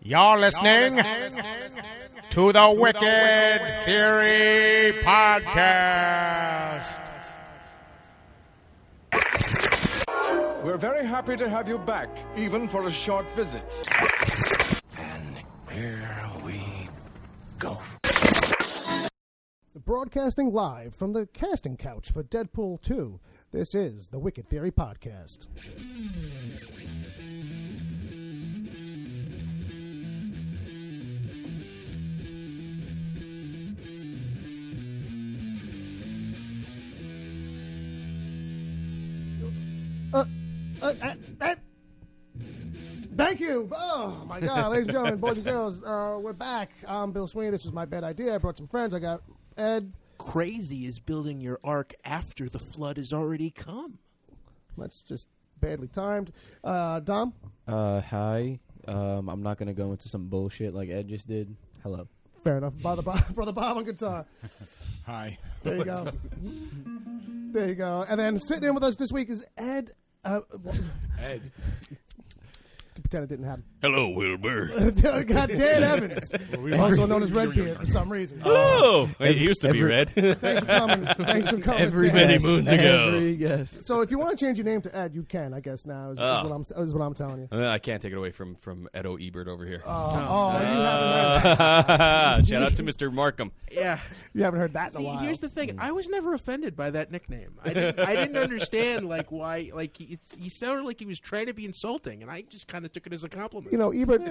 You're listening to the Wicked Theory Podcast. We're very happy to have you back, even for a short visit. And here we go. Broadcasting live from the casting couch for Deadpool 2, this is the Wicked Theory Podcast. Thank you. Oh, my God. Ladies and gentlemen, boys and girls, we're back. I'm Bill Sweeney. This was my bad idea. I brought some friends. I got Ed. Crazy is building your ark after the flood has already come. That's just badly timed. Dom? Hi. I'm not going to go into some bullshit like Ed just did. Hello. Fair enough. Brother Bob on guitar. Hi. There you go. There you go. And then sitting in with us this week is Ed. Ed. Pretend it didn't happen. Hello, Wilbur. Got Dan Evans, also known as Redbeard for some reason. Oh, it used to be Red. Thanks for coming. Thanks for coming. Every many guest, moons ago. Every guest. So if you want to change your name to Ed, you can. I guess now is what I'm telling you. I can't take it away from Edo Ebert over here. You haven't heard that. Shout out to Mr. Markham. Yeah. You haven't heard that in a See, while. here's the thing. I was never offended by that nickname. I didn't understand why he sounded like he was trying to be insulting, and I just kind of took it as a compliment. You know, Ebert,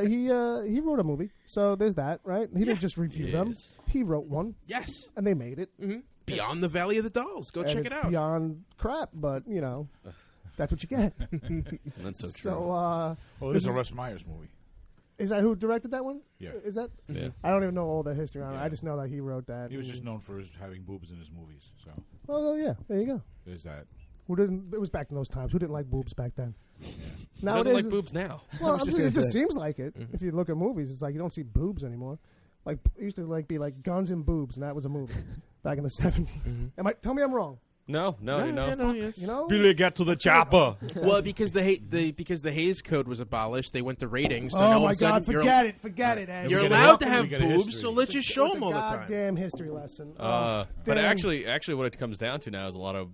he wrote a movie, so there's that, right? He didn't just review them. He wrote one. Yes. And they made it. Mm-hmm. Beyond the Valley of the Dolls. Go and check it's it out. Beyond crap, but, you know, that's what you get. That's so true. So, This is a Russ Myers movie. is that who directed that one? Yeah. Is that? Yeah. I don't even know all the history on it. Yeah. I just know that he wrote that. He was just known for having boobs in his movies. So Oh, yeah. There you go. there's that. Who didn't? It was back in those times. Who didn't like boobs back then? Who Nowadays, doesn't like boobs now? Well, just it gonna just say. seems like it. If you look at movies, it's like you don't see boobs anymore. Like it used to be like guns and boobs, and that was a movie back in the 70s. Tell me I'm wrong. No. Yes. You know? Billy, get to the chopper. Well, because the Hays Code was abolished, they went to ratings. So Oh all my of a sudden God! Forget it, Ed. You're We get allowed a- to have we get a boobs, history. so let's just show It's them a all the time. goddamn history lesson. But damn. actually, what it comes down to now is a lot of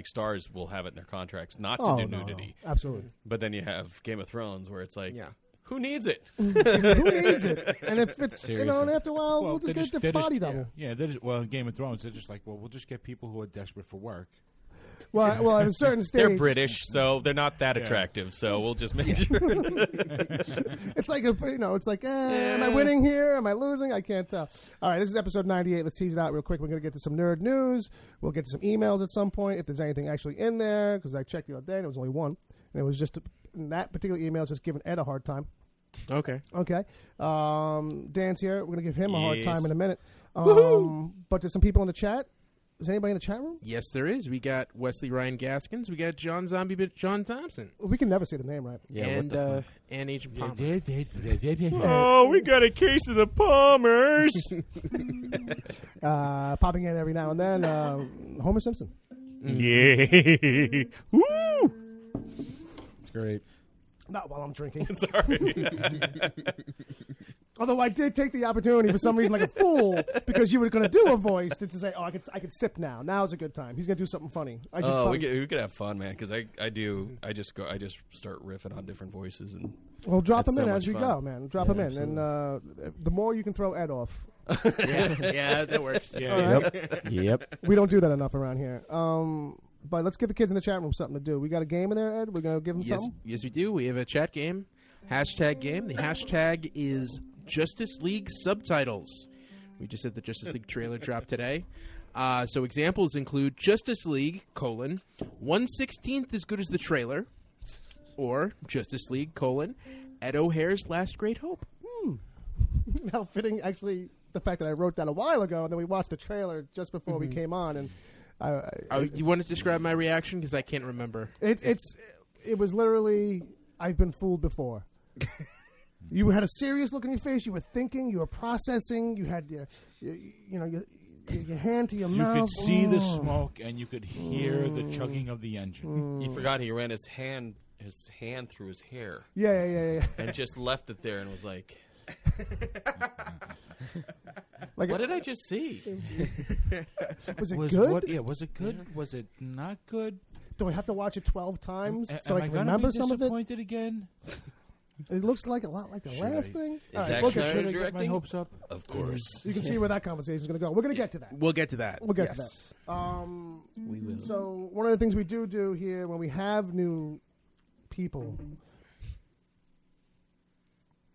stars will have it in their contracts not to do no, nudity. no. Absolutely. But then you have Game of Thrones where it's like, Yeah. who needs it? Who needs it? And if it's and after a while, we'll they just get they the body double. Yeah, in Game of Thrones, they're just like, well, we'll just get people who are desperate for work. Well, at a certain stage, They're British, so they're not that attractive. So we'll just make sure. It's like am I winning here? Am I losing? I can't tell. All right, this is episode 98. Let's tease it out real quick. We're going to get to some nerd news. We'll get to some emails at some point if there's anything actually in there, because I checked the other day and it was only one, and it was just in that particular email is just giving Ed a hard time. Okay. Okay, Dan's here. We're going to give him a hard Yes. time in a minute. But there's some people in the chat. Is anybody in the chat room? Yes, there is. We got Wesley Ryan Gaskins. We got John Thompson. We can never say the name right. Yeah, and what the fuck? and Agent Palmer. Oh, we got a case of the Palmers. Popping in every now and then. Homer Simpson. Yeah. Woo! It's great. Not while I'm drinking. Sorry. Although I did take the opportunity for some reason, like a fool, because you were going to do a voice to say, "Oh, I could sip now. Now's a good time." He's going to do something funny. I should We could have fun, man. Because I just start riffing on different voices and. Well, drop It's them in so as much we fun. go, man. Drop them in, and the more you can throw Ed off. yeah, that works. Yeah. Yep. We don't do that enough around here. But let's give the kids in the chat room something to do. We got a game in there, Ed. We're going to give them something. Yes, we do. We have a chat game. Hashtag game. The hashtag is Justice League Subtitles. We just had the Justice League trailer drop today. So examples include Justice League, 1/16 as good as the trailer, or Justice League, Ed O'Hare's Last Great Hope. How fitting, actually, the fact that I wrote that a while ago, and then we watched the trailer just before we came on, and You want to describe my reaction? Because I can't remember. it was literally, I've been fooled before. You had a serious look on your face. You were thinking. You were processing. You had your hand to your You mouth. could see the smoke and you could hear the chugging of the engine. You forgot he ran his hand his hand through his hair Yeah. and just left it there and was like, Like, what did I just see? was it good? Was it good? Yeah. Was it not good? Do I have to watch it 12 times so I am can remember some of it? disappointed again? It looks like a lot like the last thing. Is All right, Zack we'll Snyder get, Should I get my directing? hopes up? Of course. you can see where that conversation is going to go. We're going to get to that. We'll get to that. We'll get Yes. to that. We will. So one of the things we do here when we have new people,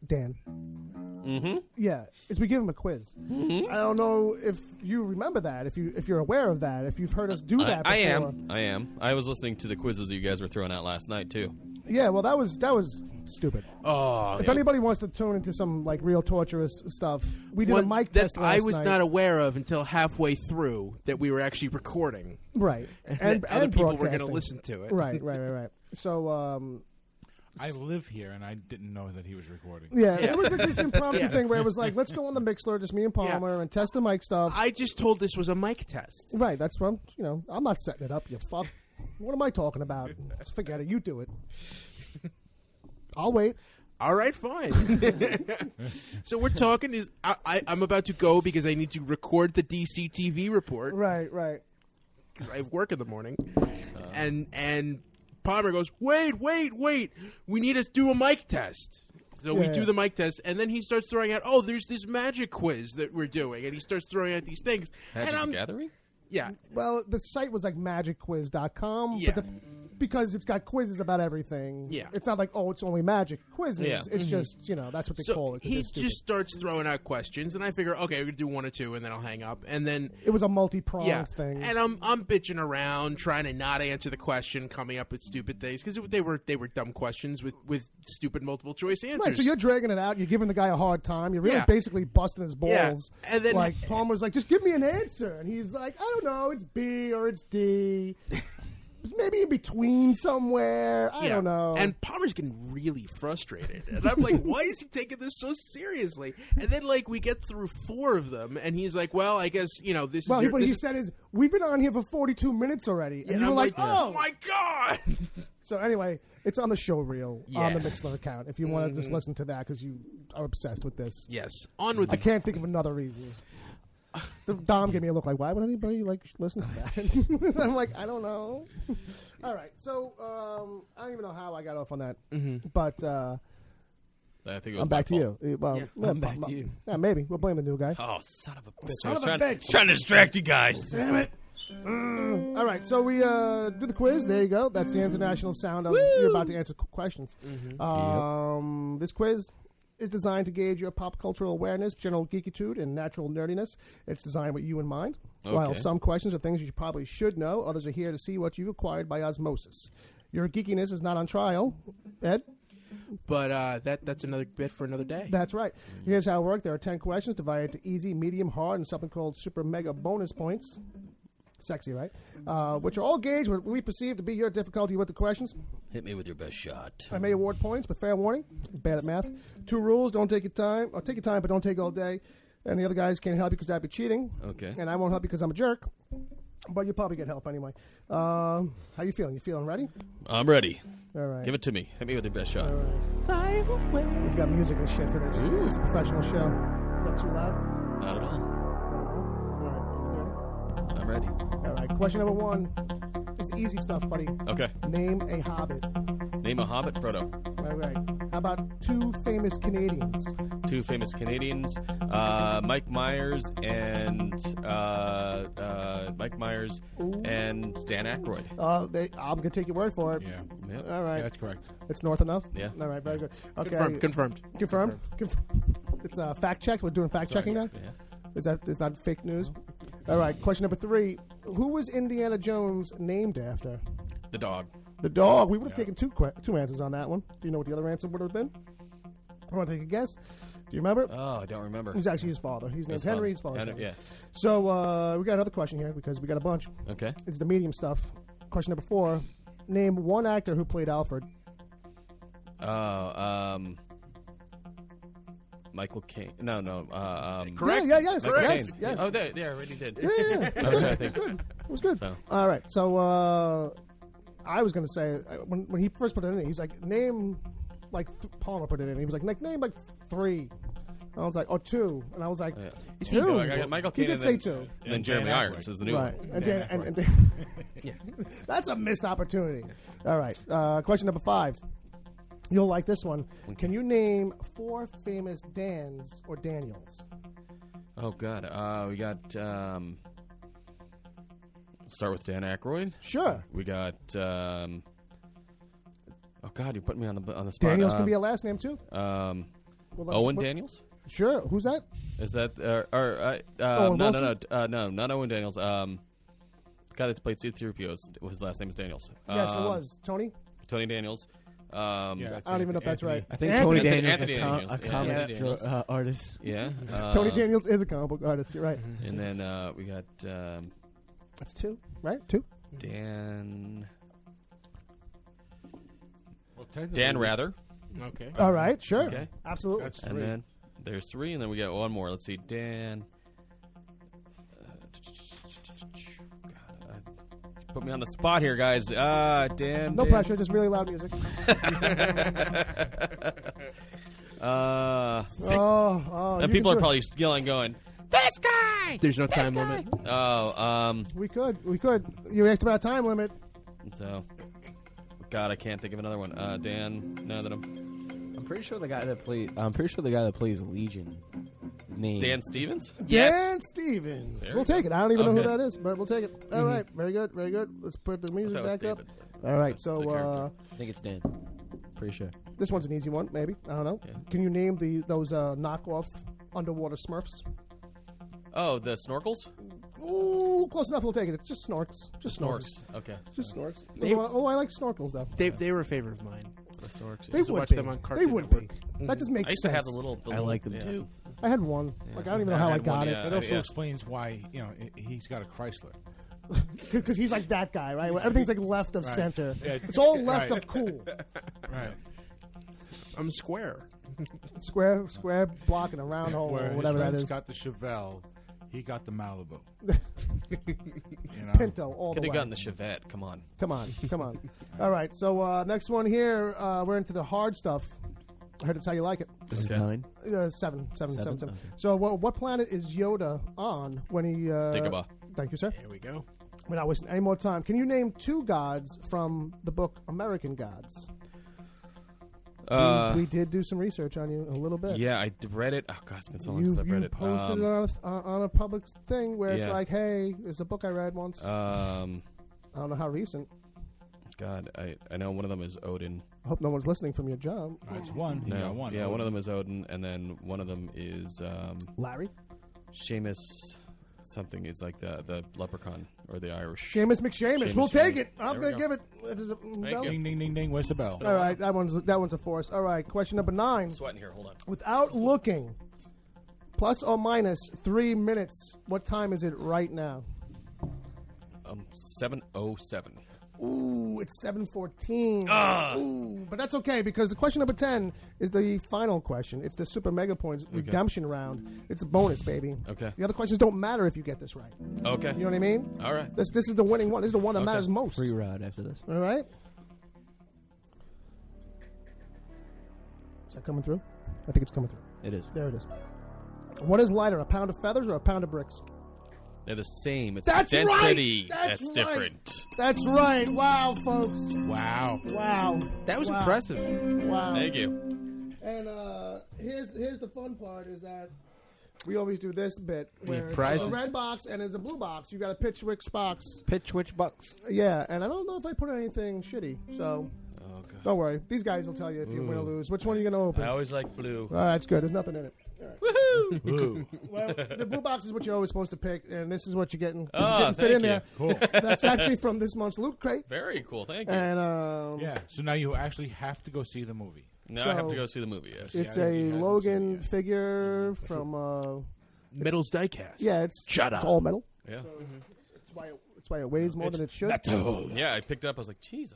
Dan, Mm-hmm. yeah, is we give them a quiz. Mm-hmm. I don't know if you remember that, if you're aware of that, if you've heard us do that before. I am. I was listening to the quizzes you guys were throwing out last night, too. Yeah, well, that was stupid. Oh, If anybody wants to tune into some like real torturous stuff, we did a mic test last I was night. not aware of until halfway through that we were actually recording. Right, And other people were going to broadcasting. listen to it. Right. So, I live here, and I didn't know that he was recording. yeah, it was like this impromptu thing where it was like, let's go on the Mixler, just me and Palmer, and test the mic stuff. I just told this was a mic test. Right, that's from, I'm not setting it up, you fuck. What am I talking about? Just forget it, you do it. I'll wait. All right, fine. So we're talking. I'm about to go because I need to record the DC TV report Right. because I have work in the morning, and Palmer goes, wait, we need to do a mic test. So we do the mic test, and then he starts throwing out, there's this magic quiz that we're doing, and he starts throwing out these things. Magic and the Gathering? Yeah. Well, the site was like magicquiz.com, Yeah. but because it's got quizzes about everything. Yeah. It's not like, it's only magic quizzes. Yeah. It's just, that's what they call it. 'cause he it's stupid. just starts throwing out questions, and I figure, okay, we're going to do one or two, and then I'll hang up. And then It was a multi-pronged thing. and I'm bitching around, trying to not answer the question, coming up with stupid things, because they were dumb questions with stupid multiple choice answers. Right, so you're dragging it out. You're giving the guy a hard time. You're really Yeah. basically busting his balls. Yeah. And then like Palmer's like, just give me an answer, and he's like, I don't know, it's B or it's D, maybe in between somewhere. I don't know. And Palmer's getting really frustrated, and I'm like, why is he taking this so seriously? And then we get through 4 of them, and he's like, well, I guess this well, is. what he said is, we've been on here for 42 minutes already, and and you were I'm like, oh my god. So anyway, it's on the show reel on Yeah. the Mixler account. If you want to just listen to that because you are obsessed with this, Yes, on with I the. can't think of another reason. Dom gave me a look like, why would anybody listen to that? I'm like, I don't know. All right, so I don't even know how I got off on that, but I think it was I'm back to you. Well, Yeah, I'm back to you. Yeah, maybe we'll blame the new guy. Oh, son of a bitch. Son I was of a trying, bitch. trying to distract you guys. Damn it. All right, so we do the quiz. There you go. That's the international sound of you're about to answer questions. This quiz is designed to gauge your pop cultural awareness, general geekitude, and natural nerdiness. It's designed with you in mind. While Okay. some questions are things you probably should know, others are here to see what you've acquired by osmosis. Your geekiness is not on trial, Ed. But that's another bit for another day. That's right. Here's how it works. There are 10 questions divided to easy, medium, hard, and something called super mega bonus points. Sexy, right? Which are all gauged what we perceive to be your difficulty with the questions. Hit me with your best shot. I may award points, but fair warning, bad at math. 2 rules, don't take your time. Or take your time, but don't take all day. And the other guys can't help you because that'd be cheating. Okay. And I won't help you because I'm a jerk. But you'll probably get help anyway. How you feeling? You feeling ready? I'm ready. All right. Give it to me. Hit me with your best shot. All right. We've got music and shit for this. Ooh. It's a professional show. Is that too loud? Not at all. All right. I'm ready. All right. Question number 1. It's easy stuff, buddy. Okay. Name a hobbit. Name a Hobbit, Frodo. All right. How about 2 famous Canadians? 2 famous Canadians, Mike Myers and Dan Aykroyd. I'm gonna take your word for it. Yeah. Yep. All right. Yeah, that's correct. It's north enough. Yeah. All right. Very good. Okay. Confirmed. Confirmed. It's fact checked. We're doing fact checking now. Yeah. Is that fake news? All right. Question number 3. Who was Indiana Jones named after? The dog. The dog. We would have taken two answers on that one. Do you know what the other answer would have been? I want to take a guess. Do you remember? Oh, I don't remember. It was actually his father. He's named His Henry. His father. father's Henry, Henry. yeah. So we got another question here because we got a bunch. Okay. It's the medium stuff. Question number 4. Name one actor who played Alfred. Michael Caine. No. Correct. Yeah, yes. Michael Yes. Caine. Yes. Oh, there, I already did. Yeah. I was trying to It think. was good. It was good. So. All right. So I was going to say, when he first put it in, he's like, name, like, Palmer put it in. He was like, name like 3. I was like, 2. And I was like, 2? So I got Michael He Caine did say 2. And then Jeremy Irons is the new Right. one. And that's a missed opportunity. All right. Question number 5. You'll like this one. Can you name 4 famous Dans or Daniels? Oh, God. We got... start with Dan Aykroyd. Sure. We got... oh, God, you put me on the spot. Daniels can be a last name, too. Owen Daniels? Sure. Who's that? Is that... Owen no, Wilson? no, not Owen Daniels. Guy that played C-3PO, his last name is Daniels. Yes, it was. Tony? Tony Daniels. I don't even know if that's right. I think Anthony Tony Daniels Anthony is Daniels. a comic Anthony Daniels. artist. Yeah. Tony Daniels is a comic book artist. You're right. And then we got That's 2, right? 2? Dan... Well, technically, Dan Rather. Okay. All right. Sure. Okay. Absolutely. That's 3. And then there's 3, and then we got one more. Let's see, Dan. God, put me on the spot here, guys. Dan. No Dan. pressure. Just really loud music. And people are probably yelling, going, "This guy!" There's no time limit. Oh, We could. You asked about a time limit. so, God, I can't think of another one. Dan, now that I'm pretty sure the guy that plays Legion. Name. Dan Stevens? Dan Stevens. There We'll we go. take it. I don't even know who Okay. that is, but we'll take it. All right. Very good. Very good. Let's put the music that was back up. David. All right. That's a So character. I think it's Dan. Pretty sure. this one's an easy one, maybe. I don't know. Yeah. Can you name those knockoff underwater Smurfs? Oh, the snorkels? Ooh, close enough. We'll take it. It's just snorks. Just snorks. Okay. Just snorks. They- Oh, I like snorkels though. They were a favorite of mine. The snorks. They used to would watch be. them on They Cartoon would be. Network. That just makes I used to sense. have the little... I like them yeah. too. I had one. Like I don't even know how I had got one, it. yeah. It also Yeah. explains why he's got a Chrysler. Because he's like that guy, right? Where everything's like left of Right. center. Yeah. It's all left Right. of cool. Right. I'm square. Square block and a round hole Where or whatever his that friends is. got the Chevelle, he got the Malibu. You know? Pinto all the Could have way. gotten the Chevette. Come on. Come on. All right, so next one here, we're into the hard stuff. I heard it's how you like it. This is Okay. 9. 7. Okay. So what planet is Yoda on when he... Dagobah. Thank you, sir. There we go. We're not wasting any more time. Can you name 2 gods from the book American Gods? We did do some research on you a little bit. Yeah, I read it. Oh, God, it's been so long You since I've read it. posted it on a public thing where it's yeah. like, hey, there's a book I read once. I don't know how recent. God, I know one of them is Odin. I hope no one's listening from your job. That's one. You No, got one. yeah, one of them is Odin, and then one of them is Larry? Seamus something. It's like the leprechaun or the Irish. Seamus McShamus. Seamus We'll take Seamus. it. I'm There we going to go. give it. It is a bell. you. Ding, ding, ding, ding. Where's the bell? All right, that one's a force. All right, question number 9. Sweating here. Hold on. Without looking, plus or minus 3 minutes, what time is it right now? 7:07. Ooh, it's 7:14. Ah. Ooh, but that's okay because the question number 10 is the final question. It's the Super Mega Points redemption round. It's a bonus, baby. Okay. The other questions don't matter if you get this right. Okay. You know what I mean? All right. This is the winning one. This is the one that Okay. matters most. Free ride after this. All right. Is that coming through? I think it's coming through. It is. There it is. What is lighter, a pound of feathers or a pound of bricks? They're the same. It's That's the density right! That's right! different. That's right. Wow, folks. Wow. Wow. That was Wow. impressive. Wow. Thank you. And here's the fun part is that we always do this bit where there's prizes. a red box and there's a blue box. You got to pitch which box. Pitch which bucks. Yeah, and I don't know if I put anything shitty, so Oh, God. don't worry. These guys will tell you if you win or lose. Which one are you going to open? I always like blue. All right, it's good. There's nothing in it. Blue. Well, the blue box is what you're always supposed to pick, and this is what you're getting. This Ah, didn't fit in thank there. you. Cool. That's actually from this month's loot crate. Very cool. Thank you. And Yeah. So now you actually have to go see the movie. Now I have to so- go see the movie. Yes. it's Yeah, a you haven't Logan seen it yet. figure from. Metals diecast. Yeah, it's Shut it's up. all metal. Yeah. It's why it weighs more than it should. Yeah, I picked it up. I was like, geez,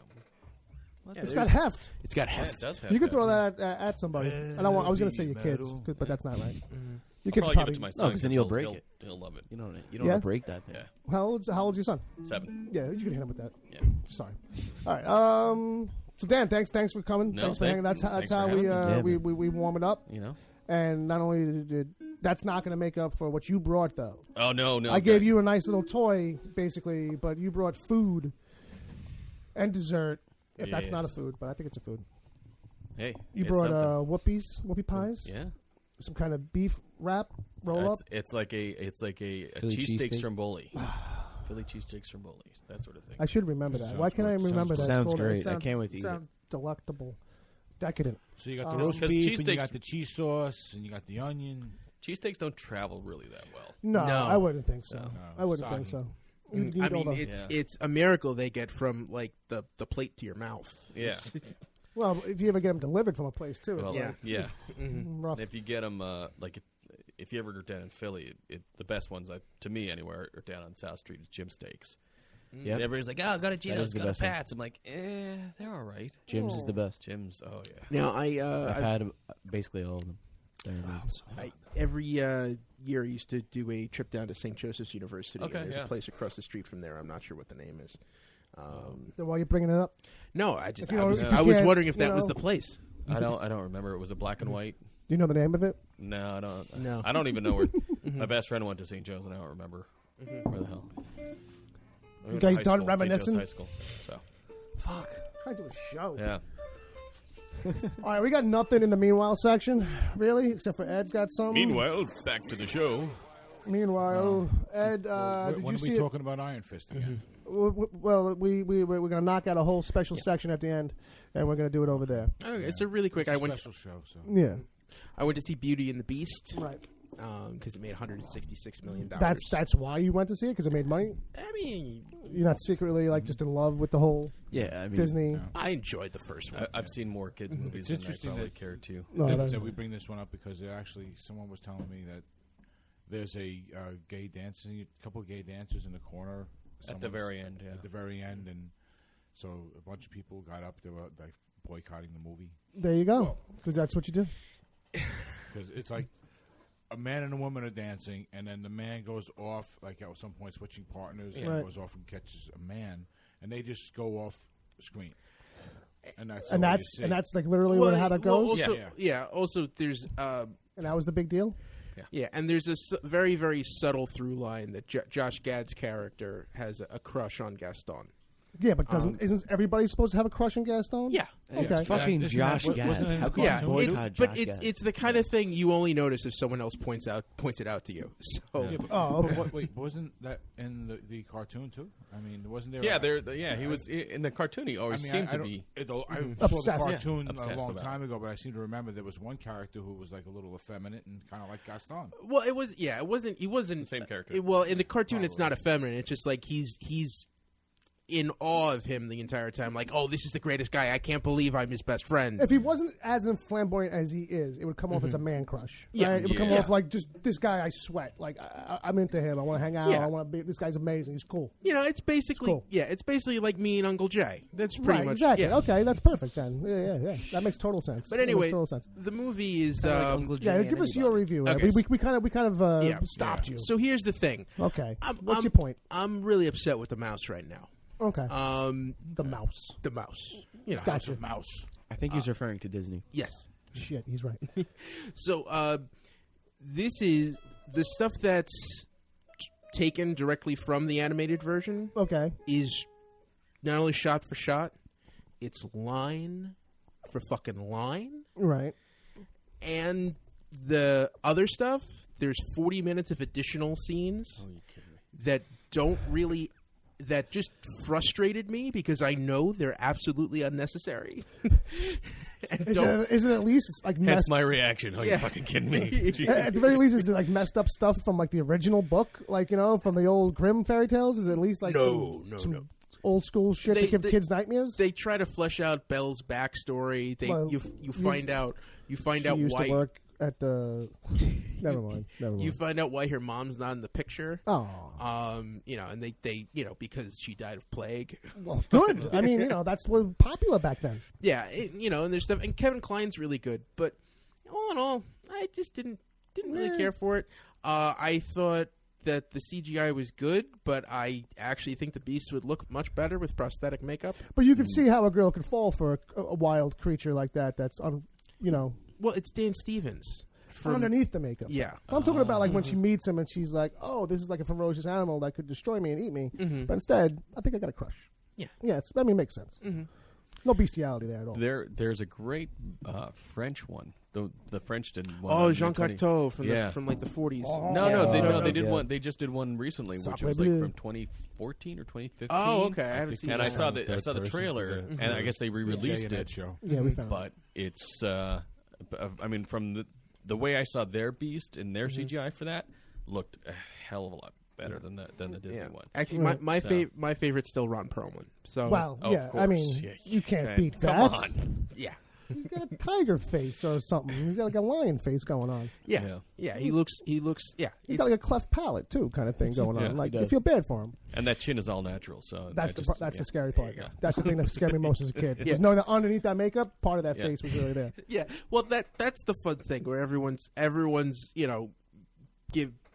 It's got heft. It's got Yeah, heft. it does have You could that. throw that at somebody. I don't want. I was going to say your kids, but that's not right. Your I'll kids probably give probably. it to my No, son. 'cause then he'll he'll- break he'll- it. He'll love it. You don't Yeah? want to break that thing. Yeah, How old's your son? 7. Yeah, you can hit him with that. Yeah. Sorry. All right. So Dan, thanks for coming. No, thanks for hanging. That's thanks how for we having me. we warm it up. You know. And not only did that's not going to make up for what you brought though. Oh no. I gave you a nice little toy basically, but you brought food and dessert. If that's not a Yes. food, but I think it's a food. Hey, You it's brought something. whoopie pies, Yeah. some kind of beef wrap roll up. It's like a Philly cheesesteak cheesesteak? stromboli. Philly cheesesteak stromboli, that sort of thing. I should remember that. Why can't I Sounds remember good. that? Sounds Hold on. great. I Sound- can't wait to eat it. sound delectable, decadent. So you got the Oh. roast Because beef, and you cheesesteaks- got the cheese sauce, and you got the onion. Cheesesteaks don't travel really that well. No, No. I wouldn't think so. No. I wouldn't Soggy. think so. You need I all mean, the- it's a miracle they get from like the plate to your mouth. Yeah. well, if you ever get them delivered from a place too, Well, Yeah. Yeah. rough. If you get them, like if you ever go down in Philly, the best ones, to me anywhere, are down on South Street. It's Jim Steaks. Yep. And everybody's like, "Oh, go to is Gino's, the go to best one. Pat's." I'm like, they're all right. Jim's is the best. Jim's, oh yeah. Now I've had basically all of them. They're amazing. every year I used to do a trip down to St. Joseph's University. Okay, and there's yeah. a place across the street from there. I'm not sure what the name is. Then why are you bringing it up? No, I just If you I don't- was, if you I was can't, wondering if you that was know. the place. I don't remember. It was a black and white. Do you know the name of it? No, I don't. No. I don't even know where. My best friend went to St. Joe's, and I don't remember where the hell. We went to guys high done school, St. Joe's reminiscing? High school. So Fuck. Trying to do a show. yeah. All right, we got nothing in the meanwhile section, really, except for Ed's got something. Meanwhile, back to the show. Meanwhile, Ed, did when you are see we it? talking about Iron Fist again? Well, we're going to knock out a whole special section at the end, and we're going to do it over there. Okay, so really quick, It's a I went special show. So Yeah, to see Beauty and the Beast right. because it made $166 million. That's why you went to see it, because it made money. I mean, You're not secretly like just in love with the whole Yeah, I mean, Disney. I enjoyed the first one. I've seen more kids movies It's than I interesting probably that- care to. No, that's- that we bring this one up because someone was telling me that there's a gay dancing, a couple of gay dancers in the corner At the very end, yeah. At the very end, and so a bunch of people got up. They were like boycotting the movie There you go, because that's what you do. because it's like a man and a woman are dancing, and then the man goes off, like at some point switching partners, and Right. goes off and catches a man, and they just go off screen. And that's And all you that's see. and that's like literally how that goes. Also, Yeah. yeah. Also, there's And that was the big deal. yeah, and there's a very very subtle through line that Josh Gad's character has a crush on Gaston. Yeah, but isn't everybody supposed to have a crush on Gaston? Yeah. Okay. fucking Isn't Josh that- Gad. wasn't it in How the could you Yeah, cartoon? boycott but Josh it's Gad? it's the kind of thing you only notice if someone else points it out to you. So Yeah, but, Oh, okay. but wait, wasn't that in the cartoon too? I mean, wasn't there? Yeah, he was in the cartoon. He always seemed to be. I saw Obsessed. the cartoon Yeah. a Obsessed long about time ago, but I seem to remember there was one character who was like a little effeminate and kind of like Gaston. well, it wasn't. He wasn't The same character. well, in the cartoon, it's not effeminate. It's just like he's in awe of him the entire time. Like, oh, this is the greatest guy. I can't believe I'm his best friend. If he wasn't as flamboyant as he is, it would come off as a man crush. Yeah. Right? It would come Yeah. off like just this guy. I sweat. Like I'm into him. I want to hang out. Yeah. I want to be. This guy's amazing. He's cool. You know, it's basically cool. it's basically like me and Uncle Jay. That's pretty Right. much Exactly. yeah. Okay. That's perfect then. Yeah. That makes total sense. But That makes anyway, total sense. the movie is Yeah. Give us your review. Ed. Okay, We kind of Yeah. stopped you. So here's the thing. Okay. I'm- What's I'm- your point? I'm really upset with the mouse right now. Okay. The mouse. The mouse. You know, Gotcha. Mouse. I think he's referring to Disney. yes. Shit. He's right. So this is the stuff that's taken directly from the animated version Okay. is not only shot for shot, it's line for fucking line. Right. And the other stuff, there's 40 minutes of additional scenes that don't really, that just frustrated me because I know they're absolutely unnecessary. And Is it at least like Hence messed? my reaction. Oh, Yeah. you fucking kidding me? At the very least, is it like messed up stuff from like the original book, like from the old Grimm fairy tales? Is it at least like No, some no. old school shit They- to give they- kids nightmares? They try to flesh out Belle's backstory. Well, You find out she why used to work at the. Never mind. You find out why her mom's not in the picture. Oh. And they because she died of plague. Well, good. I mean, that's what was popular back then. Yeah, and there's stuff, and Kevin Kline's really good, but all in all, I just didn't really care for it. I thought that the CGI was good, but I actually think the Beast would look much better with prosthetic makeup. But you could see how a girl could fall for a wild creature like that. That's Well, it's Dan Stevens. Underneath the makeup. Yeah. I'm talking about like when she meets him and she's like, "Oh, this is like a ferocious animal that could destroy me and eat me." Mm-hmm. But instead, I think I got a crush. Yeah. Yeah. It makes sense. Mm-hmm. No bestiality there at all. There's a great French one. The French did one. Oh, Jean Cocteau from like the 40s. Oh, no, they did one. They just did one recently, which was like from 2014 or 2015. Oh, okay, I haven't seen. And that. I saw the trailer, and I guess they re-released it. Show. Yeah, we found. But it's, I mean, from the way I saw their Beast and their CGI for that looked a hell of a lot better than the Disney one. Actually, my favorite's still Ron Perlman. So of course. I mean, you can't beat that. Come on. Yeah. He's got a tiger face or something. He's got like a lion face going on. Yeah. He looks. Yeah. He's got like a cleft palate too, kind of thing going on. Like you feel bad for him. And that chin is all natural. So that's the scary part. Yeah. That's the thing that scared me most as a kid. Was knowing that underneath that makeup, part of that face was really there. Yeah. Well, that's the fun thing where everyone's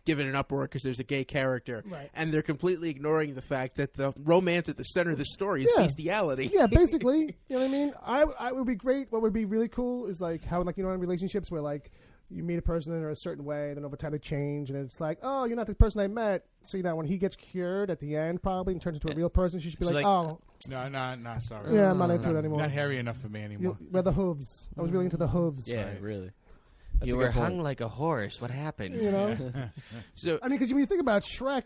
given an uproar because there's a gay character, right. And they're completely ignoring the fact that the romance at the center of the story is bestiality. Yeah, basically. You know what I mean? I would be great. What would be really cool is like how in relationships where like you meet a person in a certain way, then over time they change, and it's like, oh, you're not the person I met. So when he gets cured at the end, probably and turns into a real person, she should be like, oh, no, sorry. Yeah, I'm not into it anymore. Not hairy enough for me anymore. Where the hooves? I was really into the hooves. Yeah, really. That's you were hung like a horse. What happened? So I mean, because when you think about Shrek,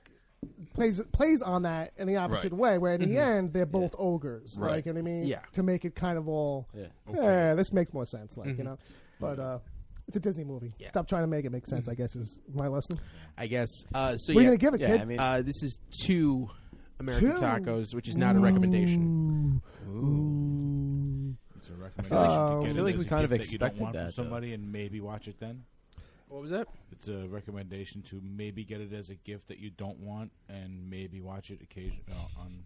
plays on that in the opposite way, where in the end they're both ogres, right? Like, you know what I mean? Yeah. To make it kind of all, this makes more sense, like But it's a Disney movie. Yeah. Stop trying to make it make sense. I guess is my lesson. I guess. So what are you gonna give it, kid? I mean, this is 2 American tacos, which is not a recommendation. Ooh. It's a recommendation. I feel like we kind of expected that from somebody and maybe watch it then. What was that? It's a recommendation to maybe get it as a gift that you don't want and maybe watch it occasionally on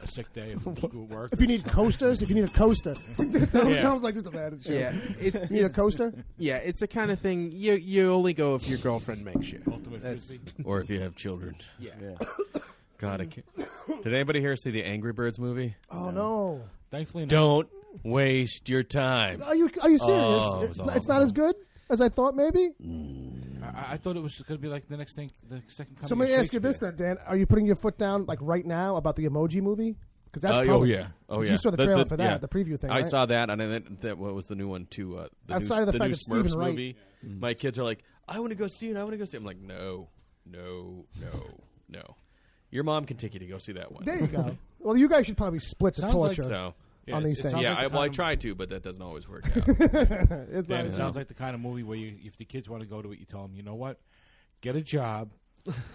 a sick day if school work. If you need coasters, if you need a coaster, that sounds like just a bad show. Yeah, you need a coaster. Yeah, it's the kind of thing you only go if your girlfriend makes you. Ultimate Frisbee. Or if you have children. Yeah. God, I can't. Did anybody here see the Angry Birds movie? Oh no! Thankfully, not. Don't waste your time. Are you serious? Oh, it's not as good as I thought. Maybe. I thought it was going to be like the next thing, the second coming. So let me ask you this then, Dan: are you putting your foot down like right now about the Emoji Movie? Because that's oh yeah. You saw the trailer for that, the preview thing. I right? saw that, and then what was the new one too? Outside of the fact new that Stephen Smurfs Wright. movie. My kids are like, I want to go see it. I'm like, no. Your mom can take you to go see that one. There you go. Well, you guys should probably split the Sounds like torture So on these things. yeah, I try to, but that doesn't always work out. It's Yeah, not- it sounds like the kind of movie where if the kids want to go to it, you tell them, you know what, get a job.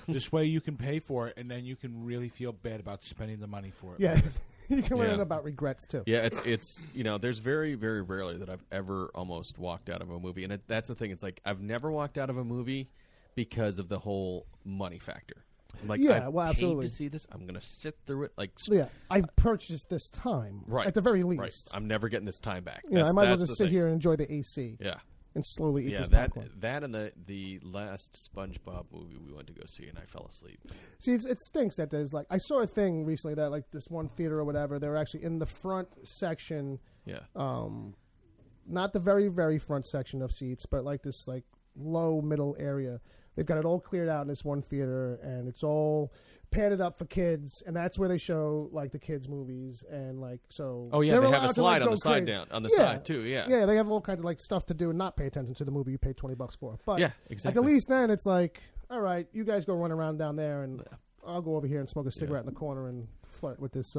This way you can pay for it, and then you can really feel bad about spending the money for it. Yeah, you can learn Yeah. about regrets too. Yeah, it's there's very, very rarely that I've ever almost walked out of a movie, and that's the thing. It's like I've never walked out of a movie because of the whole money factor. I'm like, Yeah, I've well, paid absolutely. to see this. I'm gonna sit through it. Like, Yeah, I've purchased this time, right, at the very least. Right. I'm never getting this time back. I might as well that's just the sit thing. here and enjoy the AC Yeah. and slowly eat Yeah, this that popcorn. and the last SpongeBob movie we went to go see, and I fell asleep. See, it stinks that there's like I saw a thing recently that like this one theater or whatever they were actually in the front section, Yeah. not the very very front section of seats, but like this like low middle area. They've got it all cleared out in this one theater, and it's all padded up for kids, and that's where they show like the kids movies and like so. Oh yeah, they're they have allowed a to, like, slide on go the side crazy. down on the Yeah. side too. Yeah. Yeah, they have all kinds of like stuff to do and not pay attention to the movie you paid $20 for. But Yeah, at exactly. the least then it's like, all right, you guys go run around down there, and I'll go over here and smoke a cigarette in the corner and flirt with this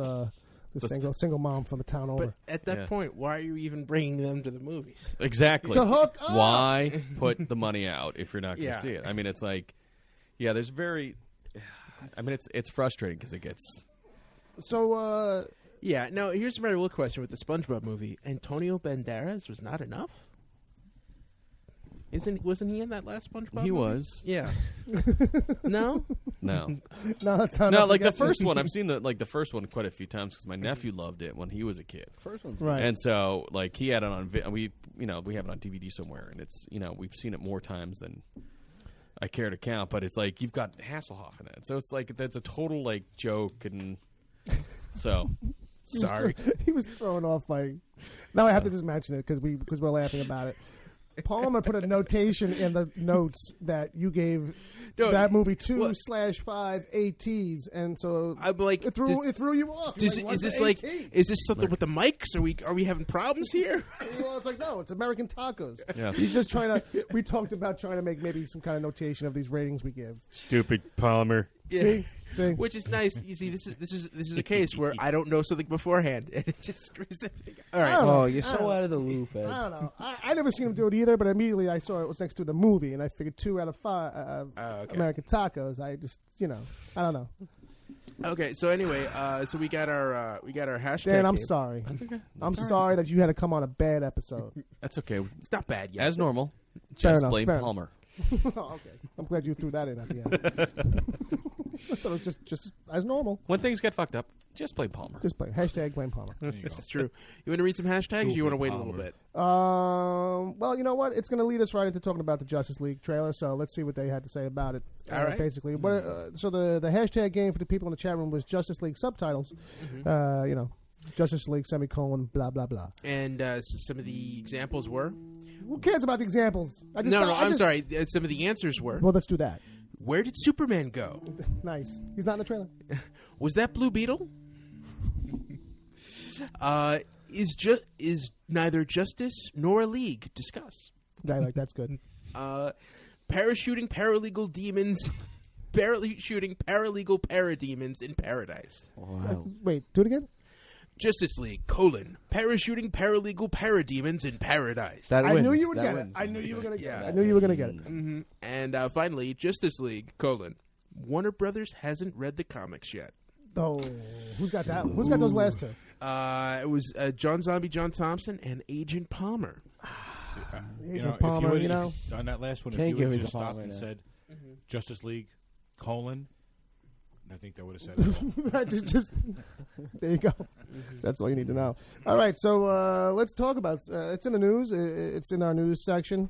single mom from the town over. But at that Yeah. point, why are you even bringing them to the movies? Exactly. To hook up. Why put the money out if you're not going to Yeah. see it? I mean, it's like, yeah, there's very. I mean, it's frustrating because it gets. So Yeah. No. Here's my real question with the SpongeBob movie: Antonio Banderas was not enough. Wasn't he in that last SpongeBob? He movie? was. Yeah. No. No. No, that's not No, enough like to the get first you. one. I've seen the first one quite a few times because my nephew loved it when he was a kid. First one's Right. And so, like, he had it on. We have it on DVD somewhere, and it's we've seen it more times than I care to count. But it's like you've got Hasselhoff in it, so it's like that's a total like joke, and so sorry. He was thrown off by. Now I have to just mention it because we're laughing about it. Palmer put a notation in the notes that you gave that movie 2/5 ATs, and so I'm like, it threw you off. Is this something with the mics? Are we having problems here? Well, it's like no, it's American tacos. Yeah. He's just trying to. We talked about trying to make maybe some kind of notation of these ratings we give. Stupid Palmer. See, Which is nice. You see, this is a case where I don't know something beforehand, and it just screws everything. All right. don't know. Oh, you're so out of the loop, Ed. I don't know. I never seen him do it either, but immediately I saw it was next to the movie, and I figured 2 out of 5 okay. American tacos. I just I don't know. Okay. So anyway, so we got our hashtag. Dan, I'm game. sorry. That's okay. I'm sorry that you had to come on a bad episode. That's okay. It's not bad yet. As normal. Fair Just enough, blame fair Palmer. Oh, okay. I'm glad you threw that in at the end. I thought it was just as normal. When things get fucked up, just blame Palmer. Just blame. #blame Palmer. This is true. You want to read some hashtags? Or you want to wait a little bit? Well, you know what? It's going to lead us right into talking about the Justice League trailer. So let's see what they had to say about it. All right. Basically, so the hashtag game for the people in the chat room was Justice League subtitles. Justice League semicolon blah blah blah. And some of the examples were. Who cares about the examples? I'm sorry. Some of the answers were. Well, let's do that. Where did Superman go? Nice. He's not in the trailer. Was that Blue Beetle? Is neither Justice nor a League discuss? That's good. Parachuting paralegal demons, parachuting paralegal parademons in paradise. Wow. Wait, do it again. Justice League, parachuting paralegal parademons in paradise. That I wins. knew you would That get it. wins. I knew you were going to get it. Yeah. I knew you were going to get it. Mm-hmm. And finally, Justice League, Warner Brothers hasn't read the comics yet. Oh, who's got that? Who's got those last two? It was John Zombie, John Thompson, and Agent Palmer. Agent Palmer, if on that last one, Can't if you give would it just to stopped Palmer and now. said Justice League, I think that would have said it all. just there you go. That's all you need to know. All right, so let's talk about. It's in the news. It's in our news section.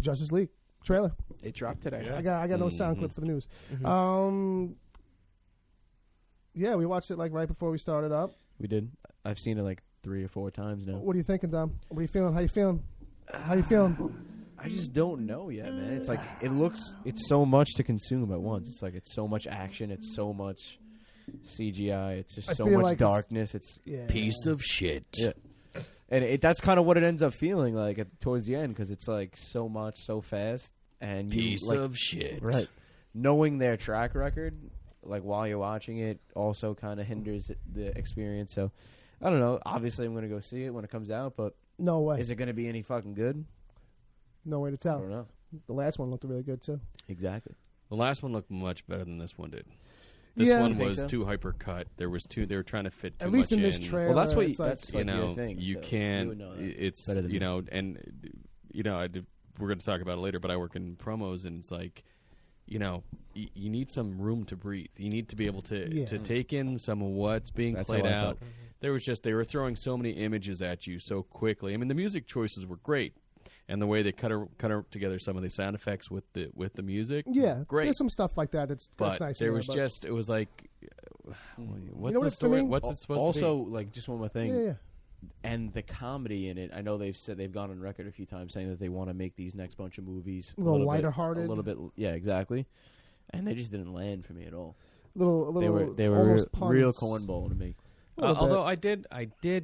Justice League trailer. It dropped today. Yeah. I got no sound clip for the news. Yeah, we watched it like right before we started up. We did. I've seen it like 3 or 4 times now. What are you thinking, Dom? What are you feeling? How you feeling? How you feeling? I just don't know yet, man. It's like it's so much to consume at once. It's like it's so much action. It's so much CGI. It's just I so feel much like darkness. It's Yeah. Piece of shit. yeah. And that's kind of what it ends up feeling like towards the end because it's like so much so fast and Piece you, like, of shit. right. Knowing their track record, like while you're watching it, also kind of hinders the experience. So I don't know. Obviously, I'm going to go see it when it comes out, but No way. is it going to be any fucking good? No way to I tell. don't know. The last one looked really good too. Exactly. The last one looked much better than this one did. This Yeah. one You think was so? too hyper cut. They were trying to fit too At least much in this trailer. Well, that's what it's like, that's like your thing. you so can't. would know that It's better than me. and we're going to talk about it later. But I work in promos, and it's like, you need some room to breathe. You need to be able to take in some of what's being That's played how I out. felt. There was they were throwing so many images at you so quickly. I mean, the music choices were great, and the way they cut together some of the sound effects with the music, Yeah, great. There's some stuff like that that's But nice. there in was but- just it was like, what's know what the it's story? doing? What's it supposed Also, to be? like just one more thing. yeah. And the comedy in it, I know they've said they've gone on record a few times saying that they want to make these next bunch of movies A little bit- lighter-hearted. a little bit, yeah, exactly. And they just didn't land for me at all. Little, They were almost real puns. cornball to me. A little Although I did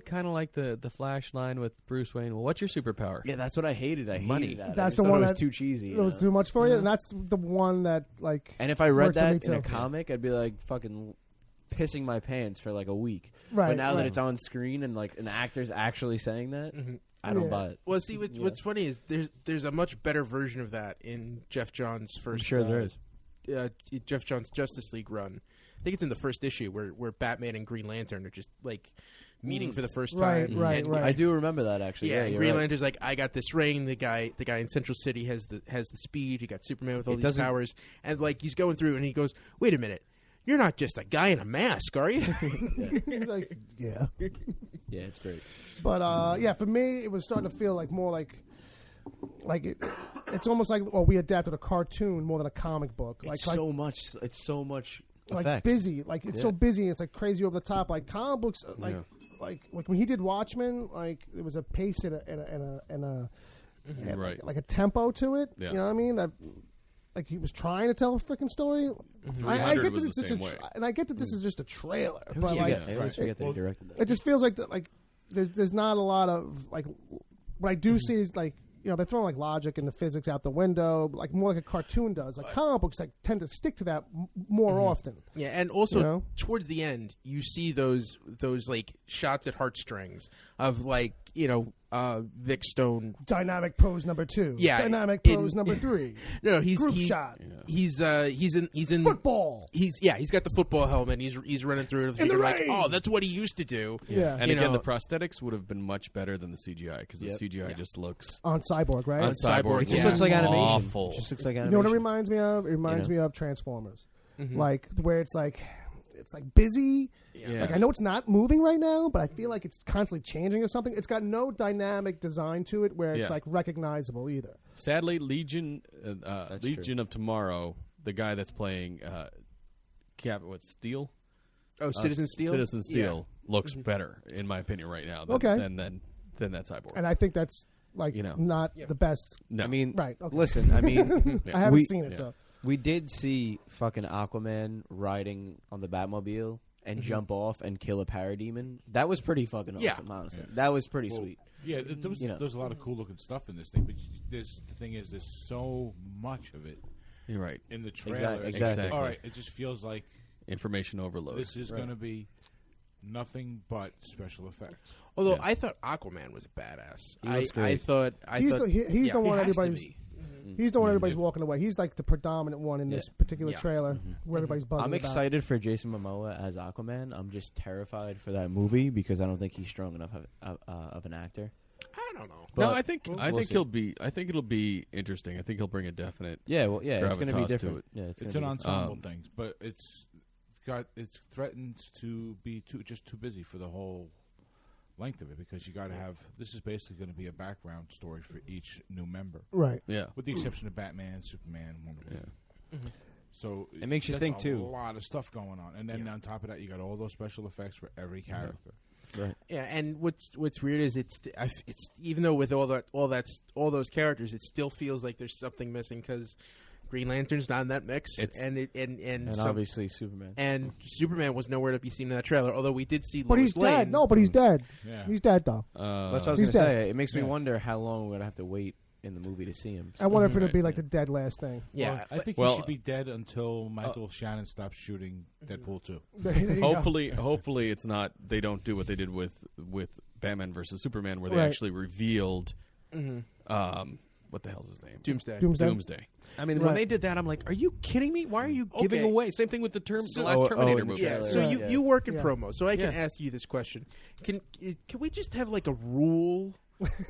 kind of like the Flash line with Bruce Wayne. Well, what's your superpower? Yeah, that's what I hated. I Money. hated that. That's I just the thought one it was that- too cheesy. It was too much for you, and that's the one that like. And if I read worked for me that in a too. comic, I'd be like fucking pissing my pants for like a week. Right, But now right. that it's on screen and like an actor's actually saying that, I Yeah. don't buy it. Well, see, what's funny is there's a much better version of that in Jeff Johns' first. I'm sure there is. Jeff Johns' Justice League run. I think it's in the first issue where Batman and Green Lantern are just like meeting for the first Right, time. right, and, right. I do remember that actually. Yeah, and you're Green right. Lantern's like, I got this ring. The guy in Central City has the speed. You got Superman with all It these doesn't- powers, and like he's going through, and he goes, "Wait a minute, you're not just a guy in a mask, are you?" He's like, yeah. Yeah, it's great. But yeah, for me, it was starting to feel like more like it's almost like we adapted a cartoon more than a comic book. It's so much. It's so much. Like effects. busy, like it's so busy. It's like crazy over the top. Like comic books, like when he did Watchmen, like there was a pace and a Right. like a tempo to it. Yeah. You know what I mean? That like he was trying to tell a freaking story. I 300 get was that the it's same just way. and I get that this is just a trailer, I but always like forget, I always forget that he directed that. it just feels like like there's not a lot of like what I do see is like. You know, they're throwing like logic and the physics out the window, like more like a cartoon does. Like comic books, like tend to stick to that more often. Yeah, and also You know? towards the end, you see those like shots at heartstrings of like Vic Stone. Dynamic pose number 2. Yeah, Dynamic in- pose number 3. No, he's Group shot. He's in Football. He's got the football helmet. And he's running through it. In the You're like, rain. oh, that's what he used to do. Yeah. And You again, know- the prosthetics would have been much better than the CGI because the CGI just looks On Cyborg, right? on Cyborg. It Just Yeah. looks like animation. Awful. It just looks like You animation. know what it reminds me of? It reminds You me of Transformers. Like where it's like busy. Yeah. Like I know it's not moving right now, but I feel like it's constantly changing or something. It's got no dynamic design to it where it's Yeah. like recognizable either. Sadly, Legion true. of Tomorrow, the guy that's playing Steel? Oh, Citizen Steel. Citizen Steel looks better, in my opinion, right now than, Okay. than that Cyborg. And I think that's like not the best. No. I mean, Right, okay. listen. I mean, I haven't seen it, yeah. so we did see fucking Aquaman riding on the Batmobile and jump off and kill a parademon. That was pretty fucking Yeah. awesome, honestly. That was pretty sweet. Yeah, there's a lot of cool looking stuff in this thing, but the thing is, there's so much of it You're right. in the trailer. Exactly. All right, it just feels like Information overload. this is going to be nothing but special effects. Although I thought Aquaman was badass. He looks I great. thought he's thought, the he's yeah, the he one has to everybody's be. he's the one everybody's walking away. He's like the predominant one in this particular Yeah. trailer where everybody's buzzing. I'm about. excited for Jason Momoa as Aquaman. I'm just terrified for that movie because I don't think he's strong enough of an actor. I don't know. But no, I think we'll see. he'll be. I think it'll be interesting. I think he'll bring a definite. Yeah, well, yeah, it's going to be gravitas to different. it. Yeah, It's gonna an be ensemble thing, but it threatens to be too busy for the whole length of it because you got to have. This is basically going to be a background story for each new member, Right. Yeah. with the exception of Batman, Superman, Wonder Woman. So It makes you that's think, a too. A lot of stuff going on, and then on top of that, you got all those special effects for every character. Right. Yeah, and what's weird is it's even though with all those characters, it still feels like there's something missing because Green Lantern's not in that mix, And obviously Superman. and Superman was nowhere to be seen in that trailer. Although we did see, But Lois he's Lane. dead. No, but he's dead. Yeah. He's dead though. That's what I was He's going to dead. say. It makes me Yeah. wonder how long we're going to have to wait in the movie to see him. I wonder if it'll Right. be like the dead last thing. Yeah, I think Well, he should be dead until Michael Shannon stops shooting Deadpool 2. There you go. Hopefully, it's not. They don't do what they did with Batman versus Superman, where they Right. actually revealed. What the hell's his name? Doomsday. Doomsday. I mean, Right. when they did that, I'm like, "Are you kidding me? Why are you giving Okay. away?" Same thing with the So- last Terminator in the movie. Yeah, trailer. so Yeah. you work in Yeah. promo, so I can Yeah. ask you this question: Can we just have like a rule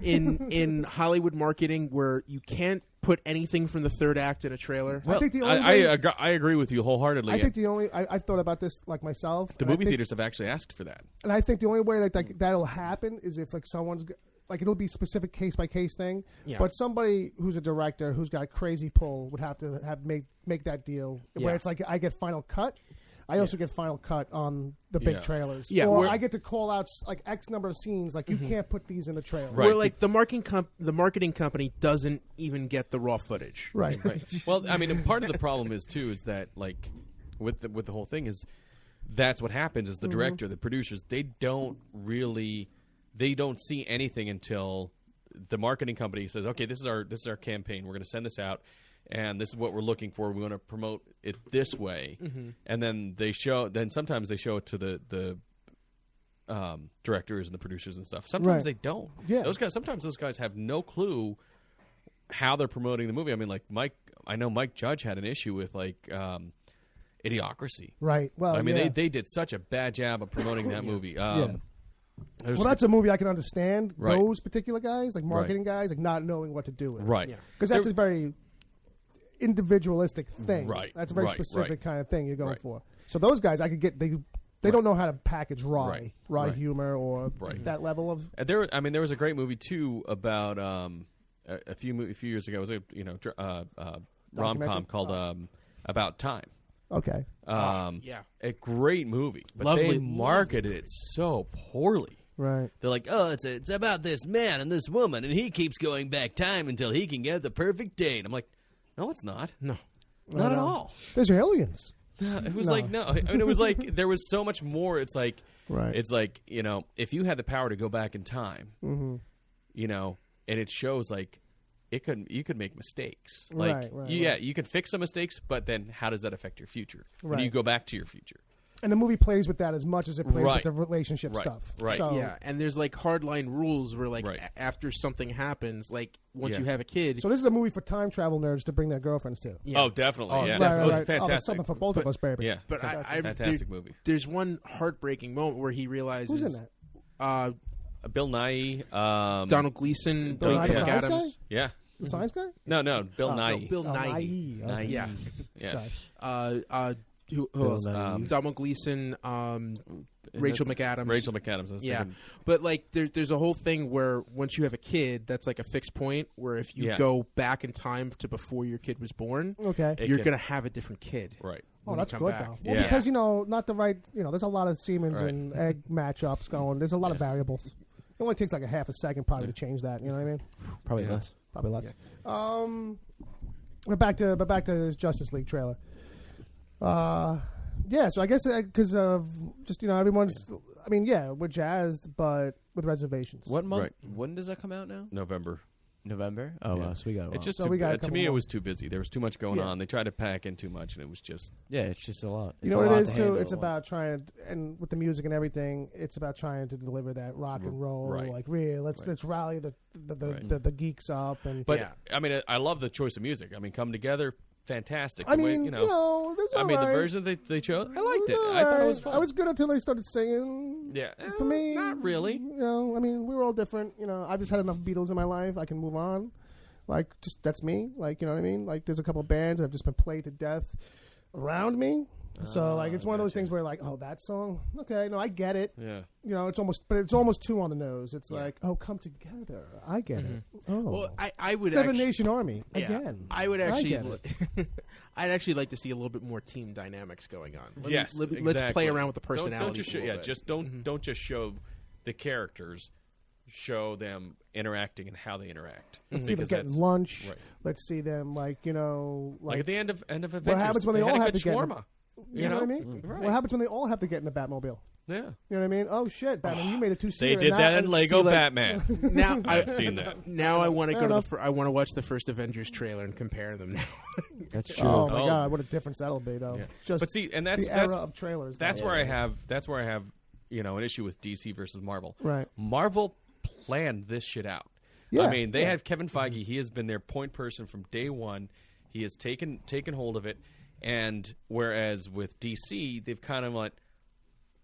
in Hollywood marketing where you can't put anything from the third act in a trailer? I think the only I way- I agree with you wholeheartedly. I think the only I've thought about this like myself. the and I movie think- theaters have actually asked for that. and I think the only way like that'll happen is if like someone's like it'll be specific case by case thing. Yeah. But somebody who's a director who's got crazy pull would have to make that deal Yeah. where it's like I get final cut. I also get final cut on the big Yeah. trailers. Yeah, or we're- I get to call out like X number of scenes. Like you can't put these in the trailer. Right. Where like the marketing company doesn't even get the raw footage. Right. Well, I mean, and part of the problem is too is that like with the whole thing is that's what happens is the director, the producers, they don't see anything until the marketing company says, "Okay, this is our campaign. We're going to send this out, and this is what we're looking for. We want to promote it this way." And then sometimes they show it to the directors and the producers and stuff. Sometimes Right. they don't. Yeah. Sometimes those guys have no clue how they're promoting the movie. I mean, like I know Mike Judge had an issue with like Idiocracy. Right. Well, I mean, yeah. they did such a bad job of promoting that movie. Yeah. Well, that's a movie I can understand. Right. Those particular guys, like marketing guys, like not knowing what to do with. right. Yeah. Because that's a very individualistic thing. Right, That's a very right, specific right. kind of thing you're going Right. for. So those guys, I could get. They don't know how to package raw Right. humor or Right. that level of. And there was a great movie too about a few years ago. It was a rom-com Documentary? called About Time. Okay. Yeah. A great movie, but Lovely, they marketed it so poorly. Right. They're like, oh, it's about this man and this woman, and he keeps going back time until he can get the perfect date. I'm like, no, it's not. No. Not at all. There's aliens. It was like no. I mean, it was like there was so much more. It's like Right. It's like if you had the power to go back in time, Mm-hmm. and it shows like you could make mistakes. Like Right, you can fix some mistakes, but then how does that affect your future when Right. you go back to your future? And the movie plays with that as much as it plays Right. with the relationship Right. stuff. Right. So, Yeah, and there's like hardline rules where like Right. after something happens, like once Yeah. you have a kid, So this is a movie for time travel nerds to bring their girlfriends to. yeah. Oh, definitely. Oh, yeah, right, it was right. Oh, fantastic. there's something for both of But- us, baby. Yeah, But I fantastic movie. There's one heartbreaking moment where he realizes Who's in that? Bill Nye, Donald Gleason, Bill Nye, the Rachel science McAdams. Yeah, The science guy? no, Bill Oh, Nye. No, Bill Oh, Nye. Nye. Nye. Yeah. Yeah. Sorry. Who Bill else? Nye. Donald Gleason, Rachel McAdams. Rachel McAdams. I was Yeah, thinking- but like there's a whole thing where once you have a kid, that's like a fixed point. Where if you Yeah. go back in time to before your kid was born, Okay. It you're can- gonna have a different kid. right. Oh, when that's you good, come though. back. Well, Yeah. because, not the right, there's a lot of Siemens Right. and egg matchups going. There's a lot of variables. It only takes like a half a second probably to change that. You know what I mean? Probably Yeah. less. Probably less. But back to his Justice League trailer. Yeah, so I guess because of just everyone's. I mean, yeah, we're jazzed, but with reservations. What month? Right. When does that come out now? November. November. Oh, Yeah. wow. So we got. It's just So too, we got a to couple me. It more. was too busy. There was too much going Yeah. on. They tried to pack in too much, and it was just Yeah, it's just a lot. You It's know a what lot it is to too? handle It's at about once. trying, and with the music and everything, it's about trying to deliver that rock and roll. Right. Like, really, let's rally the Right. the geeks up. And But Yeah. I mean, I love the choice of music. I mean, Come Together, fantastic. I The way, mean, there's I I mean, the version they chose, I liked it. I thought it was fun. I was good until they started singing. Yeah, For me, not really. I mean, we were all different. I've just had enough Beatles in my life. I can move on. Like, just that's me. Like, you know what I mean? Like, there's a couple of bands that have just been played to death around me. So, like, it's one of those things where, like, oh, that song. Okay, no, I get it. Yeah, It's almost too on the nose. It's like, oh, come together. I get it. Oh, Well, I would Seven actually, Nation Army yeah, again. I would I actually. get it. I'd actually like to see a little bit more team dynamics going on. yes. Let's exactly. play around with the Don't personality. just don't just show the characters. Show them interacting and how they interact. Let's see them Because getting that's- lunch. right. Let's see them Like at the end of Avengers. what happens when they had all a have good to get in shawarma. You know what I mean? Right. What happens when they all have to get in the Batmobile? Yeah. You know what I mean? Oh shit, Batman! You made a They two-seater. did that in Lego see, like- Batman. Now I've seen that. Now I want to Fair go enough. to I want to watch the first Avengers trailer and compare them now. That's true. Oh my Oh. god, what a difference that'll be, though. Yeah. Just But see, and that's the era of trailers. that's though. where I have an issue with DC versus Marvel. Right. Marvel planned this shit out. Yeah, I mean, they yeah. had Kevin Feige. He has been their point person from day one. He has taken hold of it. And whereas with DC, they've kind of like,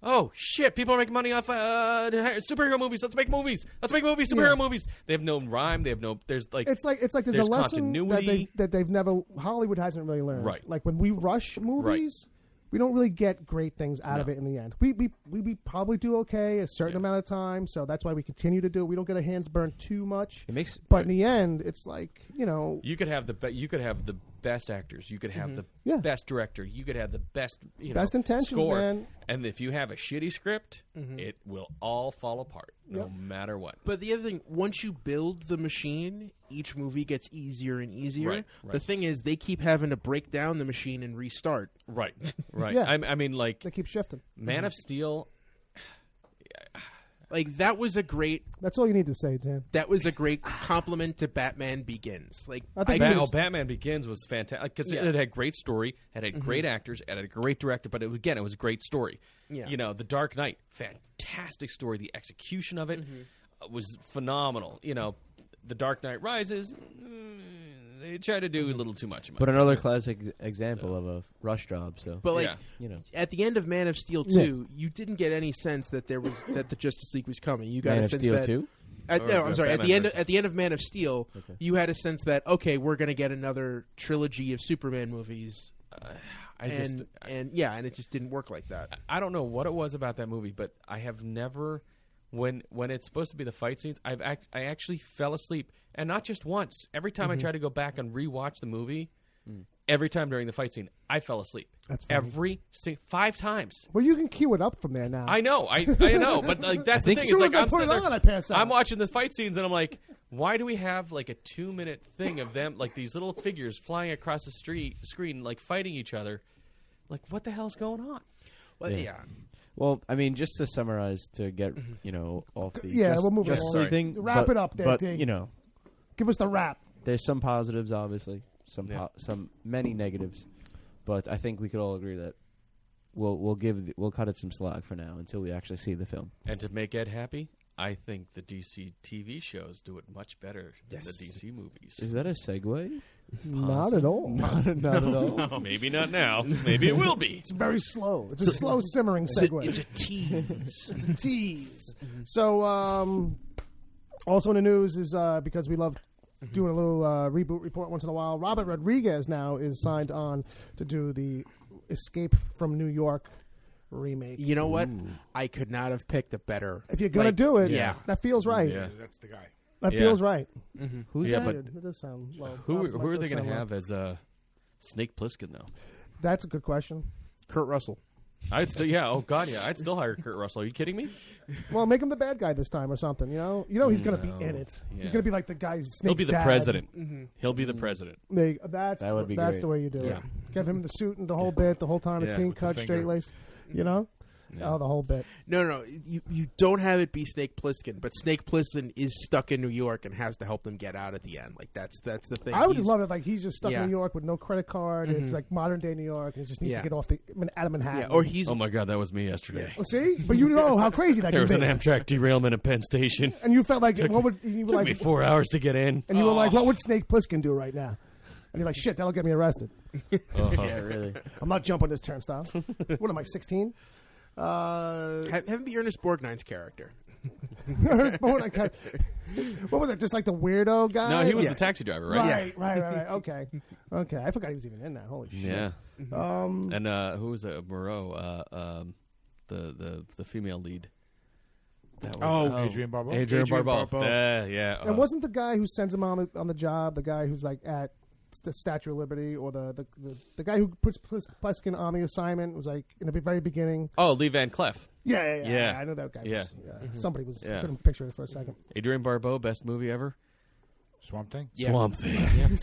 oh shit, people are making money off superhero movies. Let's make movies. Superhero Yeah. movies. They have no rhyme. They have no. There's like It's like there's a there's lesson continuity. that they've never Hollywood hasn't really learned. Right. Like when we rush movies, we don't really get great things out of No. it in the end. We probably do okay a certain amount of time, so that's why we continue to do it. We don't get our hands burned too much. It makes. But in the end, it's like you could have the best actors. You could have the Yeah. best director. You could have the best Best intentions, score. man. And if you have a shitty script, it will all fall apart no Yep. matter what. But the other thing, once you build the machine, each movie gets easier and easier. Right. The thing is, they keep having to break down the machine and restart. Right. Right. Yeah. I mean, like They keep shifting. Man of Steel. Like that was a great That's all you need to say, Dan. compliment to Batman Begins. Like I think it is. Batman Begins was fantastic because Yeah. it had great story, it had great actors, it had a great director, but it was a great story. Yeah. The Dark Knight, fantastic story. The execution of it was phenomenal. The Dark Knight Rises, they try to do a little too much. But another classic example of a rush job. So, But Yeah. at the end of Man of Steel 2, you didn't get any sense that there was that the Justice League was coming. You got Man a of sense Steel that 2? No, I'm sorry. Batman At the end of Man of Steel, you had a sense that we're going to get another trilogy of Superman movies. And it just didn't work like that. I don't know what it was about that movie, but I have never, when it's supposed to be the fight scenes, I actually fell asleep, and not just once. Every time I try to go back and rewatch the movie, every time during the fight scene, I fell asleep. That's funny. every 5 times. Well, you can cue it up from there now. I know, I know, but like that's the thing. As soon It's as like I I'm put it sitting there, on, I pass out. I'm watching the fight scenes, and I'm like, why do we have like a 2-minute thing of them, like these little figures flying across the screen, like fighting each other? Like, what the hell's going on? Well, yeah. Well, I mean, just to summarize, to get off the we'll move Justice along. League thing. Wrap it up there, but D. But Give us the wrap. there's some positives, obviously, some many negatives, but I think we could all agree that we'll cut it some slack for now until we actually see the film. And to make Ed happy, I think the DC TV shows do it much better than the DC movies. Is that a segue? Not at all. Not at all. Maybe not now. Maybe it will be. It's very slow. It's a slow simmering segue. It's a tease. It's a tease. So, also in the news is because we love doing a little reboot report once in a while. Robert Rodriguez now is signed on to do the Escape from New York remake. You know what? I could not have picked a better. If you're gonna do it, yeah. that feels right. Yeah. That's the guy. That Yeah. feels right. Who's Yeah, that? but It does sound low. who Bob's mic are does they going sound to low. have as Snake Plissken though? That's a good question. Kurt Russell. I'd still, oh god, yeah, I'd still hire Kurt Russell. Are you kidding me? Well, make him the bad guy this time or something. You know he's gonna be in it. Yeah. He's gonna be like the guy. He'll be the dad. president. He'll be the president. That's That would be that's great. the way you do it. Yeah. Get him in the suit and the whole bit, the whole time, Yeah, the clean with the cut, finger. straight lace. You know, the whole bit. No. You don't have it be Snake Plissken, but Snake Plissken is stuck in New York and has to help them get out at the end. Like that's the thing. I would just love it. Like he's just stuck Yeah. in New York with no credit card. It's like modern day New York, and he just needs Yeah. to get off out of Manhattan. Yeah, or he's Oh my god, that was me yesterday. Oh, see, but you know how crazy that There can was be. an Amtrak derailment at Penn Station. And you felt like what would you were Took me like? 4 hours to get in. And you were like, what would Snake Plissken do right now? And you're like, shit, that'll get me arrested. Yeah, really. I'm not jumping this turnstile. What am I, 16? have him be Ernest Borgnine's character. What was it? Just like the weirdo guy? No, he was Yeah. the taxi driver, right? Right. Okay. I forgot he was even in that. Holy shit. Yeah. And who was it? Moreau, the female lead. That was, Adrian Barbeau. Adrian Barbeau. Barbeau. Yeah. And wasn't the guy who sends him on the job the guy who's like at the Statue of Liberty, or the guy who puts Plissken on the assignment was like in the very beginning? Oh, Lee Van Cleef. Yeah. I know that guy. Yeah. Somebody was. Yeah. Couldn't picture it for a second. Adrian Barbeau, best movie ever. Swamp Thing. Yeah. Swamp Thing.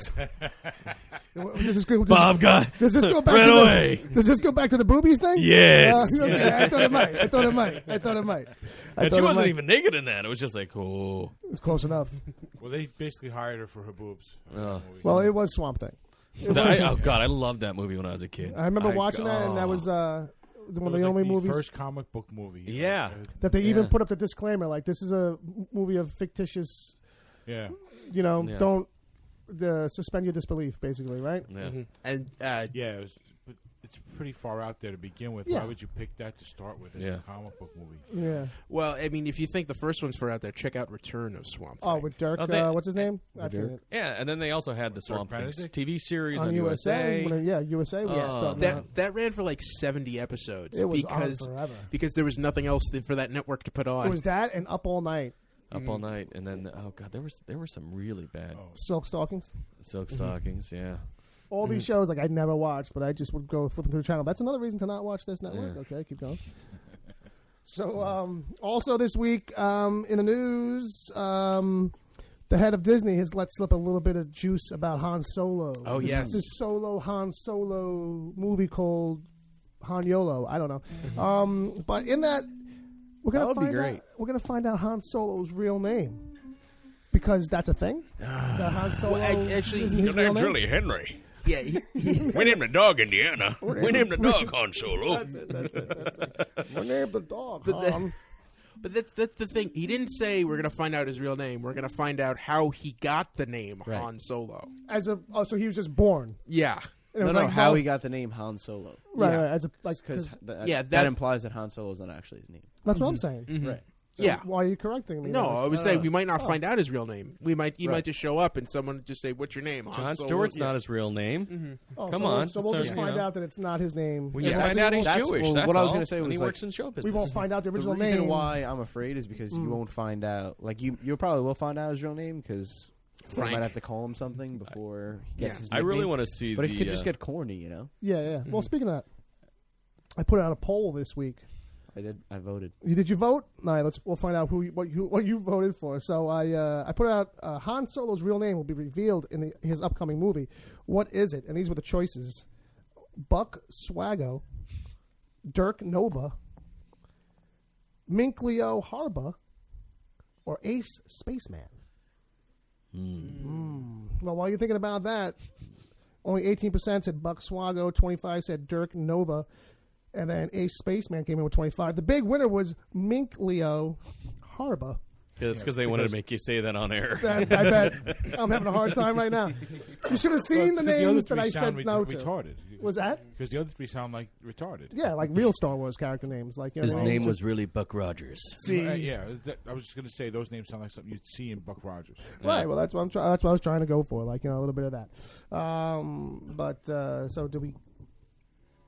Does this go, Bob got does this go back ran to away. Does this go back to the boobies thing? Yes. Okay, I thought it might. And she wasn't even naked in that. It was just like, oh. It was close enough. Well, they basically hired her for her boobs. Well, it was Swamp Thing. Oh god, I loved that movie when I was a kid. I remember watching that, and that was one of the only movies First comic book movie. Yeah. that they even Yeah. put up the disclaimer, like this is a movie of fictitious. Yeah. Yeah. Don't suspend your disbelief, basically, right? Yeah. And Yeah. But it's pretty far out there to begin with. Yeah. Why would you pick that to start with as Yeah. a comic book movie? Yeah. well, I mean, if you think the first one's far out there, check out Return of Swamp Thing. Oh, with Dirk. Oh, they- What's his name? I've seen it Yeah, and then they also had the Swamp Thing Benedict? TV series on on USA. USA. Yeah, USA was starting out. that ran for like 70 episodes It was because on forever. there was nothing else for that network to put on. It was that and Up All Night, Up all night, and then there were some really bad Silk Stockings. silk stockings. Yeah, All these shows, like I'd never watched, but I just would go flipping through the channel. That's another reason to not watch this network. Yeah. Okay, keep going. So, also this week in the news, the head of Disney has let slip a little bit of juice about Han Solo. Oh, yes. This Han Solo movie called Han Yolo. I don't know. But in that, we're gonna That would be find great. out. We're gonna find out Han Solo's real name because that's a thing. The Han Solo. actually, isn't his real name? Henry. yeah, We named the dog Indiana. We named the dog Han Solo. That's it. We named the dog But the- Han. But that's the thing. He didn't say we're going to find out his real name. We're going to find out how he got the name Right. Han Solo. So he was just born. Yeah. And it No, was no, like, how well, he got the name Han Solo. right, Yeah. right, as a like Because 'cause that that- implies that Han Solo is not actually his name. that's what I'm saying. Right. So Yeah. why are you correcting me? No, then? I was saying we might not find out his real name. He Right. might just show up and someone just say, "What's your name?" Han John Solo. Stewart's Yeah. not his real name. Oh, Come so on. So we'll So, just you find know. out that it's not his name. We And just we'll find see- out he's That's- Jewish. well, That's what I was all. gonna say And was, he like, works in show business. we won't find out the The original reason name. why I'm afraid is because you won't find out. Like you probably will find out his real name because you Frank. might have to call him something before he gets Yeah. his I nickname. really want to see But the. it could just get corny, you know. Yeah. Well, speaking of that, I put out a poll this week. I did. I voted. Did you vote? All right, we'll find out what you voted for. So I put out Han Solo's real name will be revealed in his upcoming movie. What is it? And these were the choices: Buck Swago, Dirk Nova, Mink Leo Harba, or Ace Spaceman. Well, while you're thinking about that, only 18% said Buck Swago, 25% said Dirk Nova, and then Ace Spaceman came in with 25%. The big winner was Mink Leo Harba. It's because they wanted to make you say that on air. I bet I'm having a hard time right now. You should have seen the names that I said no to. retarded. Was that? Because the other three sound like retarded. Yeah, like real Star Wars character names. Like, you know His what I mean? name Just was really Buck Rogers. see. I was just going to say those names sound like something you'd see in Buck Rogers. Right. Well, that's what that's what I was trying to go for. Like, you know, a little bit of that. So do we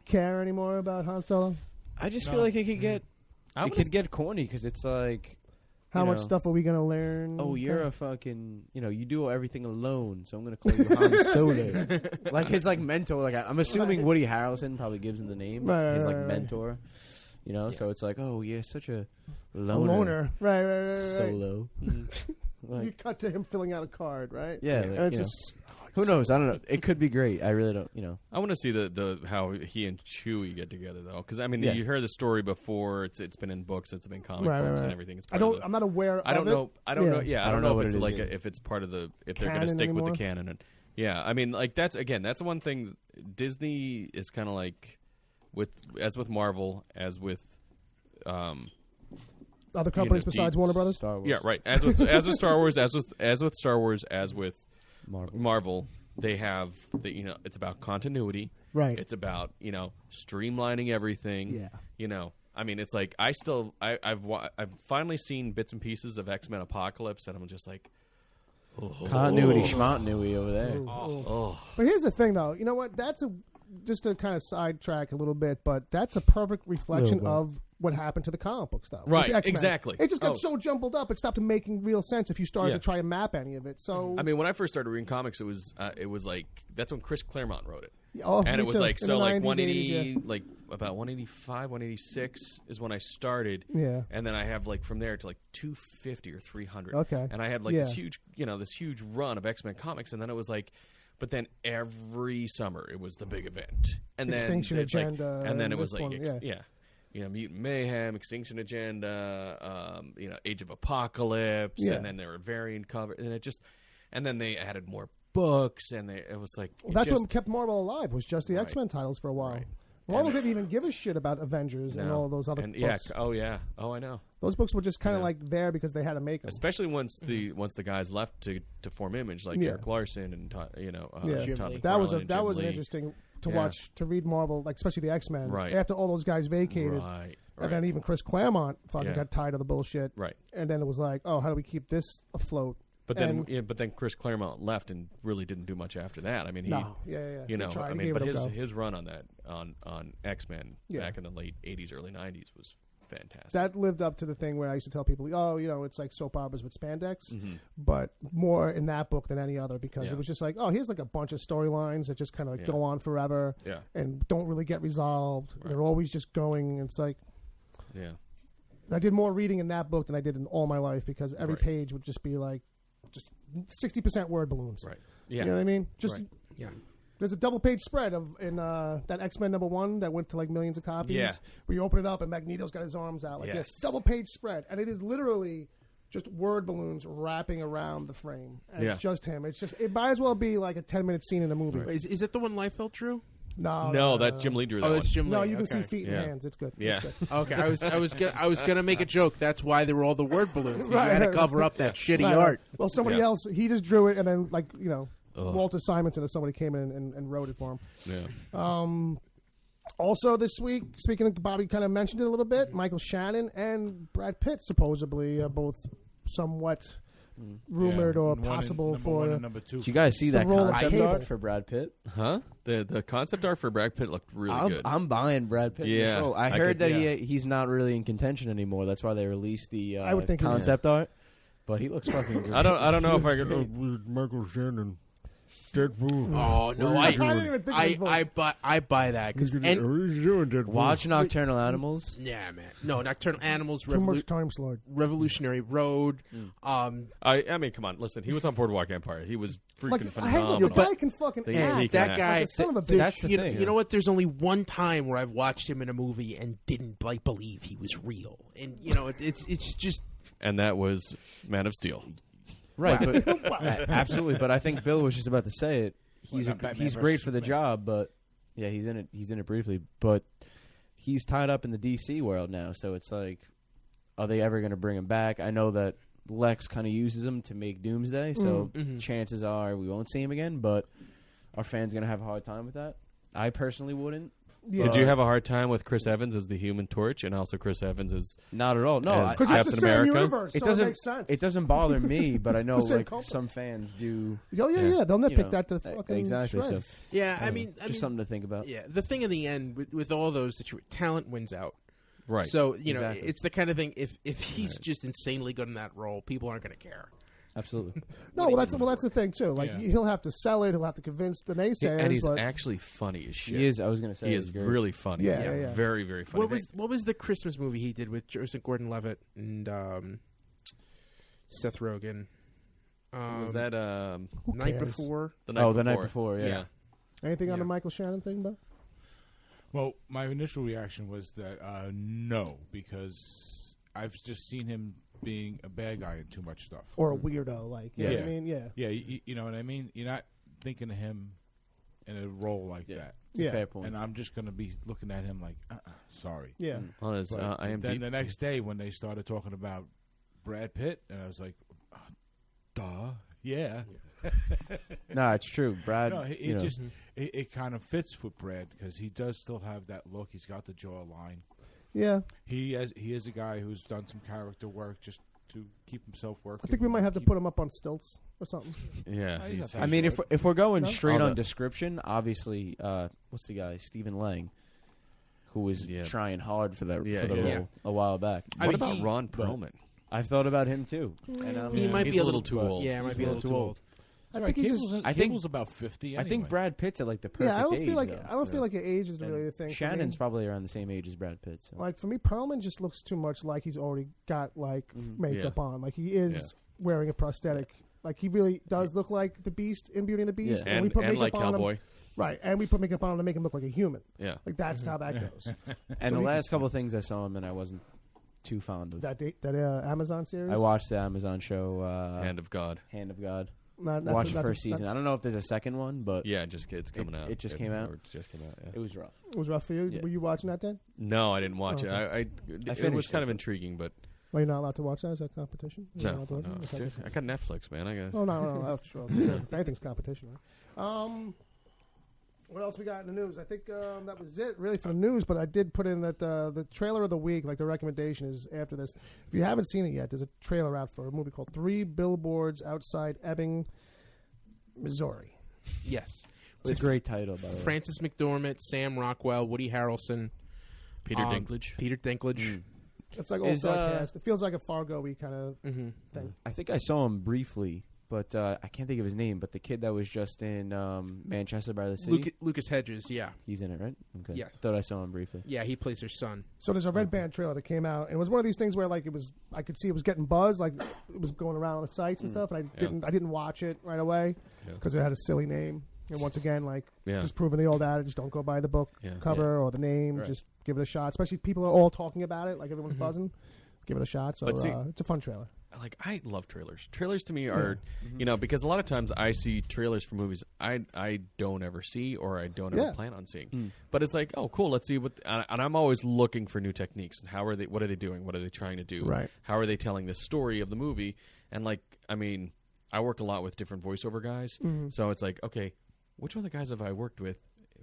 care anymore about Han Solo? I just feel like it could get I it could get corny because it's like, How you much know, stuff are we gonna learn? oh, you're a fucking, you do everything alone, so I'm gonna call you Han Solo. Like his like mentor. Like I'm assuming Woody Harrelson probably gives him the name. Right, his like right. mentor. So it's like, oh, you're such a a loner, loner. Right. Solo. You Like, cut to him filling out a card, right? yeah, And like, it's you know, just who knows? I don't know. It could be great. I really don't. I want to see the how he and Chewie get together though, because I mean Yeah. you heard the story before. It's been in books. It's been in comic Right, books right. and everything. It's I part of don't. the- I'm not aware. I don't of know. It. I don't know. Yeah, I don't know what if it's it like is, if it's part of the if they're going Canon to stick anymore? with the canon. And, yeah, I mean, like that's one thing. Disney is kind of like with Marvel, as with Other companies besides Warner Brothers. Star Wars. yeah, right. As with Star Wars, as with Star Wars, as with Marvel, they have it's about continuity. Right. It's about streamlining everything. Yeah. I mean, it's like I've finally seen bits and pieces of X-Men Apocalypse, and I'm just like, Continuity, schmontinuity over there. But here's the thing, though. You know what? That's just to kind of sidetrack a little bit, but that's a perfect reflection of what happened to the comic book stuff. with Right, the X-Men. exactly. It just got so jumbled up, it stopped making real sense if you started Yeah. to try and map any of it. So I mean, when I first started reading comics, it was like that's when Chris Claremont wrote it. oh, And me it was too. like In so the like 90s, 180 80s, yeah. like about 185 186 is when I started. Yeah. And then I have like from there to like 250 or 300. Okay. And I had like Yeah. this huge run of X-Men comics, and then it was like, but then every summer it was the big event, and Extinction then it's like- Agenda, and then and it was this like one, yeah. Mutant Mayhem, Extinction Agenda, Age of Apocalypse, Yeah. and then there were variant covers, and then they added more books, and it was like Well, that's what kept Marvel alive, was just the Right. X-Men titles for a while. Right. Marvel didn't even give a shit about Avengers and all those other and books. I know. Those books were just kind of Yeah. like there because they had to make them. Especially once the guys left to form Image, like Yeah. Eric Larson and Todd Jim Lee. That was McFarlane, that Jim was Lee. interesting to Yeah. watch, to read Marvel, like especially the X-Men. Right. After all those guys vacated, Right. and then even Chris Claremont fucking Yeah. got tired of the bullshit. Right. And then it was like, oh, how do we keep this afloat? But then, And- but then Chris Claremont left and really didn't do much after that. I mean, he, No, yeah. you He know, tried. I He mean, gave but it a go. his run on that on X-Men Yeah. back in the late '80s, early '90s was fantastic. That lived up to the thing where I used to tell people, oh, it's like soap operas with spandex, Mhm. but more in that book than any other because Yeah. it was just like, oh, here's like a bunch of storylines that just kind of Yeah. go on forever Yeah. and don't really get resolved. Right. They're always just going. It's like Yeah. I did more reading in that book than I did in all my life because every Right. page would just be like just 60% word balloons. Right. Yeah. You know what I mean? Just Right. Yeah. There's a double page spread in that X-Men #1 that went to like millions of copies. Yeah. Where you open it up and Magneto's got his arms out like Yes. this. Double page spread. And it is literally just word balloons wrapping around the frame. And Yeah. it's just him. It might as well be like a 10-minute scene in a movie. Is it the one Liefeld drew? No, that's Jim Lee drew that Oh, one. it's Jim Lee. No, you can okay. see feet Yeah. and hands. It's good. Yeah. It's good. Okay, I was gonna make a joke. That's why there were all the word balloons. 'Cause you had to Right. cover up that shitty Right, art. right. Well, somebody Yeah. else, he just drew it, and then Ugh. Walter Simonson or somebody came in and wrote it for him. Yeah. Also this week, speaking of Bobby, kind of mentioned it a little bit. Michael Shannon and Brad Pitt supposedly are both somewhat rumored or One and- possible number for. one and number two. Did you guys see The that role of concept Cable. art for Brad Pitt? Huh? The concept art for Brad Pitt looked really good. I'm buying Brad Pitt. in this Yeah, role. I I heard could- that he's not really in contention anymore. That's why they released the I would think he would. concept art. But he looks fucking good. I don't know if I could. Michael Shannon, Deadpool. Oh no, I didn't even think of his voice. I buy that because He's doing Deadpool. Watch Nocturnal Animals. yeah, man. No, Nocturnal Animals, Too much time slide. Revolutionary Road. I mean, come on, listen. He was on Boardwalk Empire. He was freaking Like, hey, phenomenal. look, your guy can fucking They- act. he can that act. guy, Like a son of a bitch. That's the thing. You know what? There's only one time where I've watched him in a movie and didn't believe he was real, and it's just And that was Man of Steel. Right, but absolutely. But I think Bill was just about to say it. He's not Batman he's versus great for the Superman. job, but yeah, he's in it. He's in it briefly, but he's tied up in the DC world now. So it's like, are they ever going to bring him back? I know that Lex kind of uses him to make Doomsday, so chances are we won't see him again. But are fans going to have a hard time with that? I personally wouldn't. Yeah. Did you have a hard time with Chris Evans as the Human Torch, and also Chris Evans as Not at all. No, As Because it's Captain the same America? universe, it so doesn't. it makes sense. It doesn't bother me, but I know the same like culprit. some fans do. Oh yeah, Yeah. they'll nitpick You know, that to fucking exactly. So shreds. yeah. I mean, just something to think about. yeah. The thing in the end with all those talent wins out. right. So Exactly. it's the kind of thing. If he's just insanely good in that role, people aren't going to care. Absolutely. No, well that's the thing too. Like Yeah. he'll have to sell it. He'll have to convince the naysayers. and he's but actually funny as shit. He is. I was going to say He he's is great. really funny. Yeah, yeah. Very, very funny. What was the Christmas movie he did with Joseph Gordon-Levitt and Seth Rogen? Was that Night cares? Before? the night the night before. Yeah. Yeah. anything on Yeah. the Michael Shannon thing, though? Well, my initial reaction was that no, because I've just seen him being a bad guy in too much stuff. Or a weirdo, like you know what I mean? Yeah, Yeah, you know what I mean? You're not thinking of him in a role like that. It's a Yeah. fair point. And I'm just going to be looking at him like, sorry. yeah. On his But IMDb. then the next day when they started talking about Brad Pitt, and I was like, duh, yeah. No, it's true. Brad, No, it you know, just it kind of fits with Brad because he does still have that look. He's got the jawline. Yeah, He is a guy who's done some character work just to keep himself working. I think we might have to put him up on stilts or something. yeah. he's he's- not I mean, if we're going No? straight All on the- description, obviously, what's the guy? Stephen Lang, who was Yeah. trying hard for that Yeah, for the yeah. role a while back. I what mean, about he- Ron Perlman? I've thought about him too. And He might He's be a little too old. Yeah, it might be a little too old. I think he just. I think- Cable's about 50. I think anyway. Brad Pitt's at like the perfect Yeah, I don't age. feel like though. I don't feel Yeah. like age is And really the thing. for Shannon's me. probably around the same age as Brad Pitt. So. Like for me, Perlman just looks too much like he's already got like makeup on. Like he is wearing a prosthetic. Like he really does look like the Beast in Beauty and the Beast. Yeah. And we And, put and makeup like on Cowboy. him, right? And we put makeup on him to make him look like a human. Yeah. Like that's how that goes. And the last couple of things I saw him in, I wasn't too fond of. that Amazon series. I watched the Amazon show Hand of God. Hand of God. Not Watched the not first season. I don't know if there's a second one, but Yeah, it's coming out. it just came out? Or it just came out. Yeah. it was rough. It was rough for you. Yeah. Were you watching that then? No, I didn't watch Oh, it. It was finished kind it, of but- intriguing, but Well, you're not allowed to watch that. Is that competition? You're no, not allowed to no. watch it? I got Netflix, man. I got. Oh no, oh, sure. If anything's competition, right? What else we got in the news? I think that was it, really, for the news. But I did put in that the trailer of the week, like the recommendation, is after this. If you haven't seen it yet, there's a trailer out for a movie called 3 Billboards Outside Ebbing, Missouri. Yes. It's a great title, by the way. Francis McDormand, Sam Rockwell, Woody Harrelson, Peter Dinklage. Peter Dinklage. It's like old Is, cast. It feels like a Fargo-y kind of Mm-hmm. thing. I think I saw him briefly, but I can't think of his name. But the kid that was just in Manchester by the Sea, Lucas Hedges, yeah. he's in it, right? Okay. Yes. Thought I saw him briefly. Yeah, he plays her son. So there's a Red Band trailer that came out, and it was one of these things where like it was, I could see it was getting buzz, like it was going around on the sites and stuff, and I didn't watch it right away because it had a silly name. And once again, like just proving the old adage, don't go by the book cover or the name, Right. just give it a shot. Especially if people are all talking about it, like everyone's buzzing. give it a shot. So But see- it's a fun trailer. Like, I love trailers. Trailers to me are, because a lot of times I see trailers for movies I don't ever see or I don't ever plan on seeing. But it's like, oh, cool, let's see what. And I'm always looking for new techniques. What are they doing? What are they trying to do? Right. How are they telling the story of the movie? And like, I mean, I work a lot with different voiceover guys, so it's like, okay, which one of the guys have I worked with?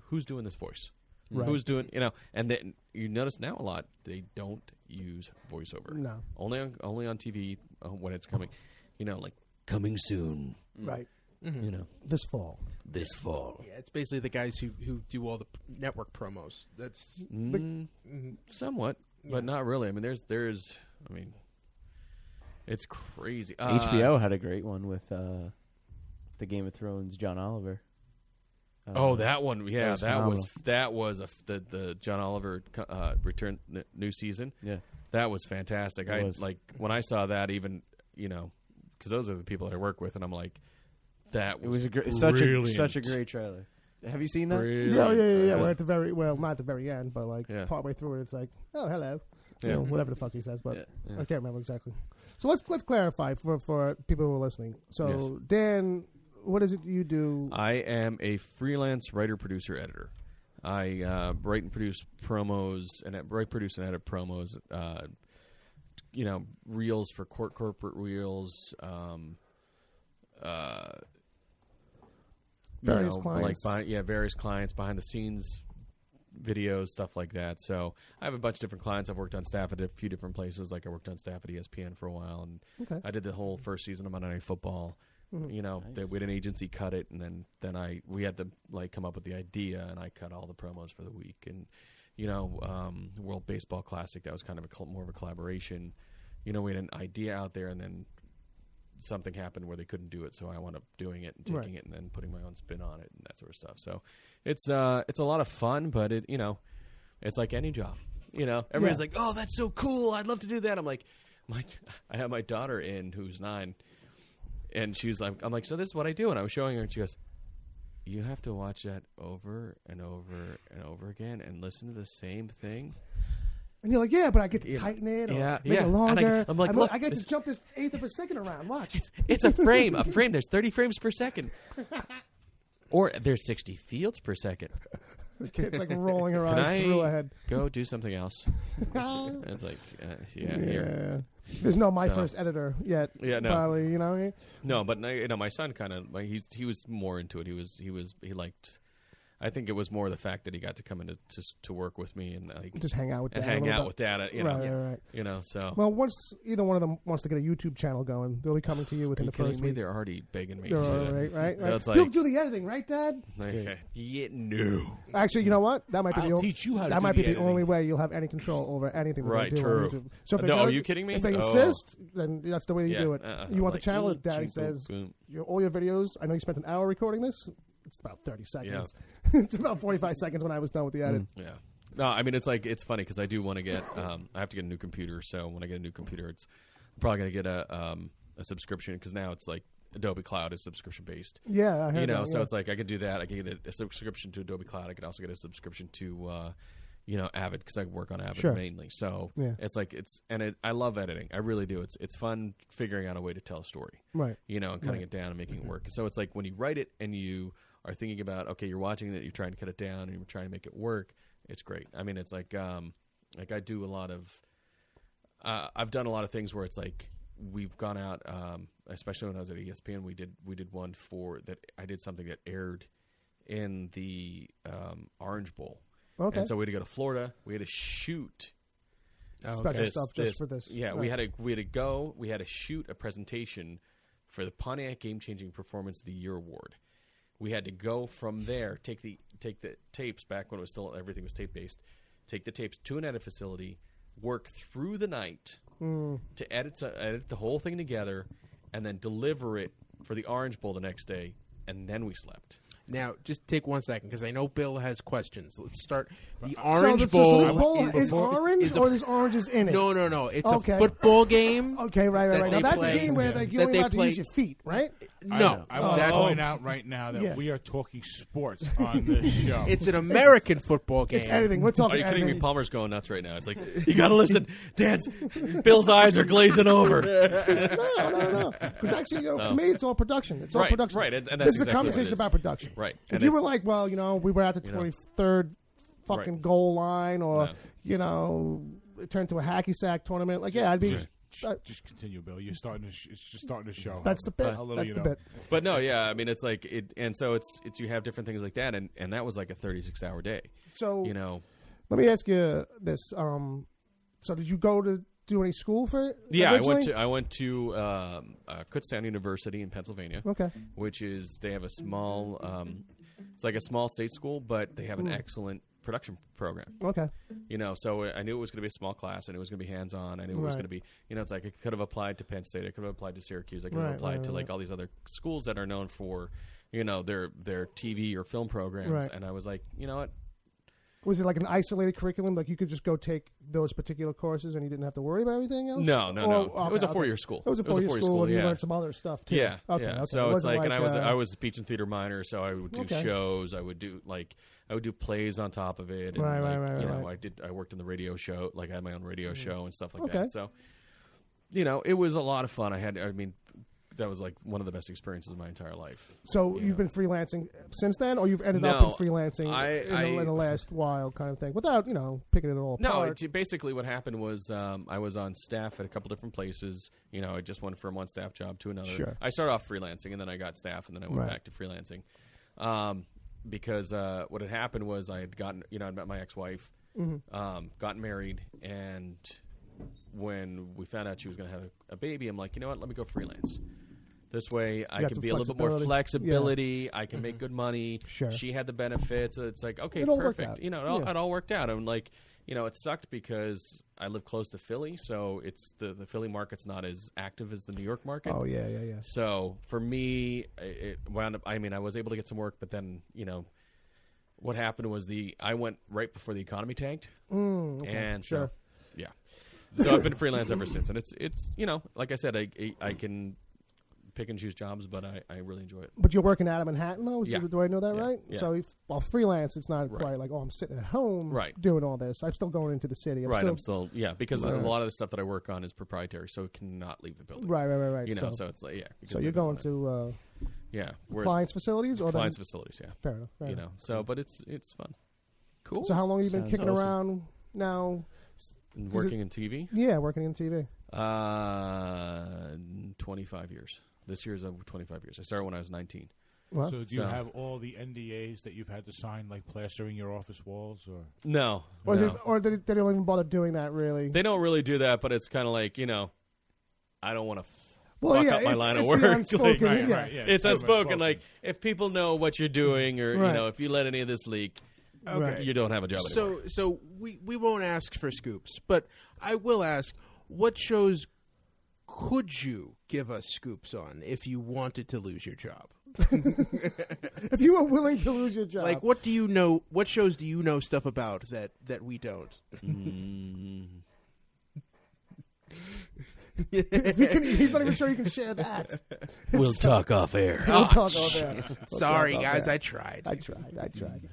Who's doing this voice? Right. Who's doing, and then you notice now a lot they don't use voiceover. No. Only on TV when it's coming, like coming soon. Right. This fall. Yeah, it's basically the guys who do all the network promos. That's Somewhat, but not really. I mean, there's it's crazy. HBO had a great one with the Game of Thrones John Oliver. That one, yeah, that was the John Oliver return new season. Yeah, that was fantastic. Like when I saw that, even because those are the people that I work with, and I'm like, that was such a great trailer. Have you seen that? Yeah. We're at the not at the very end, but like partway through it, it's like, oh, hello, whatever the fuck he says, but I can't remember exactly. So let's clarify for people who are listening. So Dan, what is it you do? I am a freelance writer, producer, editor. I write and produce promos and edit promos. Reels for corporate reels. Various clients. Various clients, behind the scenes videos, stuff like that. So I have a bunch of different clients. I've worked on staff at a few different places. Like I worked on staff at ESPN for a while, and I did the whole first season of Monday Night Football. We had an agency cut it, and then we had to come up with the idea, and I cut all the promos for the week. And World Baseball Classic, that was kind of more of a collaboration. We had an idea out there, and then something happened where they couldn't do it, so I wound up doing it and taking it, and then putting my own spin on it and that sort of stuff. So it's a lot of fun, but it's like any job. Everybody's like, "Oh, that's so cool! I'd love to do that." I'm like, I have my daughter in who's 9. And she's like, I'm like, so this is what I do. And I was showing her, and she goes, you have to watch that over and over and over again and listen to the same thing. And you're like, yeah, but I get to tighten it or make it longer. I'm like, look, I get to jump this eighth of a second around. Watch. It's a frame. A frame. There's 30 frames per second. Or there's 60 fields per second. The kid's like rolling her eyes through her head. Go do something else. And it's like, here. There's no first editor yet. Yeah, no. Probably, No, but my son kind of he was more into it. He liked. I think it was more the fact that he got to come in to work with me and just hang out with Dad. With Dad. Right. So once either one of them wants to get a YouTube channel going, they'll be coming to you within the first week. They're already begging me. Right. So it's you'll do the editing, right, Dad? No. Actually, you know what? That might be teach you how to that do might be the editing. only way you'll have any control over anything. Right. They do True. on YouTube. So if Are you kidding me? If they insist, then that's the way you do it. You want the like, channel? Daddy says all your videos. I know you spent an hour recording this. It's about 30 seconds. Yeah. It's about 45 seconds when I was done with the edit. Yeah. No, I mean, it's funny because I do want to get, I have to get a new computer. So when I get a new computer, I'm probably going to get a subscription because now it's like Adobe Cloud is subscription based. Yeah. I heard that, so it's like I could do that. I can get a subscription to Adobe Cloud. I could also get a subscription to, Avid because I work on Avid mainly. So it's like I love editing. I really do. It's fun figuring out a way to tell a story. Right. And cutting it down and making it work. So it's like when you write it and you are thinking about, okay, you're watching it, you're trying to cut it down, and you're trying to make it work. It's great. I mean, it's like I do a lot of, I've done a lot of things where it's like we've gone out, especially when I was at ESPN, we did one for that. I did something that aired in the Orange Bowl. Okay. And so we had to go to Florida. We had to shoot special stuff just for this. Yeah, right. We had to shoot a presentation for the Pontiac Game Changing Performance of the Year Award. We had to go from there, take the tapes back when it was still everything was tape based, take the tapes to an edit facility, work through the night to edit the whole thing together, and then deliver it for the Orange Bowl the next day, and then we slept. Now, just take 1 second because I know Bill has questions. Let's start. The So Orange this Bowl. bowl is orange, is a- or there's oranges in it? No. It's Okay. a football game. Okay, right. that Now they that's play- a game where like, you're that only they allowed to play- use your feet, right? No, I want to that- point out right now that Yeah. we are talking sports on this show. it's an American football game. It's editing. We're Are talking you kidding me? editing. Palmer's going nuts right now. It's like, you got to listen. Dance. Bill's eyes are glazing over. No. Because actually, to me, it's all production. It's all Right, production. right, and that's this is a exactly what it conversation is. about production. Right. If And you were it's- like, well, we were at the 23rd fucking Right. goal line, or No. it turned to a hacky sack tournament, like I'd be. Just continue, Bill. You're starting. It's just starting to show. That's the bit. How little That's you the know. bit. But no, yeah, I mean, it's like it, and so it's you have different things like that, and that was like a 36-hour day. So Let me ask you this. So did you go to do any school for it? Yeah, originally? I went to Kutztown University in Pennsylvania. Okay. Which is they have a small, it's like a small state school, but they have an excellent production program. Okay. So I knew it was going to be a small class. I knew it was going to be hands-on. I knew it was going to be, it's like I could have applied to Penn State. I could have applied to Syracuse. I could have applied to like all these other schools that are known for, their TV or film programs. Right. And I was like, you know what? Was it like an isolated curriculum? Like you could just go take those particular courses and you didn't have to worry about everything else? No. Okay, It was a 4-year school. It was a 4-year school, and you yeah. learned some other stuff too. Yeah. Okay. Yeah. Okay. So It it's wasn't like, and I was a speech and theater minor, so I would do shows. I would do plays on top of it. And Right. I worked in the radio show, like I had my own radio show and stuff like Okay. that. So, it was a lot of fun. That was like one of the best experiences of my entire life. So you've been freelancing since then, or you've ended up in freelancing in the last while, kind of thing, without picking it all apart? No, basically what happened was I was on staff at a couple different places. I just went from one staff job to another. Sure. I started off freelancing, and then I got staff, and then I went back to freelancing. Because what had happened was I had gotten, I'd met my ex-wife, gotten married, and when we found out she was going to have a baby, I'm like, you know what, let me go freelance. This way I can be a little bit more flexibility. Yeah. I can make good money. Sure. She had the benefits. It's like, okay, it all perfect. Worked out. It all worked out. I'm like, it sucked because I live close to Philly, so it's the Philly market's not as active as the New York market. Oh, yeah. So for me, it wound up, I was able to get some work, but then, what happened was I went right before the economy tanked. Okay. And sure. So, yeah. So I've been freelance ever since. And it's like I said, I can pick and choose jobs, but I really enjoy it. But you're working out of Manhattan, though? Yeah. Do I know that right? Yeah. So while freelance, it's not quite like, I'm sitting at home doing all this. I'm still going into the city. I'm still because a lot of the stuff that I work on is proprietary, so it cannot leave the building. Right. So it's like, So you're going to clients' facilities? Or clients' facilities, yeah. Fair enough. So, but it's fun. Cool. So how long have you been kicking awesome. around now? Working in TV? Yeah, working in TV. 25 years. This year's 25 years. I started when I was 19. Well, So do you have all the NDAs that you've had to sign, like plastering your office walls, or? No. or no. they don't even bother doing that, really. They don't really do that, but it's kind of like, I don't want to Well, fuck yeah, up my line of it's work. the unspoken, Like, yeah. it's unspoken. Like, if people know what you're doing, or Right. if you let any of this leak, Okay. you don't have a job anymore. So we won't ask for scoops, but I will ask, what shows could you give us scoops on if you wanted to lose your job? If you were willing to lose your job. Like, what do you know? What shows do you know stuff about that we don't? He's not even sure you can share that. We'll talk off air. We'll talk about that. Sorry, talk about guys, that. I tried. I tried.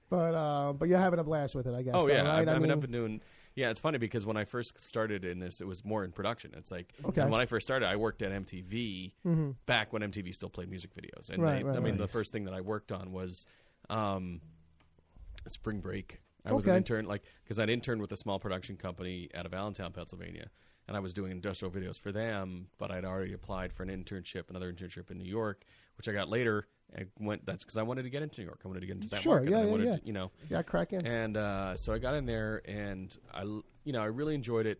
But you're having a blast with it, I guess. Oh, though, yeah. right? I've been doing... Yeah, it's funny because when I first started in this, it was more in production. It's like, Okay. and when I first started, I worked at MTV back when MTV still played music videos. And Right, the first thing that I worked on was Spring Break. I was Okay. an intern, because I'd interned with a small production company out of Allentown, Pennsylvania, and I was doing industrial videos for them, but I'd already applied for another internship in New York, which I got later, and that's because I wanted to get into New York. I wanted to get into that Sure, market. yeah, I yeah, wanted yeah. to, Yeah, crack in. and so I got in there, and I really enjoyed it,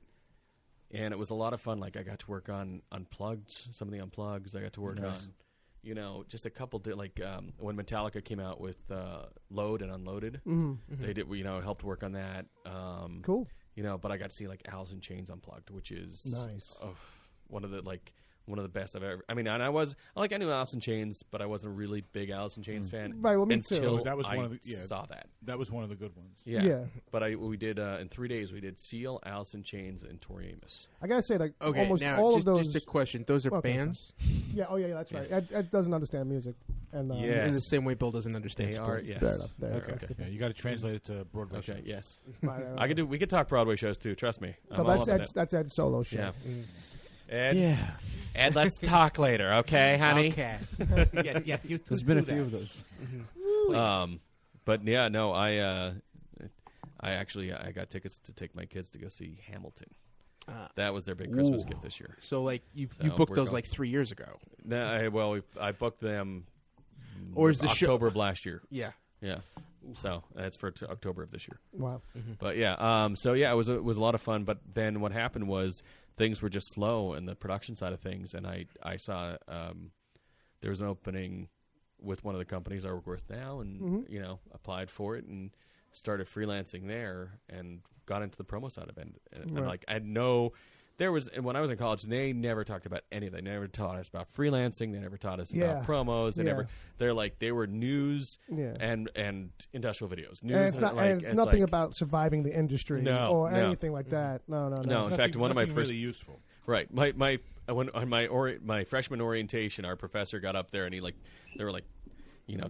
and it was a lot of fun. Like I got to work on Unplugged, some of the Unplugs. I got to work on, just a couple. When Metallica came out with Load and Unloaded, they did. Helped work on that. Cool. But I got to see like Alice in Chains Unplugged, which is Nice. one of the one of the best I've ever. I mean, and I knew Alice in Chains, but I wasn't a really big Alice in Chains fan. Right, well, me too. until That was I one of the- saw that. That was one of the good ones. Yeah. Yeah. But we did in 3 days. We did Seal, Alice in Chains, and Tori Amos. I gotta say, like Okay, almost now all just, of those. just a question. Those are Okay, bands yeah, oh yeah, that's right. Ed doesn't understand music, and Yeah. in the same way Bill doesn't understand They are. sports. Yes. fair enough. There, Okay. that's the Yeah, thing. you got to translate it to Broadway Okay. shows. Yes. Right. We could talk Broadway shows too. Trust me. So I'm all up in that's Ed's solo show. Yeah. Ed. Yeah. Ed, let's talk later, okay, honey? Okay. There's been a few of those. But yeah, no, I actually I got tickets to take my kids to go see Hamilton. That was their big Christmas Ooh. gift this year. So like you So booked we're those going- like 3 years ago, I booked them. or is the show? October of last year? Yeah. Yeah. So that's for October of this year. Wow. But yeah, so yeah, it was a lot of fun. But then what happened was things were just slow in the production side of things, and I saw there was an opening with one of the companies I work with now, and applied for it and started freelancing there and got into the promo side of it. And Right. like I know there was when I was in college, they never talked about anything. They never taught us about freelancing. They never taught us Yeah. about promos. Yeah. They were news Yeah. and industrial videos. News And it's not and it's nothing like- about surviving the industry No, or no. anything like that. No. No, in fact, one of my Nothing first really useful. right, when on my freshman orientation, our professor got up there and there were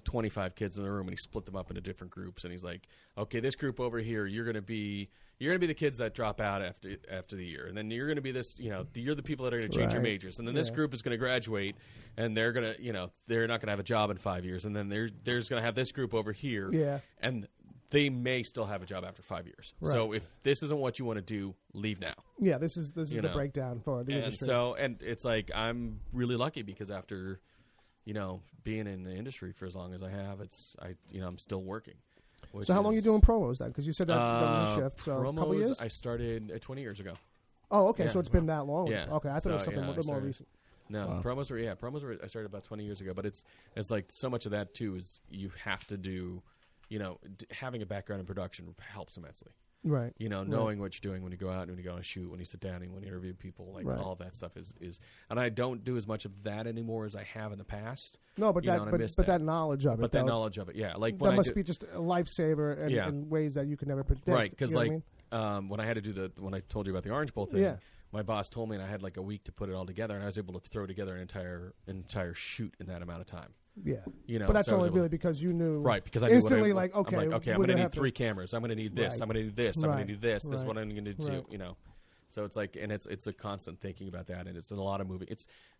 25 kids in the room, and he split them up into different groups, and he's like, okay, this group over here, you're gonna be the kids that drop out after the year, and then you're gonna be this, you're the people that are gonna change your Right. majors, and then this Yeah. group is gonna graduate, and they're gonna, they're not gonna have a job in 5 years, and then there's gonna have this group over here, Yeah. and they may still have a job after 5 years. Right. So if this isn't what you want to do, leave now. Yeah, this is the know. breakdown for the And industry. and it's like I'm really lucky because after being in the industry for as long as I have, I'm still working. So how long are you doing promos then? Because you said that was a shift. So a promos, couple years. I started 20 years ago. Oh, okay. Yeah. So it's been that long. Yeah. Okay, I thought it was So, something yeah, a little more I started- recent. No, Wow. promos were I started about 20 years ago, but it's like so much of that too is you have to do, having a background in production helps immensely. Right. Knowing what you're doing when you go out and when you go on a shoot, when you sit down and when you interview people, like Right. all of that stuff is, and I don't do as much of that anymore as I have in the past. No, but and I miss that knowledge of it. But that though, knowledge of it, yeah, like that when I must do, be just a lifesaver in, Yeah. in ways that you could never predict. right, because you know what I mean? when I had to do when I told you about the Orange Bowl thing, Yeah. my boss told me, and I had like a week to put it all together, and I was able to throw together an entire shoot in that amount of time. Yeah. But But that's so I was only able really because you knew right, because I knew instantly, what I, like, okay, I'm we're going gonna to have need 3 cameras. I'm going to need this. Right. I'm going to need this. I'm Right. going to do this. This is Right. what I'm going to do. Right. So it's like, and it's a constant thinking about that, and it's a lot of moving.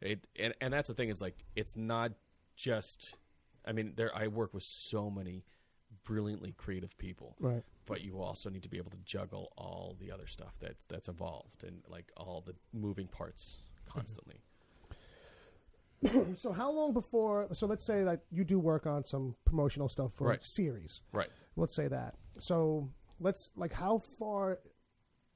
And that's the thing. Is like it's not just. I mean, I work with so many brilliantly creative people, Right. but you also need to be able to juggle all the other stuff that's involved and like all the moving parts constantly. So how long before? So let's say that you do work on some promotional stuff for Right. a series. Right. Let's say that. So how far,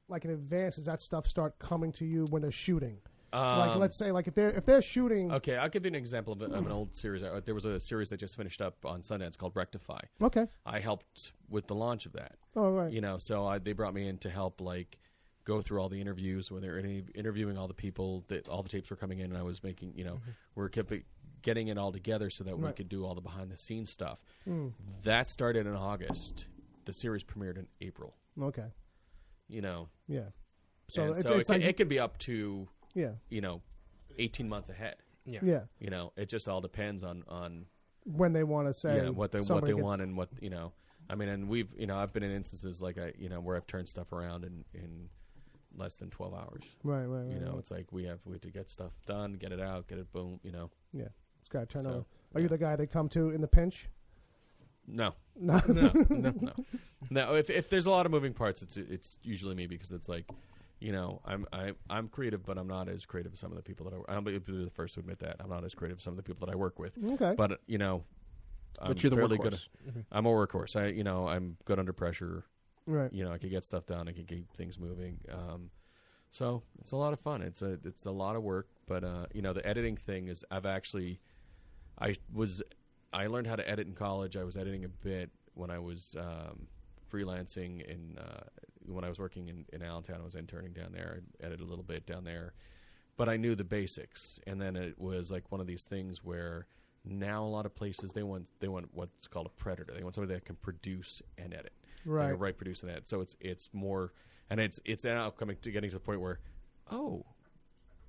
like in advance, does that stuff start coming to you when they're shooting? Like let's say, like if they're shooting. Okay, I'll give you an example of an old series. There was a series that just finished up on Sundance called Rectify. Okay. I helped with the launch of that. Oh right. So they brought me in to help like go through all the interviews where they were interviewing all the people that all the tapes were coming in, and I was making we're kept getting it all together so that we Right. could do all the behind the scenes stuff. Mm. That started in August. The series premiered in April. Okay. Yeah. So And it's like it can be up to yeah. 18 months ahead. Yeah. It just all depends on When they want to say what they somebody gets- want and what I mean, and we've I've been in instances like where I've turned stuff around in less than 12 hours. Right. It's like we have to get stuff done, get it out, get it boom. Yeah. It's got to turn So, over. Are you the guy they come to in the pinch? No, No. no. If there's a lot of moving parts, it's usually me because it's like, I'm creative, but I'm not as creative as some of the people that I'll be the first to admit that I'm not as creative as some of the people that I work with. Okay. But I'm But you're the fairly workhorse. good. I'm a workhorse. I'm good under pressure. Right. I can get stuff done. I can keep things moving. So it's a lot of fun. It's a lot of work. But the editing thing is I learned how to edit in college. I was editing a bit when I was freelancing when I was working in Allentown. I was interning down there. I edited a little bit down there. but I knew the basics. And then it was like one of these things where now a lot of places they want what's called a predator. They want somebody that can produce and edit, Right. Write, produce, and edit. So it's more, and it's now getting to the point where, oh,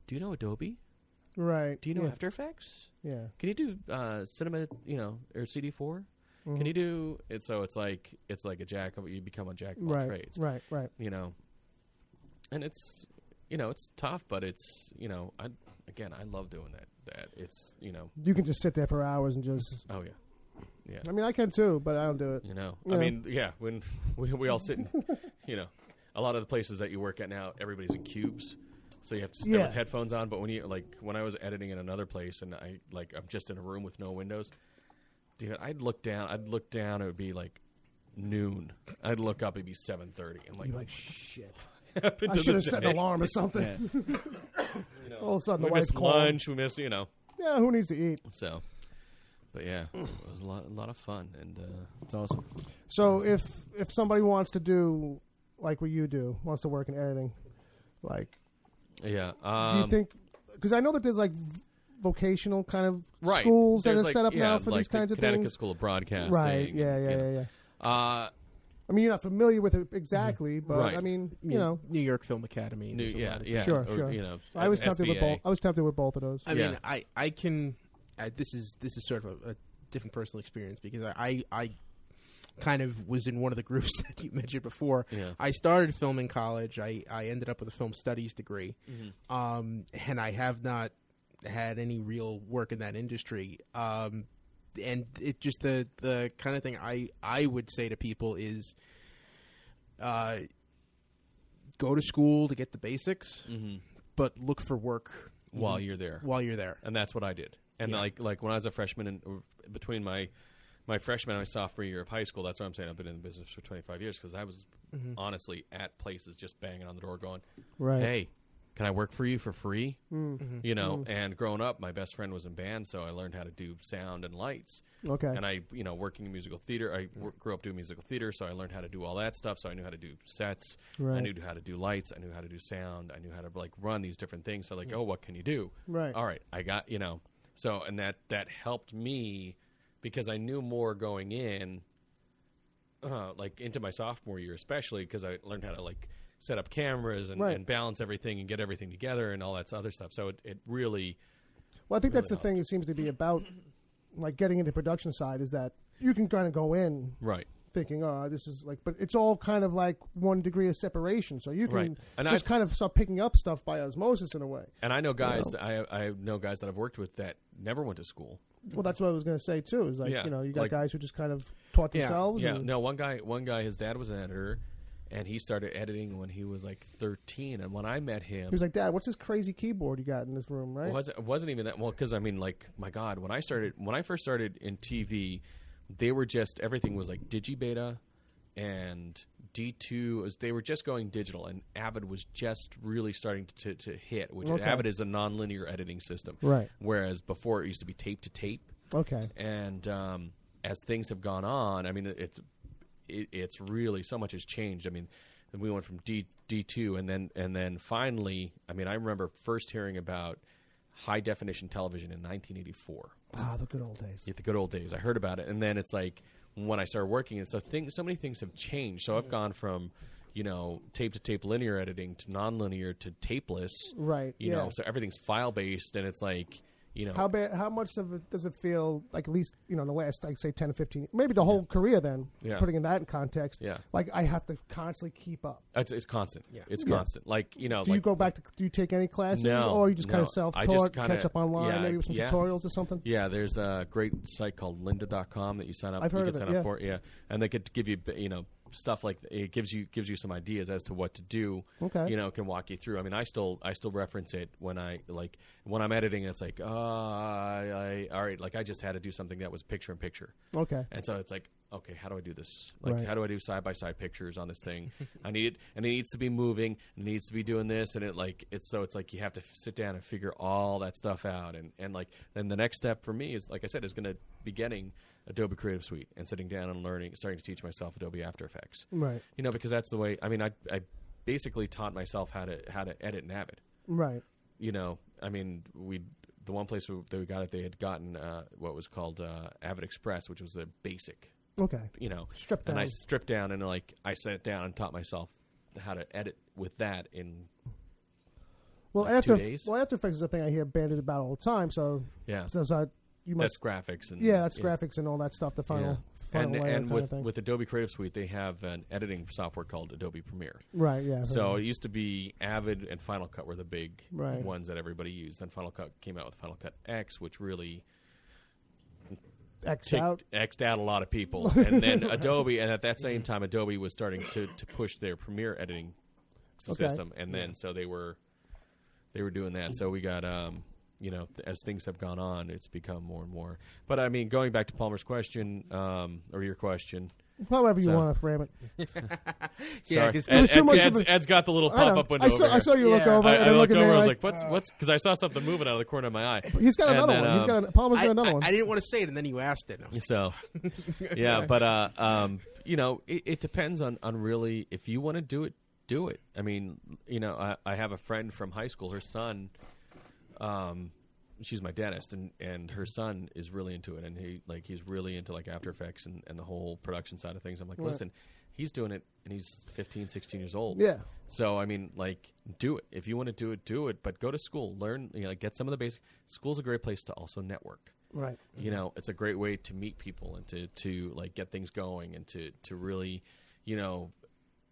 do you know Adobe? Right. Do you know yeah. After Effects? Yeah. Can you do cinema, or CD4? Mm-hmm. Can you do it? So it's like a jack of, you become a jack of all Right. trades. Right. And it's, it's tough, but it's, I love doing that. It's, You can just sit there for hours and just. oh yeah. Yeah. I mean, I can too, but I don't do it. I mean, yeah, when we all sit in, a lot of the places that you work at now, everybody's in cubes. So you have to sit there with headphones on. But when I was editing in another place and I'm just in a room with no windows, dude, I'd look down, it would be like noon. I'd look up, it'd be 7:30. I'm like, You're like, shit. happened I to should the have set an day? alarm or something. All of a sudden, We the wife's miss calling. lunch, we miss, Yeah, who needs to eat? So, but yeah, it was a lot of fun, and It's awesome. So if somebody wants to do like what you do, wants to work in editing, like, yeah. do you think? Because I know that there's like vocational kind of right. schools that There's are set up now for like these kinds the of Connecticut things. School of Broadcasting. Right. Yeah. I mean, you're not familiar with it exactly, but Right. I mean, New York Film Academy. New, there's a yeah, lot of- yeah. Sure, or, sure. I was tempted with both. SBA. I was tempted with both of those. I Yeah. mean, I can. This is sort of a different personal experience because I kind of was in one of the groups that you mentioned before. Yeah. I started film in college. I ended up with a film studies degree, and I have not had any real work in that industry. And it just the kind of thing I would say to people is, go to school to get the basics, but look for work While you're there. While you're there. And that's what I did. And Yeah. like when I was a freshman, and between my freshman and my sophomore year of high school, that's why I'm saying I've been in the business for 25 years, because I was honestly at places just banging on the door going, Right. hey, can I work for you for free? And growing up, my best friend was in band, so I learned how to do sound and lights. Okay. And I, working in musical theater, I grew up doing musical theater, so I learned how to do all that stuff. So I knew how to do sets. Right. I knew how to do lights. I knew how to do sound. I knew how to run these different things. So oh, what can you do? Right. All right, I got So and that helped me because I knew more going in, into my sophomore year, especially because I learned how to set up cameras and, Right. and balance everything and get everything together and all that other stuff. So it really. Well, I think that's the really thing that seems to be about, getting into production side is that you can kind of go in Right. thinking, oh, this is but it's all kind of like 1 degree of separation. So you can Right. And just kind of start picking up stuff by osmosis in a way. And I know guys. I know guys that I've worked with that never went to school. Well, that's what I was going to say too. Is Yeah, you got like- guys who just kind of taught themselves. Yeah. and- No, one guy. His dad was an editor, and he started editing when he was 13. And when I met him, He was like, "Dad, what's this crazy keyboard you got in this room?" Right? it wasn't even that. Well, because my God, when I first started in TV, they were just everything was digibeta and D2. They were just going digital, and Avid was just really starting to hit. Which Okay. Avid is a nonlinear editing system, Right. Whereas before it used to be tape to tape. Okay. And as things have gone on, I mean, it's really so much has changed. I mean, we went from D2, and then finally, I mean, I remember first hearing about high definition television in 1984. Ah, the good old days. The good old days. I heard about it, and then it's when I started working, and so many things have changed. So I've gone from tape to tape linear editing to nonlinear to tapeless. Right. You yeah. know, so everything's file based, and it's How bad? How much of it does it feel like? At least in the last, say 10 to 15, maybe the whole career. Then Yeah. putting in that in context. Yeah. I have to constantly keep up. It's constant. Yeah. It's Yeah. constant. Do you go back to? Do you take any classes, No, or you just kind no. of I self-taught, just kinda- catch up online, yeah, maybe with some yeah. tutorials or something? Yeah, there's a great site called lynda.com that you sign up. I've heard you of can it, sign yeah. up for. Yeah, and they could give you stuff it gives you some ideas as to what to do. Okay. Can walk you through. I mean, I still reference it when when I'm editing. It's all right. I just had to do something that was picture in picture. Okay. And so it's okay, how do I do this? Right. How do I do side by side pictures on this thing? I need it, and it needs to be moving, and it needs to be doing this, and it's you have to sit down and figure all that stuff out, and then the next step for me is I said is going to be getting Adobe Creative Suite and sitting down and learning, starting to teach myself Adobe After Effects. Right. Because that's the way. I mean, I basically taught myself how to edit in Avid. Right. you know, I mean, the one place that we got it, they had gotten what was called Avid Express, which was a basic. Okay. You know, Stripped down. And I stripped down, and like I sat down and taught myself how to edit with that in. Well, like After 2 days. After Effects is a thing I hear banded about all the time. So Yeah. so you That's must graphics and that's graphics and all that stuff. The final and layer and kind of thing. with Adobe Creative Suite, they have an editing software called Adobe Premiere. Right. Yeah. So it used to be Avid and Final Cut were the big Right. ones that everybody used. Then Final Cut came out with Final Cut X, which really X'd out. X'd out a lot of people. And then Adobe, and at that same time, Adobe was starting to push their Premiere editing system. And then so they were doing that. So we got you know, as things have gone on, it's become more and more. But I mean, going back to Palmer's question, or your question. However you So- want to frame it. Yeah, Sorry. 'cause- It was too much of a- Ed's got the little I know. pop-up window I saw, over I saw you look Yeah. over I and then look looked at over. me I was like, like, "What's?" Because I saw something moving out of the corner of my eye. he's got And another then, one. He's got Palmer's got another one. I didn't want to say it, and then you asked it. And I was So, yeah, but you know, it depends on really if you want to do it, do it. I mean, you know, I have a friend from high school. Her son, she's my dentist, and her son is really into it, and he's really into like After Effects and the whole production side of things. I'm like, Right. listen, he's doing it, and he's 15, 16 years old. Yeah. So I mean, like, do it if you want to do it. But go to school, learn, you know, get some of the basics. School's a great place to also network. Right. You know, it's a great way to meet people and to like get things going and to really, you know,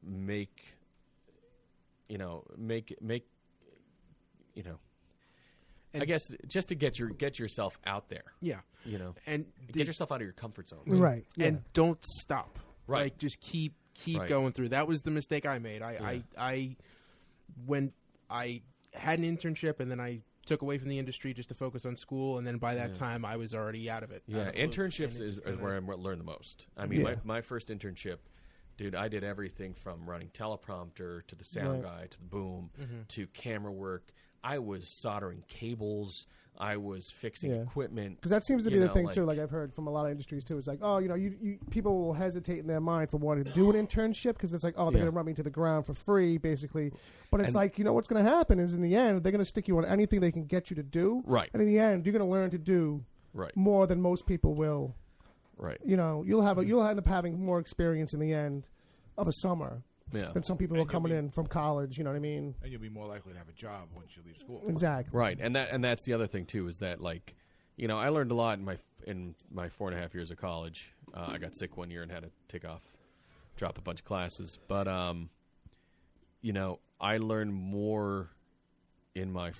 make you know, And- I guess just to get yourself out there, yeah, you know, and get yourself out of your comfort zone. Right. Yeah. and don't stop. Right. Like just keep Right. going through. That was the mistake I made. I when I had an internship and then I took away from the industry just to focus on school, and then by that time I was already out of it. Yeah, out of the loop. internships And it is just kinda- where I learned the most. I mean, Yeah. my first internship, dude, I did everything from running teleprompter to the sound guy to the boom to camera work. I was soldering cables. I was fixing Yeah. equipment. Because that seems to be you the know, thing too. Like I've heard from a lot of industries too. It's like, oh, you know, you people will hesitate in their mind for wanting to do an internship because it's like, oh, they're Yeah. going to run me to the ground for free, basically. But it's And- like, you know, what's going to happen is in the end, they're going to stick you on anything they can get you to do. Right. And in the end, you're going to learn to do Right. more than most people will. Right. You know, you'll end up having more experience in the end of a summer Yeah. than some people who are And you'll coming be- in from college. You know what I mean? And you'll be more likely to have a job once you leave school. Exactly. Right, and that's the other thing too is that, like, you know, I learned a lot in my 4.5 years of college. I got sick one year and had to drop a bunch of classes. But you know, I learned more in my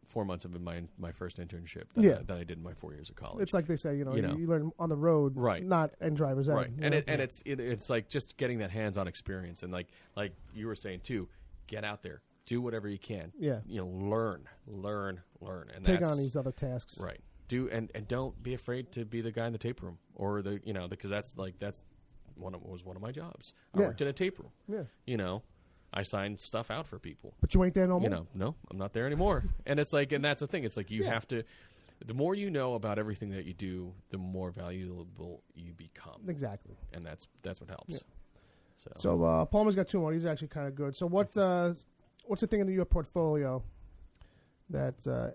4 months of my first internship than I did in my 4 years of college. It's like they say, you You know. learn on the road, Right. not in driver's ed. right, you and know? it's like just getting that hands-on experience, and like you were saying too, get out there, do whatever you can. Yeah. You know, learn, and Take that's, on these other tasks. Right. Do and don't be afraid to be the guy in the tape room or because that's one of my jobs. I Yeah. worked in a tape room. Yeah. You know, I signed stuff out for people. But you ain't there no more. You know, no, I'm not there anymore. And it's like, and that's the thing. It's like you Yeah. have to. The more you know about everything that you do, the more valuable you become, Exactly. and that's what helps. Yeah. So Palmer's got two more. These are actually kind of good. So what's the thing in your portfolio that,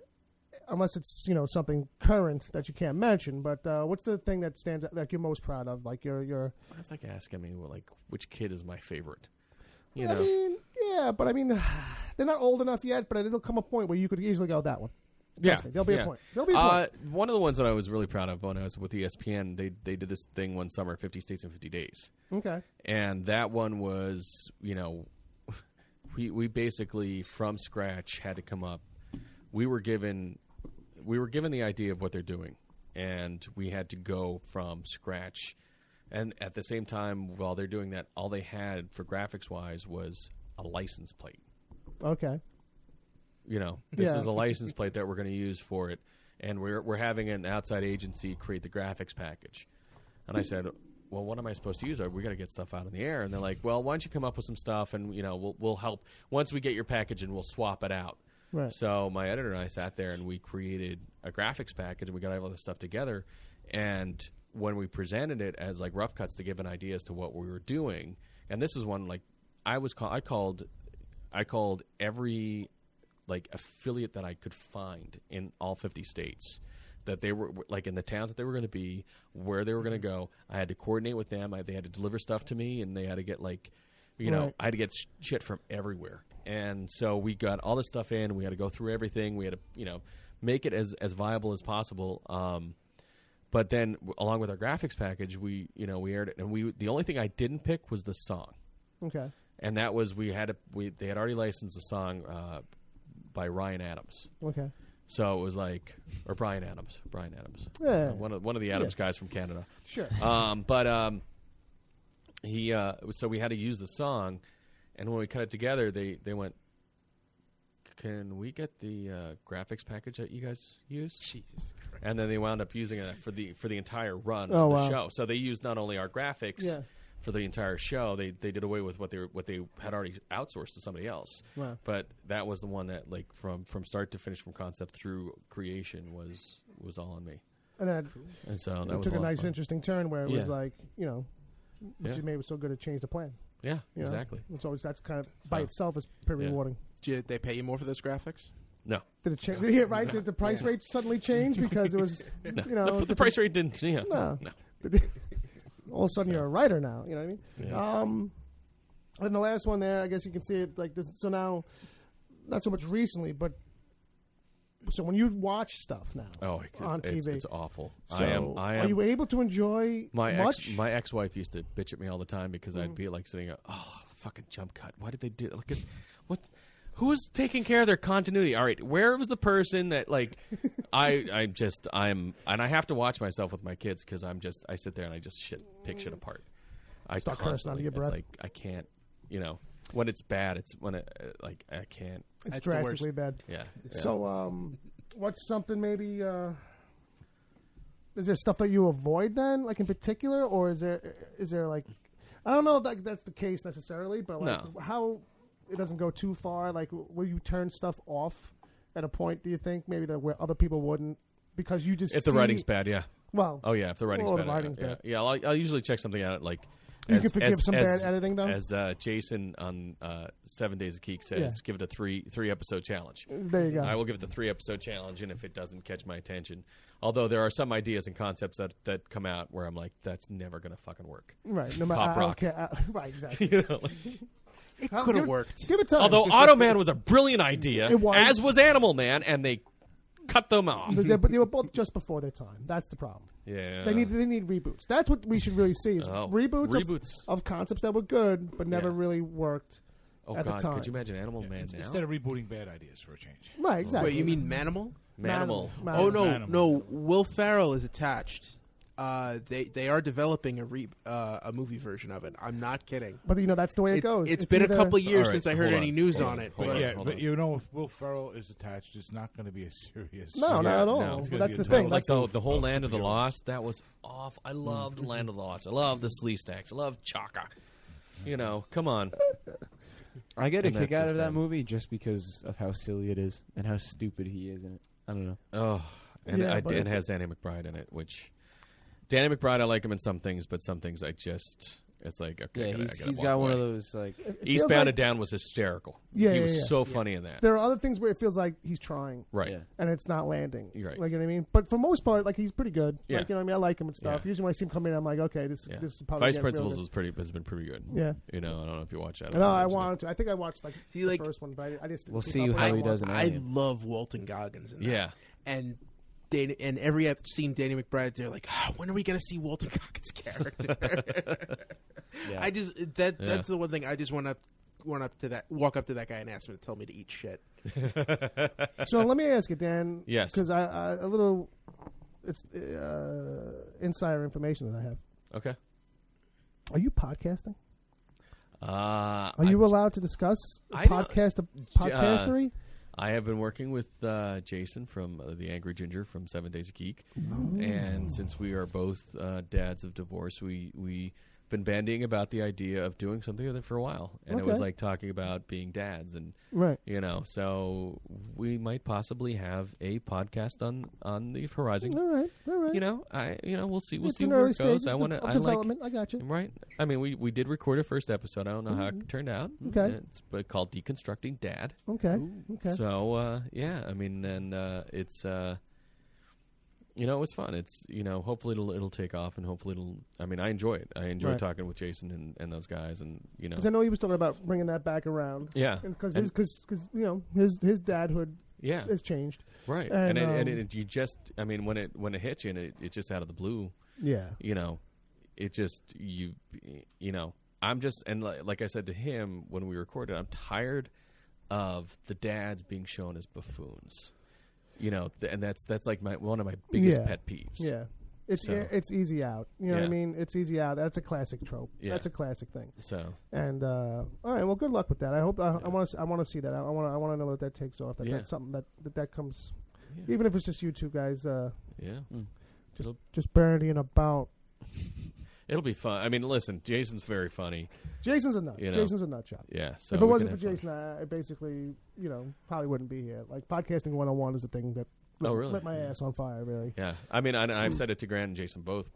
unless it's something current that you can't mention, but what's the thing that stands out that you're most proud of? Like your That's like asking me, well, like, which kid is my favorite? You I know, mean, yeah, but I mean, they're not old enough yet. But it'll come a point where you could easily go that one. Trust me, there'll be a point. There'll be a point. One of the ones that I was really proud of when I was with ESPN, they did this thing one summer, 50 States in 50 Days. Okay. And that one was, we basically from scratch had to come up. We were given the idea of what they're doing, and we had to go from scratch. And at the same time, while they're doing that, all they had for graphics-wise was a license plate. Okay. This Yeah. is a license plate that we're going to use for it, and we're having an outside agency create the graphics package. And I said, well, what am I supposed to use? We got to get stuff out in the air. And they're like, well, why don't you come up with some stuff, and we'll help once we get your package, and we'll swap it out. Right. So my editor and I sat there, and we created a graphics package, and we got all this stuff together. And when we presented it as like rough cuts to give an idea as to what we were doing, and this is one like I called every like affiliate that I could find in all 50 states. That they were like in the towns that they were going to be, where they were going to go. I had to coordinate with them. They had to deliver stuff to me, and they had to get like, you know, I had to get shit from everywhere. And so we got all this stuff in. We had to go through everything. We had to, you know, make it as viable as possible. But then, along with our graphics package, we aired it, and the only thing I didn't pick was the song. Okay. And that was they had already licensed the song by Ryan Adams. Okay. So it was like, or Brian Adams. Yeah. One of the Adams guys from Canada. Sure. He so we had to use the song, and when we cut it together, they went, "Can we get the graphics package that you guys use?" Jesus Christ. And then they wound up using it for the entire run Oh, of the wow. show. So they used not only our graphics for the entire show, they did away with what they had already outsourced to somebody else. Wow. But that was the one that, like, from start to finish, from concept through creation, was all on me. And then And so that it was took a a lot of nice, fun. interesting turn where it was Yeah. like, you know, which Yeah. you made it so good to change the plan. Yeah, You know? exactly. It's always that's kind of by So, itself is pretty yeah. rewarding. Did they pay you more for those graphics? No. Did it change? Yeah, right. Did the price rate suddenly change because it was, you know, The price rate didn't. Yeah. No. No. All of a sudden, you're a writer now. You know what I mean? Yeah. And the last one there, I guess you can see it like this. So now, not so much recently, but so when you watch stuff now on TV, it's awful. So I am. Are you able to enjoy much? My ex-wife used to bitch at me all the time because I'd be like sitting, fucking jump cut. Why did they do? Like, what? Who's taking care of their continuity? All right, where was the person that like? I'm, and I have to watch myself with my kids because I sit there and I just pick shit apart. I Start cursing under constantly. your It's breath. like I can't, you know, when it's bad. It's when it like I can't. It's That's the drastically worst. bad. Yeah. So, what's something maybe? Is there stuff that you avoid then, like in particular, or is there like, I don't know if that's the case necessarily, but like No. how it doesn't go too far. Like, will you turn stuff off at a point? Do you think maybe that where other people wouldn't, because you just If the writing's bad, yeah. Well, Oh yeah, if the writing's Well, bad, the writing's yeah. bad. Yeah, I'll usually check something out like. You can forgive some bad editing, though? As Jason on 7 Days of Geek says, Yeah. give it a three episode challenge. There you go. I will give it the 3 episode challenge, and if it doesn't catch my attention, although there are some ideas and concepts that come out where I'm like, that's never going to fucking work. Right. No matter. Pop I don't rock. care. Right. Exactly. You know, like- It could have worked. Give it time. although Automan was a brilliant idea, It was. as was Animal Man, and they cut them off. But they were both just before their time. That's the problem. Yeah, They need reboots. That's what we should really see is reboots of concepts that were good but never Yeah. really worked Oh at God, the time. could you imagine Animal Man now? Instead of rebooting bad ideas for a change. Right, exactly. Wait, you mean Manimal? Manimal. Oh no, Manimal. no. Will Ferrell is attached. They are developing a movie version of it. I'm not kidding. But you know that's the way it goes. It's been either- a couple of years All right, since I heard hold any on, news hold on on, it. hold but on. Yeah, hold but on. you know, if Will Ferrell is attached, it's not going to be a serious. No, not at all. no. It's But gonna that's be the a thing. Like That's the whole of Land of the superheroes. Lost, that was off. I loved Land of the Lost. I love the Slee Stacks. I love Chaka. You know, come on. I get a And kick that's out just of that bad. movie just because of how silly it is and how stupid he is in it. I don't know. Oh, and Yeah, it but it's- has Danny McBride in it, which Danny McBride, I like him in some things, but some things it's like, okay, Yeah, I gotta he's walk got one of away. those like. it feels Eastbound like and Down was hysterical. Yeah, he yeah, was yeah. so funny in that. there are other things where it feels like he's trying Right. Yeah. and it's not landing. You're right. Like, you know what I mean? But for most part, like he's pretty good. Yeah. Like, you know what I mean? I like him and stuff. Yeah. Usually when I see him come in, I'm like, okay, this Yeah. is probably Vice get real Principals good. has been pretty good. Yeah. You know, I don't know if you watch that. No, I wanted to. I think I watched like See, the like- first one, but I just didn't We'll keep see up with how it. he does in I Alien. love Walton Goggins in that. Yeah. And every scene Danny McBride, they're like, when are we going to see Walton Goggins' character? Yeah. Mm. That's the one thing I just walk up to that guy and ask him to tell me to eat shit. So let me ask you, Dan. Yes. Because a little, it's insider information that I have. Okay. Are you podcasting? Are Are you allowed to discuss I don't- podcastery? I have been working with Jason from the Angry Ginger from 7 Days of Geek, Oh. and since we are both dads of divorce, we been bandying about the idea of doing something with it for a while, and it was Okay. like talking about being dads, and Right. so we might possibly have a podcast on the horizon. All right. We'll see. We'll It's see in where early it goes. stages I want of to. I development. I got you. Right. I mean, we did record a first episode. I don't know how it turned out. Okay. It's called Deconstructing Dad. Okay. Okay. So yeah, I mean, and it's it was fun. It's hopefully it'll take off, and hopefully it'll. I mean, I enjoy it. I enjoy Right. talking with Jason and those guys, and Because I know he was talking about bringing that back around. yeah, Because And- his dadhood yeah, has changed. right. and, You just, I mean, when it hits you, and it just out of the blue, Yeah. it just I'm just, and like I said to him when we recorded, I'm tired of the dads being shown as buffoons. And that's like one of my biggest Yeah. pet peeves. Yeah. It's So- it's easy out. You know what I Yeah. mean? It's easy out. That's a classic trope. Yeah. That's a classic thing. So And all right, well, good luck with that. I hope I want to see that. I want to know that takes off. That Yeah. that's something that comes, Yeah. even if it's just you two guys, yeah, just bandying about. it'll be fun. I mean, listen, Jason's very funny. Jason's a nut. You know. Jason's a nut job. Yeah. So If it we wasn't can for have fun. Jason, I basically, probably wouldn't be here. Like podcasting 101 is a thing that really? lit my ass on fire. Really. Yeah, I mean, I've said it to Grant and Jason both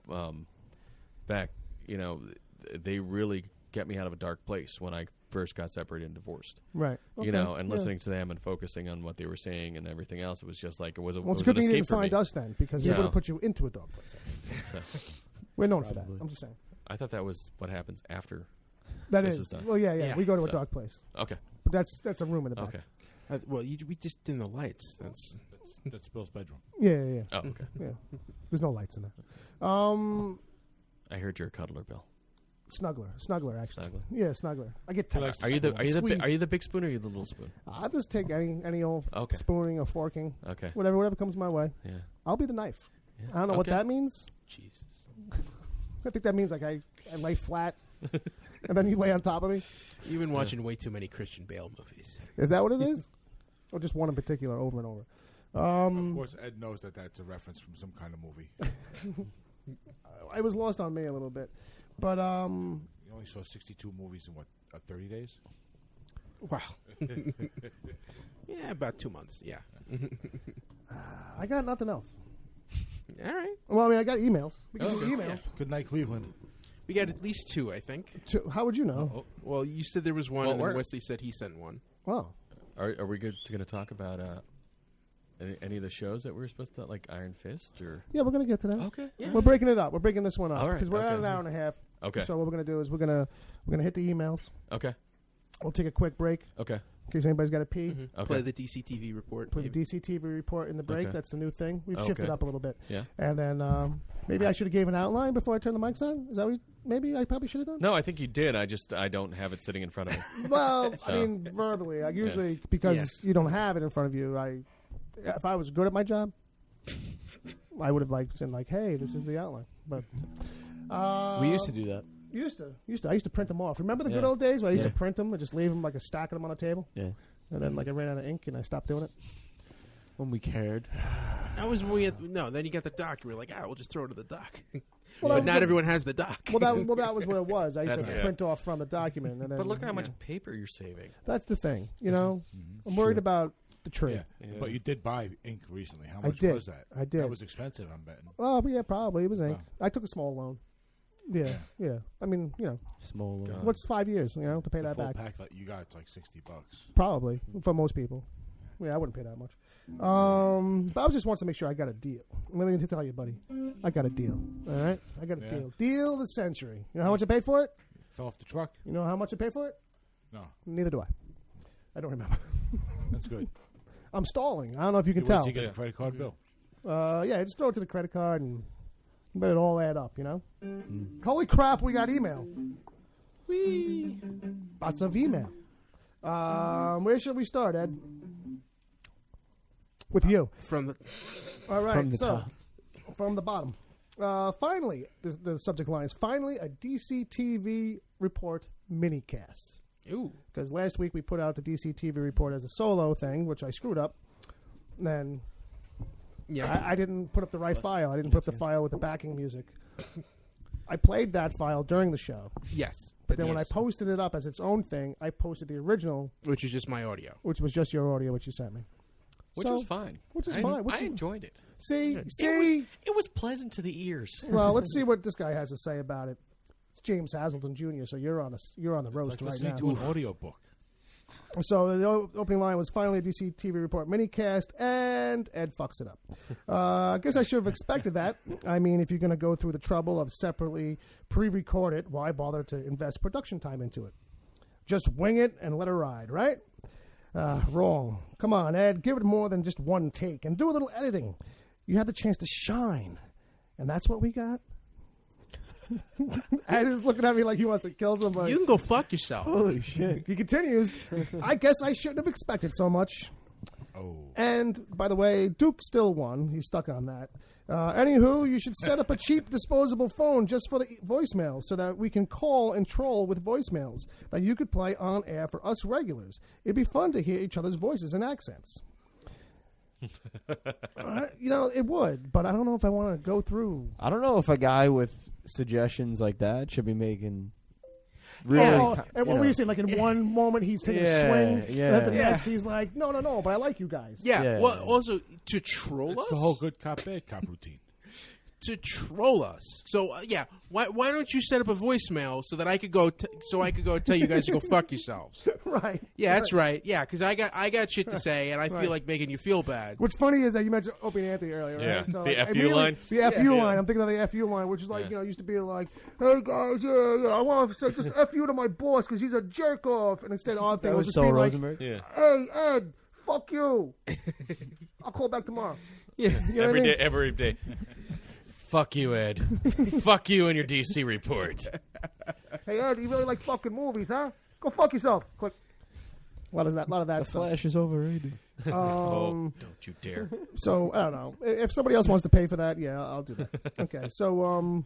back. They really get me out of a dark place when I first got separated and divorced. Right. Okay. And Yeah. listening to them and focusing on what they were saying and everything else, it was just like it was a. Well, it's it good was thing an you escape didn't for me. find us then, because he Yeah. would have put you into a dog place. So, We're known for that. I'm just saying. I thought that was what happens after. That This is. is done. Well, yeah. Yeah. We go to a So- dog place, Okay. but that's a room in the back. Okay. Well, we just dim the lights. That's Bill's bedroom. Yeah. Oh, okay. Yeah. There's no lights in there. I heard you're a cuddler, Bill. Snuggler, actually. Snuggler. Yeah, snuggler. I get He tired. likes Are you the Squeeze. are you the big spoon or are you the little spoon? I'll just take any old Okay. spooning or forking, Okay. whatever comes my way. Yeah. I'll be the knife. Yeah. I don't know what Okay. that means. Jesus. I think that means like I lay flat, and then you lay on top of me. You've been watching way too many Christian Bale movies. Is that what it is? Or just one in particular over and over? Of course, Ed knows that that's a reference from some kind of movie. It was lost on me a little bit. But You only saw 62 movies in 30 days? Wow. Yeah, about 2 months. Yeah. I got nothing else. All right. Well, I mean, I got emails. We can do Okay. emails. Good night, Cleveland. We got at least 2, I think. How would you know? Well, you said there was one, Well, and then where- Wesley said he sent one. Well, Are we going to talk about any of the shows that we were supposed to, like Iron Fist or? yeah, we're gonna get to that. Okay. Yeah. We're breaking it up. We're breaking this one up All right, because we're at okay. an hour and a half. Okay. So what we're gonna do is we're gonna hit the emails. Okay. We'll take a quick break Okay. in case anybody's got to pee. Okay. Play the DCTV report. Put the maybe. DCTV report in the break. Okay. That's the new thing. We've Okay. shifted up a little bit. Yeah. And then maybe I should have gave an outline before I turned the mics on. Is that what maybe I probably should have done? No, I think you did. I don't have it sitting in front of me. Well, I So. mean, verbally. I usually, because Yes. you don't have it in front of you, if I was good at my job, I would have said hey, this is the outline. But We used to do that. used to. I used to print them off. Remember the good Yeah. old days where I used Yeah. to print them and just leave them a stack of them on a table, Yeah. and then I ran out of ink and I stopped doing it. When we cared. That was when we had, no, then you got the dock. You were like, we'll just throw it to the dock. Well, but that- not everyone has the dock. Well, that was what it was. I used to That's- yeah. print off from the document, and then But look how much paper you're saving. that's the thing. I'm worried about the tree. Yeah. But you did buy ink recently. How I much did. was that? I did. That was expensive, I'm betting. Oh, but yeah, probably it was ink. Wow. I took a small loan. Yeah. I mean, Small. God. what's 5 years? To pay The that full back. pack that you got, it's like $60. Probably for most people. Yeah, I wouldn't pay that much. But I just wants to make sure I got a deal. Let me tell you, buddy, I got a deal. All right, I got a Yeah. deal. Deal of the century. You know how much I paid for it? Fell off the truck? You know how much I paid for it? No. Neither do I. I don't remember. That's good. I'm stalling. I don't know if you can Wait tell. till you get a credit card bill. Yeah, just throw it to the credit card and let it all add up. Holy crap, we got email. Whee! Lots of email. Where should we start, Ed? With you. From the All right. From the so, top. From the bottom. Finally, the subject line is finally a DCTV report minicast. ooh, Because last week we put out the DCTV report as a solo thing, which I screwed up. And then yeah. I didn't put up the right file. I didn't put up the file with the backing music. I played that file during the show. Yes. But then when I posted it up as its own thing, I posted the original, which is just my audio, which was just your audio, which you sent me. Which was fine. Which is fine. I enjoyed it. See? It was pleasant to the ears. Well, let's see what this guy has to say about it. It's James Hazelton Jr., so you're on the roast right now. To an audio book. So the opening line was finally a DC TV report minicast, and Ed fucks it up. I guess I should have expected that. I mean, if you're going to go through the trouble of separately pre-record it, why bother to invest production time into it? Just wing it and let it ride, right? Wrong. Come on, Ed, give it more than just one take and do a little editing. You had the chance to shine, and that's what we got? Ed is looking at me like he wants to kill somebody. You can go fuck yourself. Holy shit. He continues, I guess I shouldn't have expected so much. Oh. And, by the way, Duke still won. He's stuck on that. Anywho, you should set up a cheap disposable phone just for the voicemails so that we can call and troll with voicemails that you could play on air for us regulars. It'd be fun to hear each other's voices and accents. It would, but I don't know if I want to go through. I don't know if a guy with suggestions like that should be making really. And what were you saying? Like in one moment he's taking a swing, and then the next he's like, no, but I like you guys. Yeah. Well, also to troll us. It's the whole good cop, bad cop routine. To troll us. So why don't you set up a voicemail so that I could go tell you guys to go fuck yourselves? Right. Yeah, that's right. Yeah, because I got shit to say and I feel like making you feel bad. What's funny is that you mentioned Opie and Anthony earlier. Yeah. Right? So The FU line. The FU line. I'm thinking of the FU line, which is like used to be like, hey guys, I want to say just FU to my boss because he's a jerk off, and instead all thing that was Saul Rosenberg. Like, hey Ed, fuck you. I'll call back tomorrow. Yeah. You know Every day. Fuck you, Ed. Fuck you and your DC report. Hey, Ed, you really like fucking movies, huh? Go fuck yourself. Click. A lot of that The stuff. Flash is overrated. Don't you dare. So, I don't know. If somebody else wants to pay for that, yeah, I'll do that. Okay, so,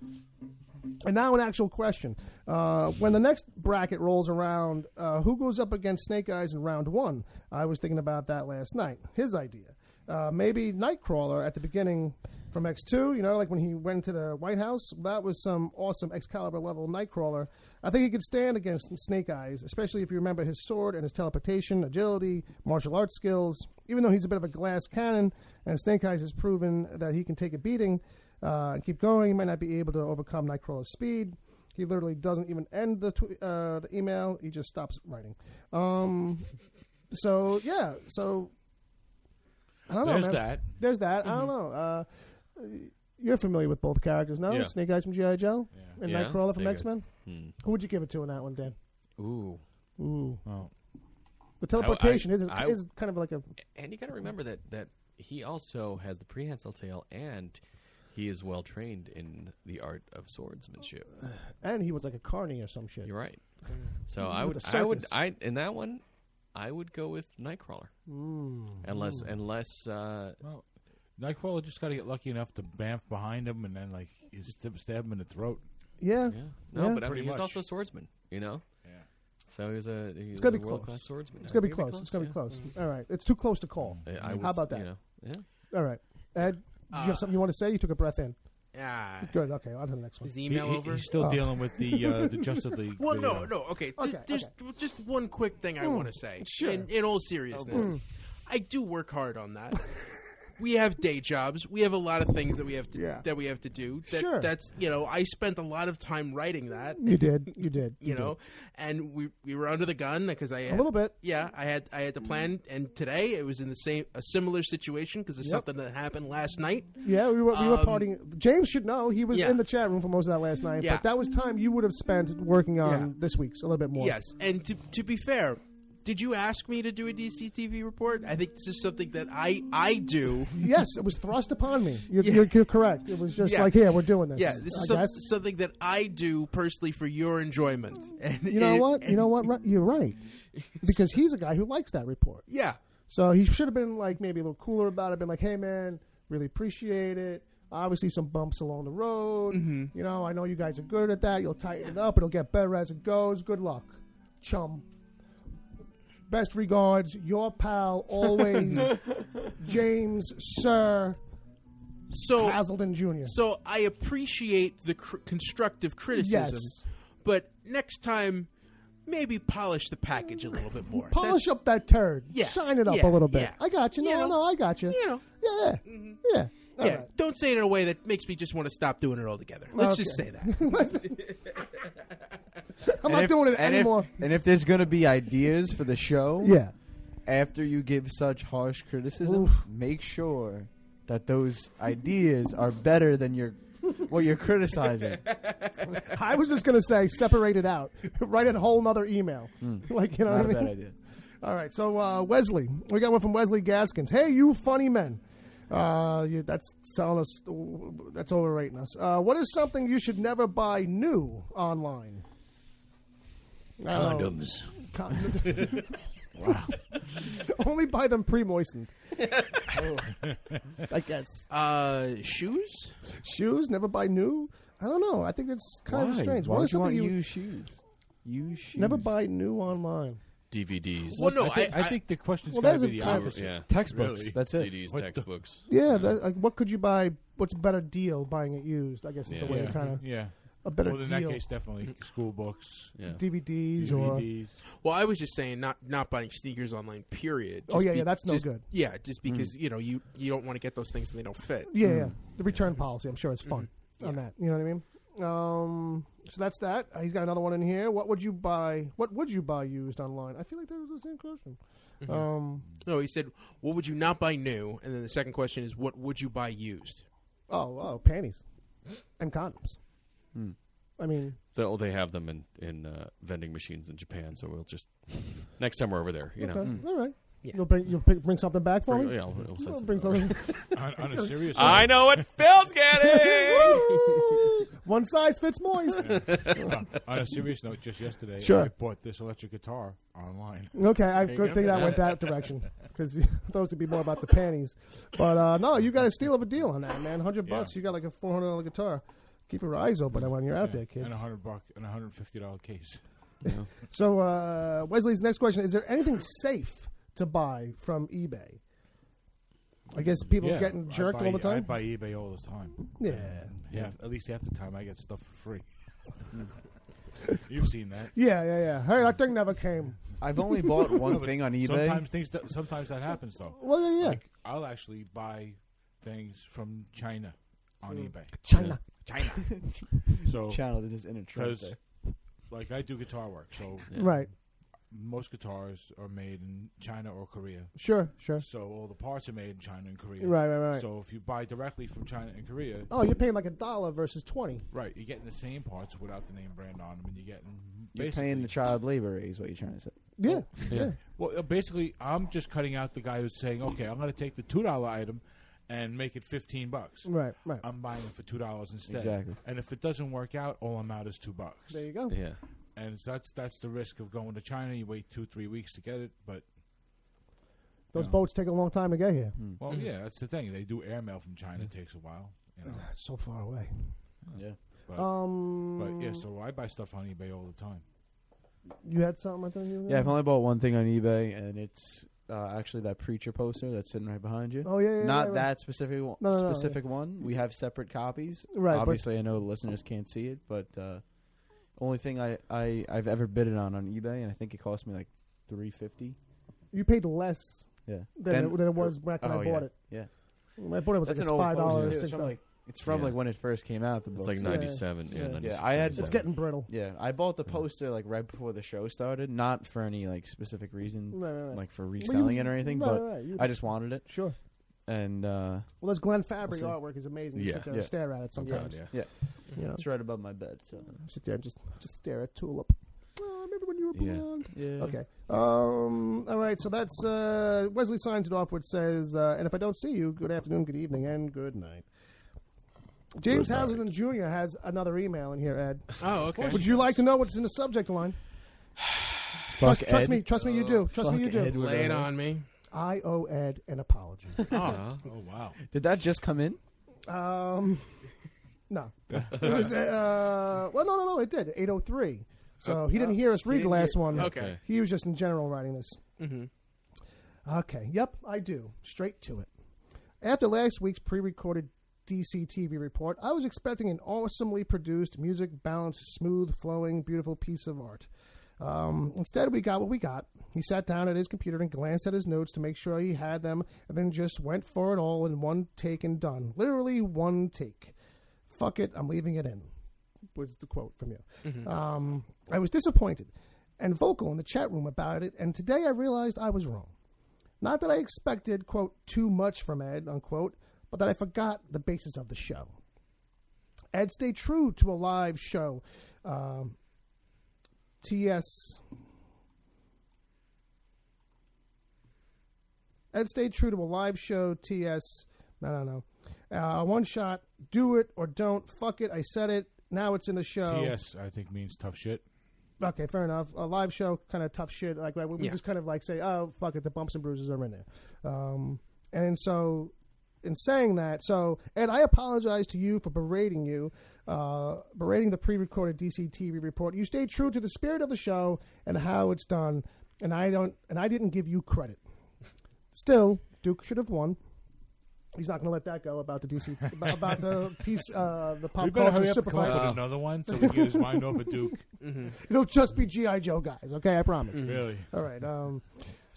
and now an actual question. When the next bracket rolls around, who goes up against Snake Eyes in round one? I was thinking about that last night. His idea. Maybe Nightcrawler at the beginning from X2, like when he went to the White House. That was some awesome Excalibur level Nightcrawler. I think he could stand against Snake Eyes, especially if you remember his sword and his teleportation, agility, martial arts skills. Even though he's a bit of a glass cannon, and Snake Eyes has proven that he can take a beating and keep going, he might not be able to overcome Nightcrawler's speed. He literally doesn't even end the email. He just stops writing. So I don't know, man. There's that. I don't know. You're familiar with both characters, no? Yeah. Snake Eyes from G.I. Joe and Nightcrawler from Snake X-Men. Who would you give it to in that one, Dan? Ooh. Oh. The teleportation is kind of like a... And you got to remember that he also has the prehensile tail, and he is well trained in the art of swordsmanship. And he was like a carny or some shit. You're right. So in that one, I would go with Nightcrawler. Unless Well, Nightcrawler just got to get lucky enough to bamf behind him and then you stab him in the throat. Yeah. No, but I Pretty mean, he's much. also a swordsman, Yeah. So he's a gonna be world-class close. swordsman. It's going to be close. It's going to be close. All right. It's too close to call. How about that? Yeah. All right. Ed, do you have something you want to say? You took a breath in. Good. Okay. On to the next one. Is the email over? He's still dealing with the Justice League. Well, video. no. Okay. Just one quick thing I want to say. Sure. In all seriousness, I do work hard on that. We have day jobs. We have a lot of things that we have to do. Sure. That's I spent a lot of time writing that. You did. And we were under the gun because I had A little bit. Yeah, I had the plan, and today it was in a similar situation because of something that happened last night. Yeah, we were partying. James should know he was in the chat room for most of that last night. Yeah. But that was time you would have spent working on this week's a little bit more. Yes, and to be fair, did you ask me to do a DC TV report? I think this is something that I do. Yes, it was thrust upon me. You're correct. It was just like, here, we're doing this. Yeah, this is something that I do personally for your enjoyment. And you know what? You're right. Because he's a guy who likes that report. Yeah. So he should have been maybe a little cooler about it. Been like, hey, man, really appreciate it. Obviously, some bumps along the road. Mm-hmm. I know you guys are good at that. You'll tighten it up. It'll get better as it goes. Good luck, chum. Best regards, your pal, always, James, sir. Hazelden Jr. So I appreciate the constructive criticism, Yes. but next time, maybe polish the package a little bit more. Polish up that turd. Yeah, Shine it up yeah, a little bit. yeah. I got you. No, I got you. You know. Yeah. Yeah. All Yeah, right. don't say it in a way that makes me just want to stop doing it altogether. Let's just say that. I'm not doing it anymore. And if there's gonna be ideas for the show, Yeah. after you give such harsh criticism, make sure that those ideas are better than what you're criticizing. I was just going to say, separate it out. Write a whole nother email. Like, you know Not what a I mean? bad idea. All right, so Wesley. We got one from Wesley Gaskins. Hey, you funny men. That's selling us. That's overrating us. What is something you should never buy new online? Condoms. Wow. Only buy them pre-moistened. I guess. Shoes? Shoes, never buy new? I don't know. I think it's kind of strange. Why What would is you want something used shoes? Used shoes. never buy new online? DVDs. Well, no, I think the question's Well, got to there's be a the kind of- opposite. Yeah. Textbooks. Really? That's it. CDs, What the- textbooks. Yeah, like what could you buy? What's a better deal buying it used? I guess is the way to kind of Yeah. a better Well, in deal. that case, definitely school books, Yeah. DVDs or DVDs. Well, I was just saying not buying sneakers online, period. Oh, Just yeah, that's no just- good. Yeah, just because, you don't want to get those things and they don't fit. yeah. The return policy, I'm sure, is fun on that. You know what I mean? So that's that. He's got another one in here. What would you buy? What would you buy used online? I feel like that was the same question. No, he said, what would you not buy new? And then the second question is, what would you buy used? Panties and condoms. I mean, They have them in vending machines in Japan, so we'll just next time we're over there, you know. okay, all right. Yeah. You'll bring something back for me. Yeah, we'll send I'll bring something. something. On a serious I know what Phil's getting. Woo! One size fits moist. On a serious note, just yesterday, Sure. I bought this electric guitar online. Okay, I you good go. thing that went that direction because those would be more about the panties. But no, you got a steal of a deal on that, man. $100, you got like a $400 guitar. Keep your eyes open when you're out there, kids. And $100 and $150 case. So Wesley's next question: is there anything safe to buy from eBay? I guess people Yeah, getting jerked I all the I time. buy eBay all the time. Yeah. Yeah, at least half the time I get stuff for free. You've seen that. Yeah. Hey, that thing never came. I've only bought one thing on eBay. Sometimes that happens though. Well, yeah. Like I'll actually buy things from China on eBay. China. So Channel is just in a trend because there. like I do guitar work, so Right. most guitars are made in China or Korea. Sure. So all the parts are made in China and Korea. Right. So if you buy directly from China and Korea, Oh, you're paying like $1 versus $20. right, you're getting the same parts without the name brand on them, and you're getting You're basically paying the child labor is what you're trying to say. Yeah. Well, basically, I'm just cutting out the guy who's saying, "Okay, I'm going to take the $2 item and make it $15." Right. I'm buying it for $2 instead. Exactly. And if it doesn't work out, all I'm out is $2. There you go. Yeah. And that's the risk of going to China. You wait 2-3 weeks to get it, but Those boats take a long time to get here. well, yeah, that's the thing. They do airmail from China. It takes a while. You know. It's so far away. Yeah. But yeah, so I buy stuff on eBay all the time. You had something I think you were Yeah, I've only bought one thing on eBay, and it's actually that preacher poster that's sitting right behind you. Oh yeah. Not right. that specific one. No, one. We have separate copies. Right, but- Obviously, I know the listeners can't see it, but only thing I've ever bid it on eBay, and I think it cost me like $350. You paid less Yeah. than it was back when I bought it. Yeah. When I bought it, it was That's like an old $5, poster. $6. It's from Yeah. like when it first came out. The It's book. like So- 97. Yeah. Yeah, 96, Yeah, I had- It's 97. getting brittle. Yeah, I bought the poster like right before the show started, not for any like specific reason, Right. like for reselling it or anything, but Right. I just wanted it. Sure. And Well, this Glenn Fabry We'll see. artwork is amazing. You Yeah. sit there and Yeah. stare at it Oh, God, sometimes. yeah. You know, it's right above my bed. So sit there and just stare at Tulip. Oh, remember when you were Yeah. blonde? yeah. Okay. All right. So that's Wesley signs it off, which says, "And if I don't see you, good afternoon, good evening, and good night." James Good night. Hazelden Jr. has another email in here, Ed. Oh, okay. Would you like to know what's in the subject line? Trust me. Trust me, you do. Trust me, you Fuck Ed do. with Lay it a- on me. I owe Ed an apology. Oh wow. Did that just come in? No. It was, well, no, it did. 8:03. So he didn't hear us read the last one. Okay. He was just in general writing this. Mm-hmm. Okay. Yep, I do. Straight to it. After last week's pre-recorded DC TV report, I was expecting an awesomely produced, music-balanced, smooth, flowing, beautiful piece of art. Instead, we got what we got. He sat down at his computer and glanced at his notes to make sure he had them, and then just went for it all in one take and done. Literally one take. Fuck it, I'm leaving it in, was the quote from you. I was disappointed and vocal in the chat room about it, and today I realized I was wrong. Not that I expected, quote, too much from Ed, unquote, but that I forgot the basis of the show. Ed stayed true to a live show. Ed stayed true to a live show. No. One shot. Do it or don't. Fuck it. I said it. Now it's in the show. TS, I think, means tough shit. Okay, fair enough. A live show, kind of tough shit. Like we just kind of like say, oh, fuck it. The bumps and bruises are in there. And so, in saying that, Ed, I apologize to you for berating you. Berating the pre-recorded DC TV report. You stayed true to the spirit of the show and how it's done, and I didn't give you credit. Still, Duke should have won. He's not going to let that go about the DC about the piece, the pop We better culture hurry up and come up superfight. with another one so we can get his mind off of Duke. It'll just be G.I. Joe guys, okay? I promise. Really? All right.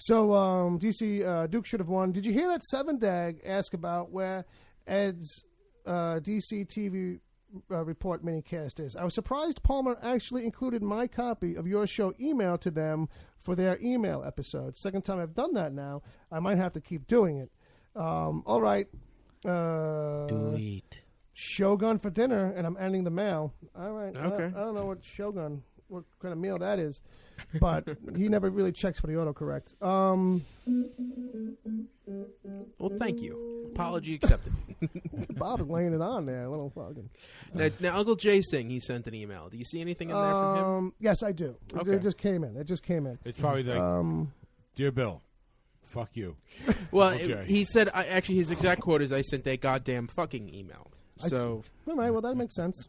DC Duke should have won. Did you hear that Seven Dag ask about where Ed's DC TV report minicast is? I was surprised Palmer actually included my copy of your show email to them for their email episode. Second time I've done that now. I might have to keep doing it. All right. Do it. Shogun for dinner, and I'm ending the mail. All right. Okay. I don't know what Shogun, what kind of meal that is, but he never really checks for the autocorrect. Well, thank you. Apology accepted. Bob is laying it on there, a little fucking. Now, Uncle Jay saying he sent an email. Do you see anything in there from him? Yes, I do. Okay. It just came in. It's probably like, Dear Bill, fuck you. Well, Okay. he said, actually, his exact quote is, I sent a goddamn fucking email. So, All right, well, that makes sense.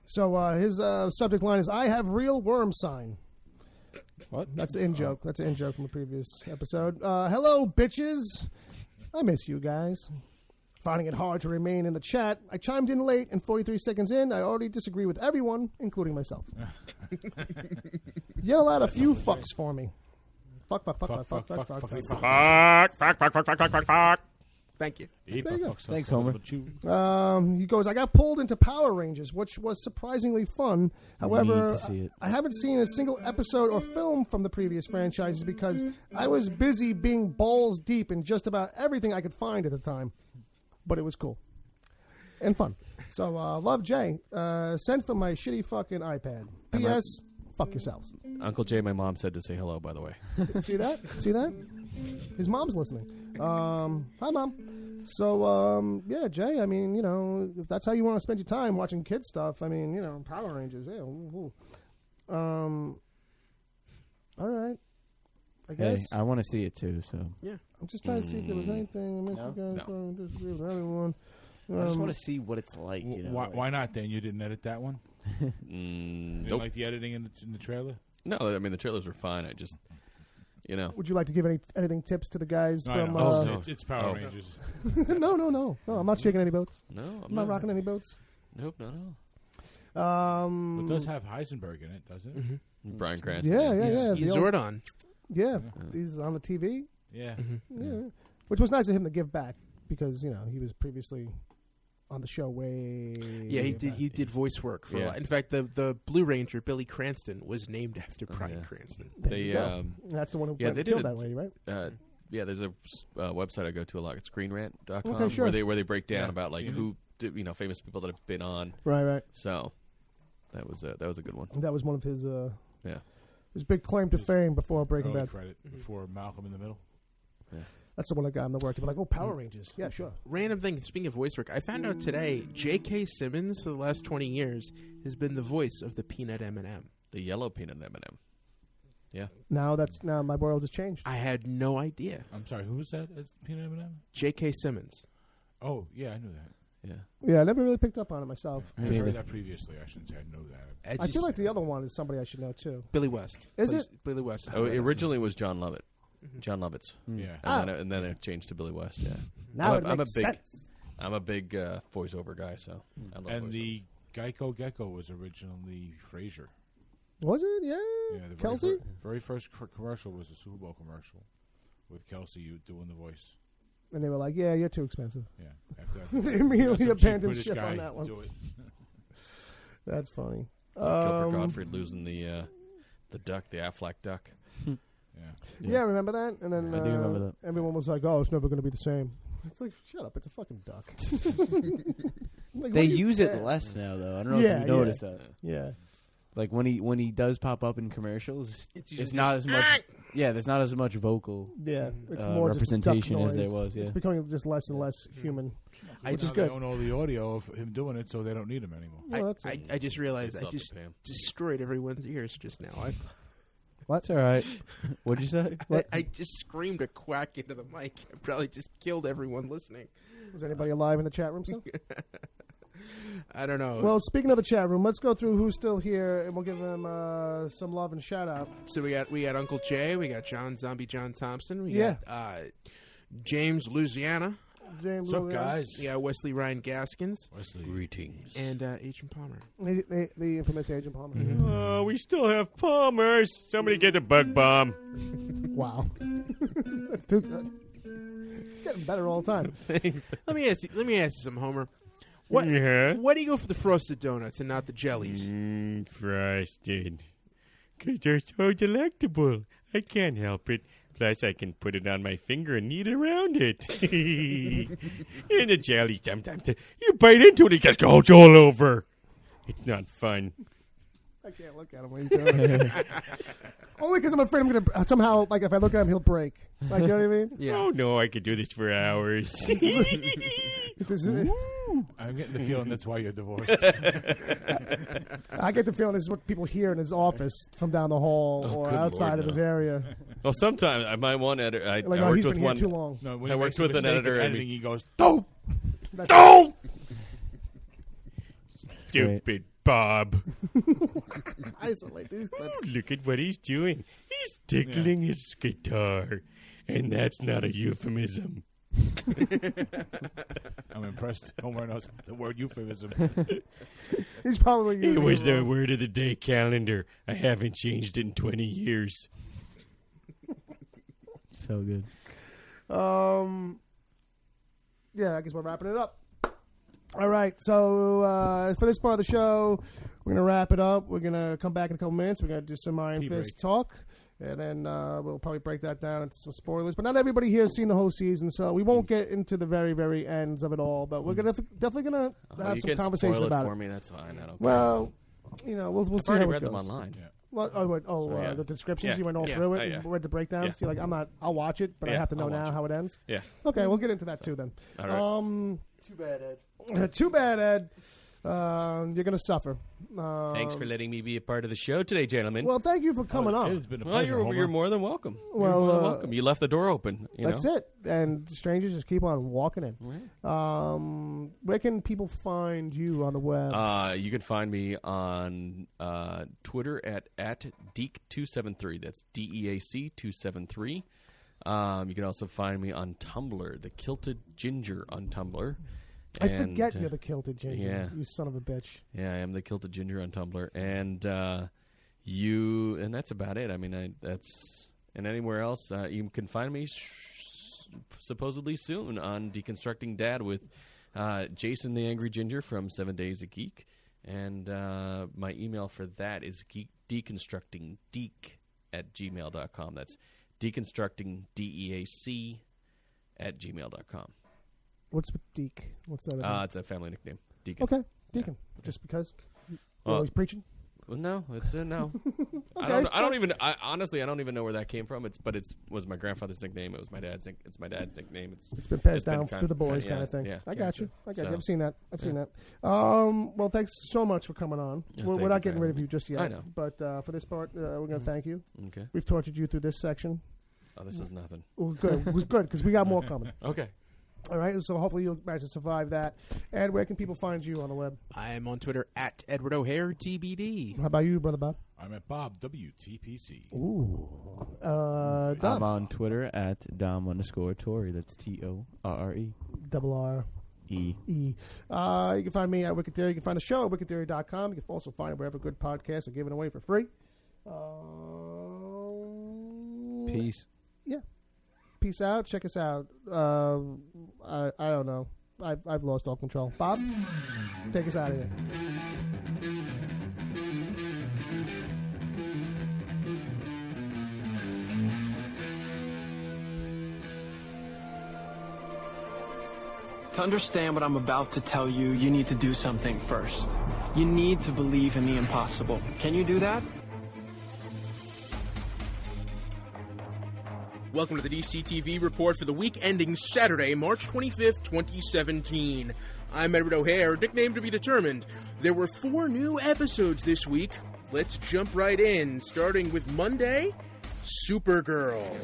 So his subject line is, I have real worm sign. What? That's an in-joke. That's an in-joke from the previous episode. Hello, bitches. I miss you guys. Finding it hard to remain in the chat, I chimed in late, and 43 seconds in, I already disagree with everyone, including myself. Yell out a few fucks for me. Fuck. thank you. Thanks, Homer. He goes, I got pulled into Power Rangers, which was surprisingly fun. However, Need to see it. I haven't seen a single episode or film from the previous franchises because I was busy being balls deep in just about everything I could find at the time. But it was cool and fun. So, love Jay. Sent from my shitty fucking iPad. P.S. Fuck yourselves. Uncle Jay, my mom said to say hello, by the way. See that? See that? His mom's listening. Hi, Mom. So, yeah, Jay, I mean, you know, if that's how you want to spend your time watching kid stuff, I mean, you know, Power Rangers, yeah. All right. I guess. Hey, I want to see it too. So I'm just trying to see if there was anything. Disagree with everyone. I just want to see what it's like. You know, Why not, Dan? You didn't edit that one? Didn't Nope. like the editing in the trailer? No, I mean, the trailers were fine. I just, you know. Would you like to give any editing tips to the guys No, from? no. no. It's Power Oh. Rangers. No. I'm not shaking any boats. No, I'm not rocking any boats. Nope, not at all. It does have Heisenberg in it, doesn't it? Mm-hmm. Bryan Cranston. Yeah. He's the old- Zordon. Yeah, he's on the TV. Yeah. Yeah, which was nice of him to give back because you know he was previously on the show way. Yeah, he back. did. He did voice work for. Yeah. In fact, the Blue Ranger Billy Cranston was named after Bryan yeah. Cranston. There you They, go. That's the one who yeah, went they and did killed it. that lady, right? Yeah, there's a website I go to a lot. It's screenrant.com Okay, sure. where they break down Yeah, about like seen who famous people that have been on. Right. So that was a good one. That was one of his Yeah. his big claim to fame before Breaking Early Bad. credit before Malcolm in the Middle. That's the one that got him the work. To be like, oh, Power Rangers. Yeah, sure. Random thing. Speaking of voice work, I found out today J.K. Simmons for the last 20 years has been the voice of the Peanut M&M. The yellow peanut M&M. Yeah. Now my world has changed. I had no idea. I'm sorry, who was that? Peanut M&M? J.K. Simmons. Oh, yeah, I knew that. Yeah. Yeah, I never really picked up on it myself. I heard that previously. I shouldn't say I know that. I feel like the other one is somebody I should know too. Billy West. Is Plays- it? Billy West. Oh, it originally was John Lovett. John Lovitz. Yeah. And then it changed to Billy West. Yeah. Now I'm it a makes big sense. I'm a big voiceover guy, so I love And voiceover. the Geico Gecko was originally Frasier. Was it? Yeah. Yeah, the Kelsey? very first commercial was a Super Bowl commercial with Kelsey doing the voice. And they were like, "Yeah, you're too expensive." Yeah. After They immediately some cheap abandoned British ship guy on that one. do it. That's funny. Gilbert Gottfried losing the duck, the Aflac duck. Yeah. Yeah, remember that? And then I do remember that. everyone was like, "Oh, it's never going to be the same." It's like, shut up! It's a fucking duck. Like, They what do you use it care? less now, though. I don't know Yeah, if you noticed that. Yeah. Like when he does pop up in commercials, It's it's not as much. Yeah, there's not as much vocal Yeah, it's more representation just as duck there noise. was. Yeah, It's becoming just less and less human. Which is Now good. They own all the audio of him doing it, so they don't need him anymore. Well, that's it. I just realized It's I up to just Pam. destroyed everyone's ears just now. That's all right. What'd you say? I just screamed a quack into the mic. I probably just killed everyone listening. Is anybody alive in the chat room still? I don't know. Well, speaking of the chat room, let's go through who's still here, and we'll give them some love and shout out. So we got Uncle Jay, we got John Thompson, we Yeah. got James Louisiana, James, What's up, guys? we got Wesley Ryan Gaskins, Wesley. Greetings. and Agent Palmer. The infamous Agent Palmer. Oh, we still have Palmers. Somebody get a bug bomb. Wow, that's too good. It's getting better all the time. Let me ask you something, Homer. What? Yeah? Why do you go for the frosted donuts and not the jellies? Frosted. Because they're so delectable. I can't help it. Plus, I can put it on my finger and eat around it. And the jelly, sometimes you bite into it, it just goes all over. It's not fun. I can't look at him when he's doing it. Only because I'm afraid I'm going to somehow, like, if I look at him, he'll break. Like, you know what I mean? Yeah. Oh, no, I could do this for hours. It's just, I'm getting the feeling that's why you're divorced. I get the feeling this is what people hear in his office from down the hall Oh, or good outside Lord, of his no. area. Well, sometimes I might want to edit. I Like, oh, worked he's with been here one. too long. No, when I he worked makes a with an mistake in editor and editing, we- he goes, "Dope." Don't! Great. Stupid Bob. Isolate these clips. Look at what he's doing. He's tickling his guitar. And that's not a euphemism. I'm impressed. Homer knows the word euphemism. He's probably It using was it the wrong. word of the day calendar. I haven't changed it in 20 years. So good. Yeah, I guess we're wrapping it up. All right, so for this part of the show, we're going to wrap it up. We're going to come back in a couple minutes. We're going to do some Iron Pee Fist break. talk, and then we'll probably break that down into some spoilers. But not everybody here has seen the whole season, so we won't get into the very, very ends of it all. But we're gonna definitely going to have you some can conversation spoil it about for it. me. That's fine. I don't care. Well, you know, we'll I've see already how it read goes. them online. Yeah. Well, So, yeah. the descriptions, Yeah. you went all Yeah. through it Oh, and yeah. read the breakdowns. Yeah. You're like, I'll watch it, but I Yeah, have to know I'll watch now it. how it ends. Yeah. Okay, we'll get into that too then. All right. Too bad, Ed. Too bad, Ed. You're going to suffer. Thanks for letting me be a part of the show today, gentlemen. Well, thank you for coming on. It's been a Well, pleasure, Homer. you're more than welcome. Well, you're more than welcome. You left the door open. You That's know? it. And strangers just keep on walking in. Right. Where can people find you on the web? You can find me on Twitter at Deak273. That's DEAC273. You can also find me on Tumblr, The Kilted Ginger on Tumblr. I forget you're the Kilted Ginger. yeah. You son of a bitch. Yeah, I am the Kilted Ginger on Tumblr, and that's about it. I mean, and anywhere else you can find me supposedly soon on Deconstructing Dad with Jason the Angry Ginger from 7 Days a Geek, and my email for that is deconstructingdeek@gmail.com. That's deconstructingdeac@gmail.com. What's with Deke? What's that about? It's a family nickname. Deacon. Okay, Deacon. Just because? You're always preaching? Well, no, it's no. Okay, I don't even. Honestly, I don't even know where that came from. It was my grandfather's nickname. It was my dad's. It's my dad's nickname. It's been passed been down kind to of- the boys yeah, kind of thing. yeah. I got you. I got you. So, I've seen that. I've seen that. Well, thanks so much for coming on. Yeah, We're thank not you getting for rid of having you just yet. I know. But for this part, we're going to thank you. Okay. We've tortured you through this section. Oh, this is nothing. It was good. It was good because we got more coming. Okay. All right. So hopefully you'll manage to survive that. And where can people find you on the web? I am on Twitter at Edward O'Hare TBD. How about you, Brother Bob? I'm at Bob WTPC. Ooh. I'm Dom. on Twitter at Dom_Tory. That's TORRE. Double R. E. You can find me at Wicked Theory. You can find the show at wickedtheory.com. You can also find it wherever good podcasts are given away for free. Peace. Yeah. Peace out. Check us out. I don't know. I've lost all control. Bob, take us out of here. To understand what I'm about to tell you, you need to do something first. You need to believe in the impossible. Can you do that? Welcome to the DCTV report for the week ending Saturday, March 25th, 2017. I'm Edward O'Hare, nickname to be determined. There were 4 new episodes this week. Let's jump right in, starting with Monday, Supergirl.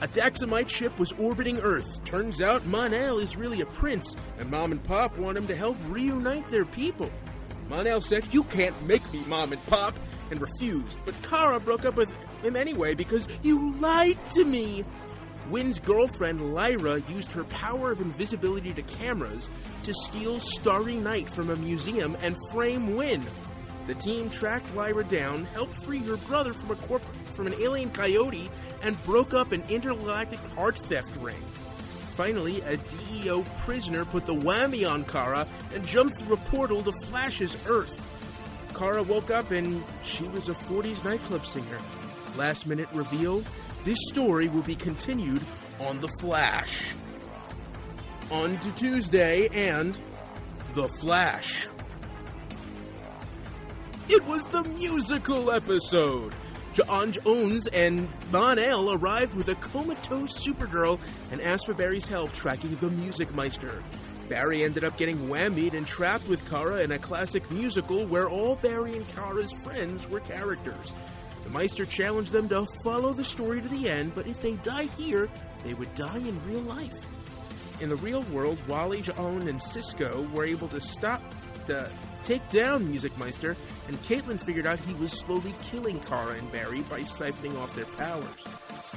A Daxamite ship was orbiting Earth. Turns out Mon-El is really a prince, and Mom and Pop want him to help reunite their people. Mon-El said, "You can't make me Mom and Pop," and refused, but Kara broke up with him anyway because you lied to me. Wynn's girlfriend, Lyra, used her power of invisibility to cameras to steal Starry Night from a museum and frame Wynn. The team tracked Lyra down, helped free her brother from an alien coyote, and broke up an intergalactic art theft ring. Finally, a DEO prisoner put the whammy on Kara and jumped through a portal to Flash's Earth. Kara woke up and she was a 40s nightclub singer. Last minute reveal, this story will be continued on The Flash. On to Tuesday and The Flash. It was the musical episode. John Jones and Mon-El arrived with a comatose Supergirl and asked for Barry's help tracking the Music Meister. Barry ended up getting whammied and trapped with Kara in a classic musical where all Barry and Kara's friends were characters. The Meister challenged them to follow the story to the end, but if they die here, they would die in real life. In the real world, Wally, John, and Cisco were able to take down Music Meister, and Caitlin figured out he was slowly killing Kara and Barry by siphoning off their powers.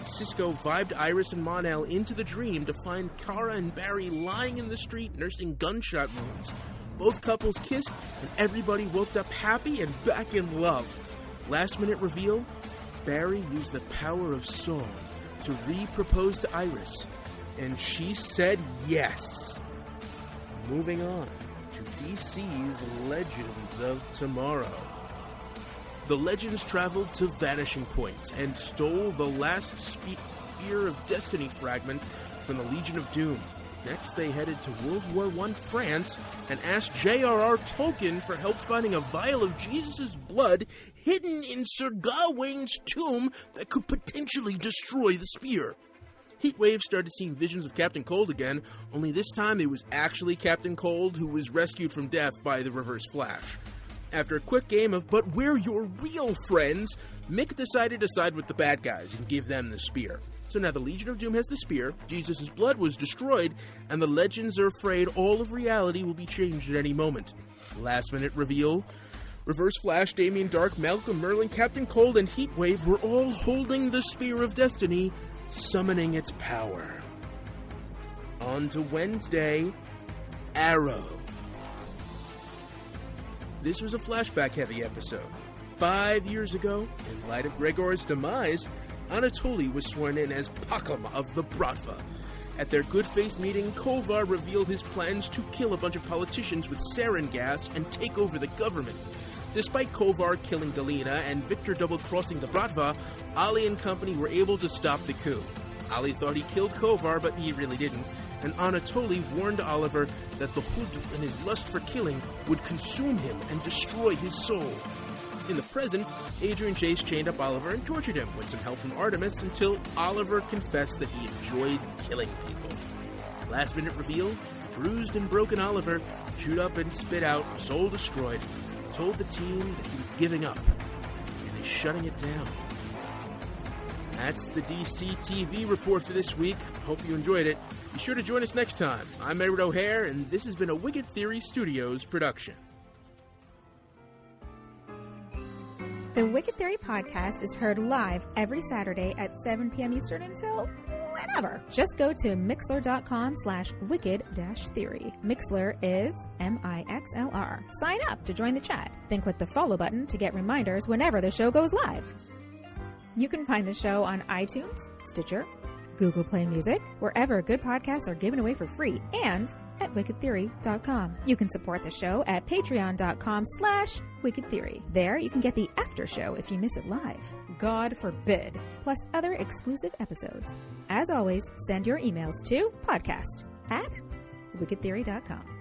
Cisco vibed Iris and Mon-El into the dream to find Kara and Barry lying in the street nursing gunshot wounds. Both couples kissed, and everybody woke up happy and back in love. Last minute reveal, Barry used the power of song to re-propose to Iris, and she said yes. Moving on to DC's Legends of Tomorrow. The Legends traveled to Vanishing Point and stole the last Spear of Destiny fragment from the Legion of Doom. Next, they headed to World War I France and asked J.R.R. Tolkien for help finding a vial of Jesus' blood hidden in Sir Gawain's tomb that could potentially destroy the spear. Heatwave started seeing visions of Captain Cold again, only this time it was actually Captain Cold who was rescued from death by the Reverse Flash. After a quick game of "But we're your real friends," Mick decided to side with the bad guys and give them the spear. So now the Legion of Doom has the spear, Jesus' blood was destroyed, and the Legends are afraid all of reality will be changed at any moment. Last minute reveal, Reverse Flash, Damien Dark, Malcolm Merlin, Captain Cold, and Heatwave were all holding the Spear of Destiny, summoning its power. On to Wednesday, Arrow. This was a flashback-heavy episode. 5 years ago, in light of Gregor's demise, Anatoly was sworn in as Pakam of the Bratva. At their good faith meeting, Kovar revealed his plans to kill a bunch of politicians with sarin gas and take over the government. Despite Kovar killing Delina and Victor double-crossing the Bratva, Ali and company were able to stop the coup. Ali thought he killed Kovar, but he really didn't, and Anatoly warned Oliver that the Hood and his lust for killing would consume him and destroy his soul. In the present, Adrian Chase chained up Oliver and tortured him with some help from Artemis until Oliver confessed that he enjoyed killing people. Last minute reveal, bruised and broken Oliver, chewed up and spit out, soul destroyed, told the team that he was giving up and is shutting it down. That's the DC TV report for this week. Hope you enjoyed it. Be sure to join us next time. I'm Edward O'Hare, and this has been a Wicked Theory Studios production. The Wicked Theory podcast is heard live every Saturday at 7 p.m. Eastern until whenever. Just go to mixlr.com/wicked-theory. Mixlr is MIXLR. Sign up to join the chat. Then click the follow button to get reminders whenever the show goes live. You can find the show on iTunes, Stitcher, Google Play Music, wherever good podcasts are given away for free, and at wickedtheory.com. You can support the show at patreon.com/wickedtheory. There you can get the after show if you miss it live. God forbid. Plus other exclusive episodes. As always, send your emails to podcast@wickedtheory.com.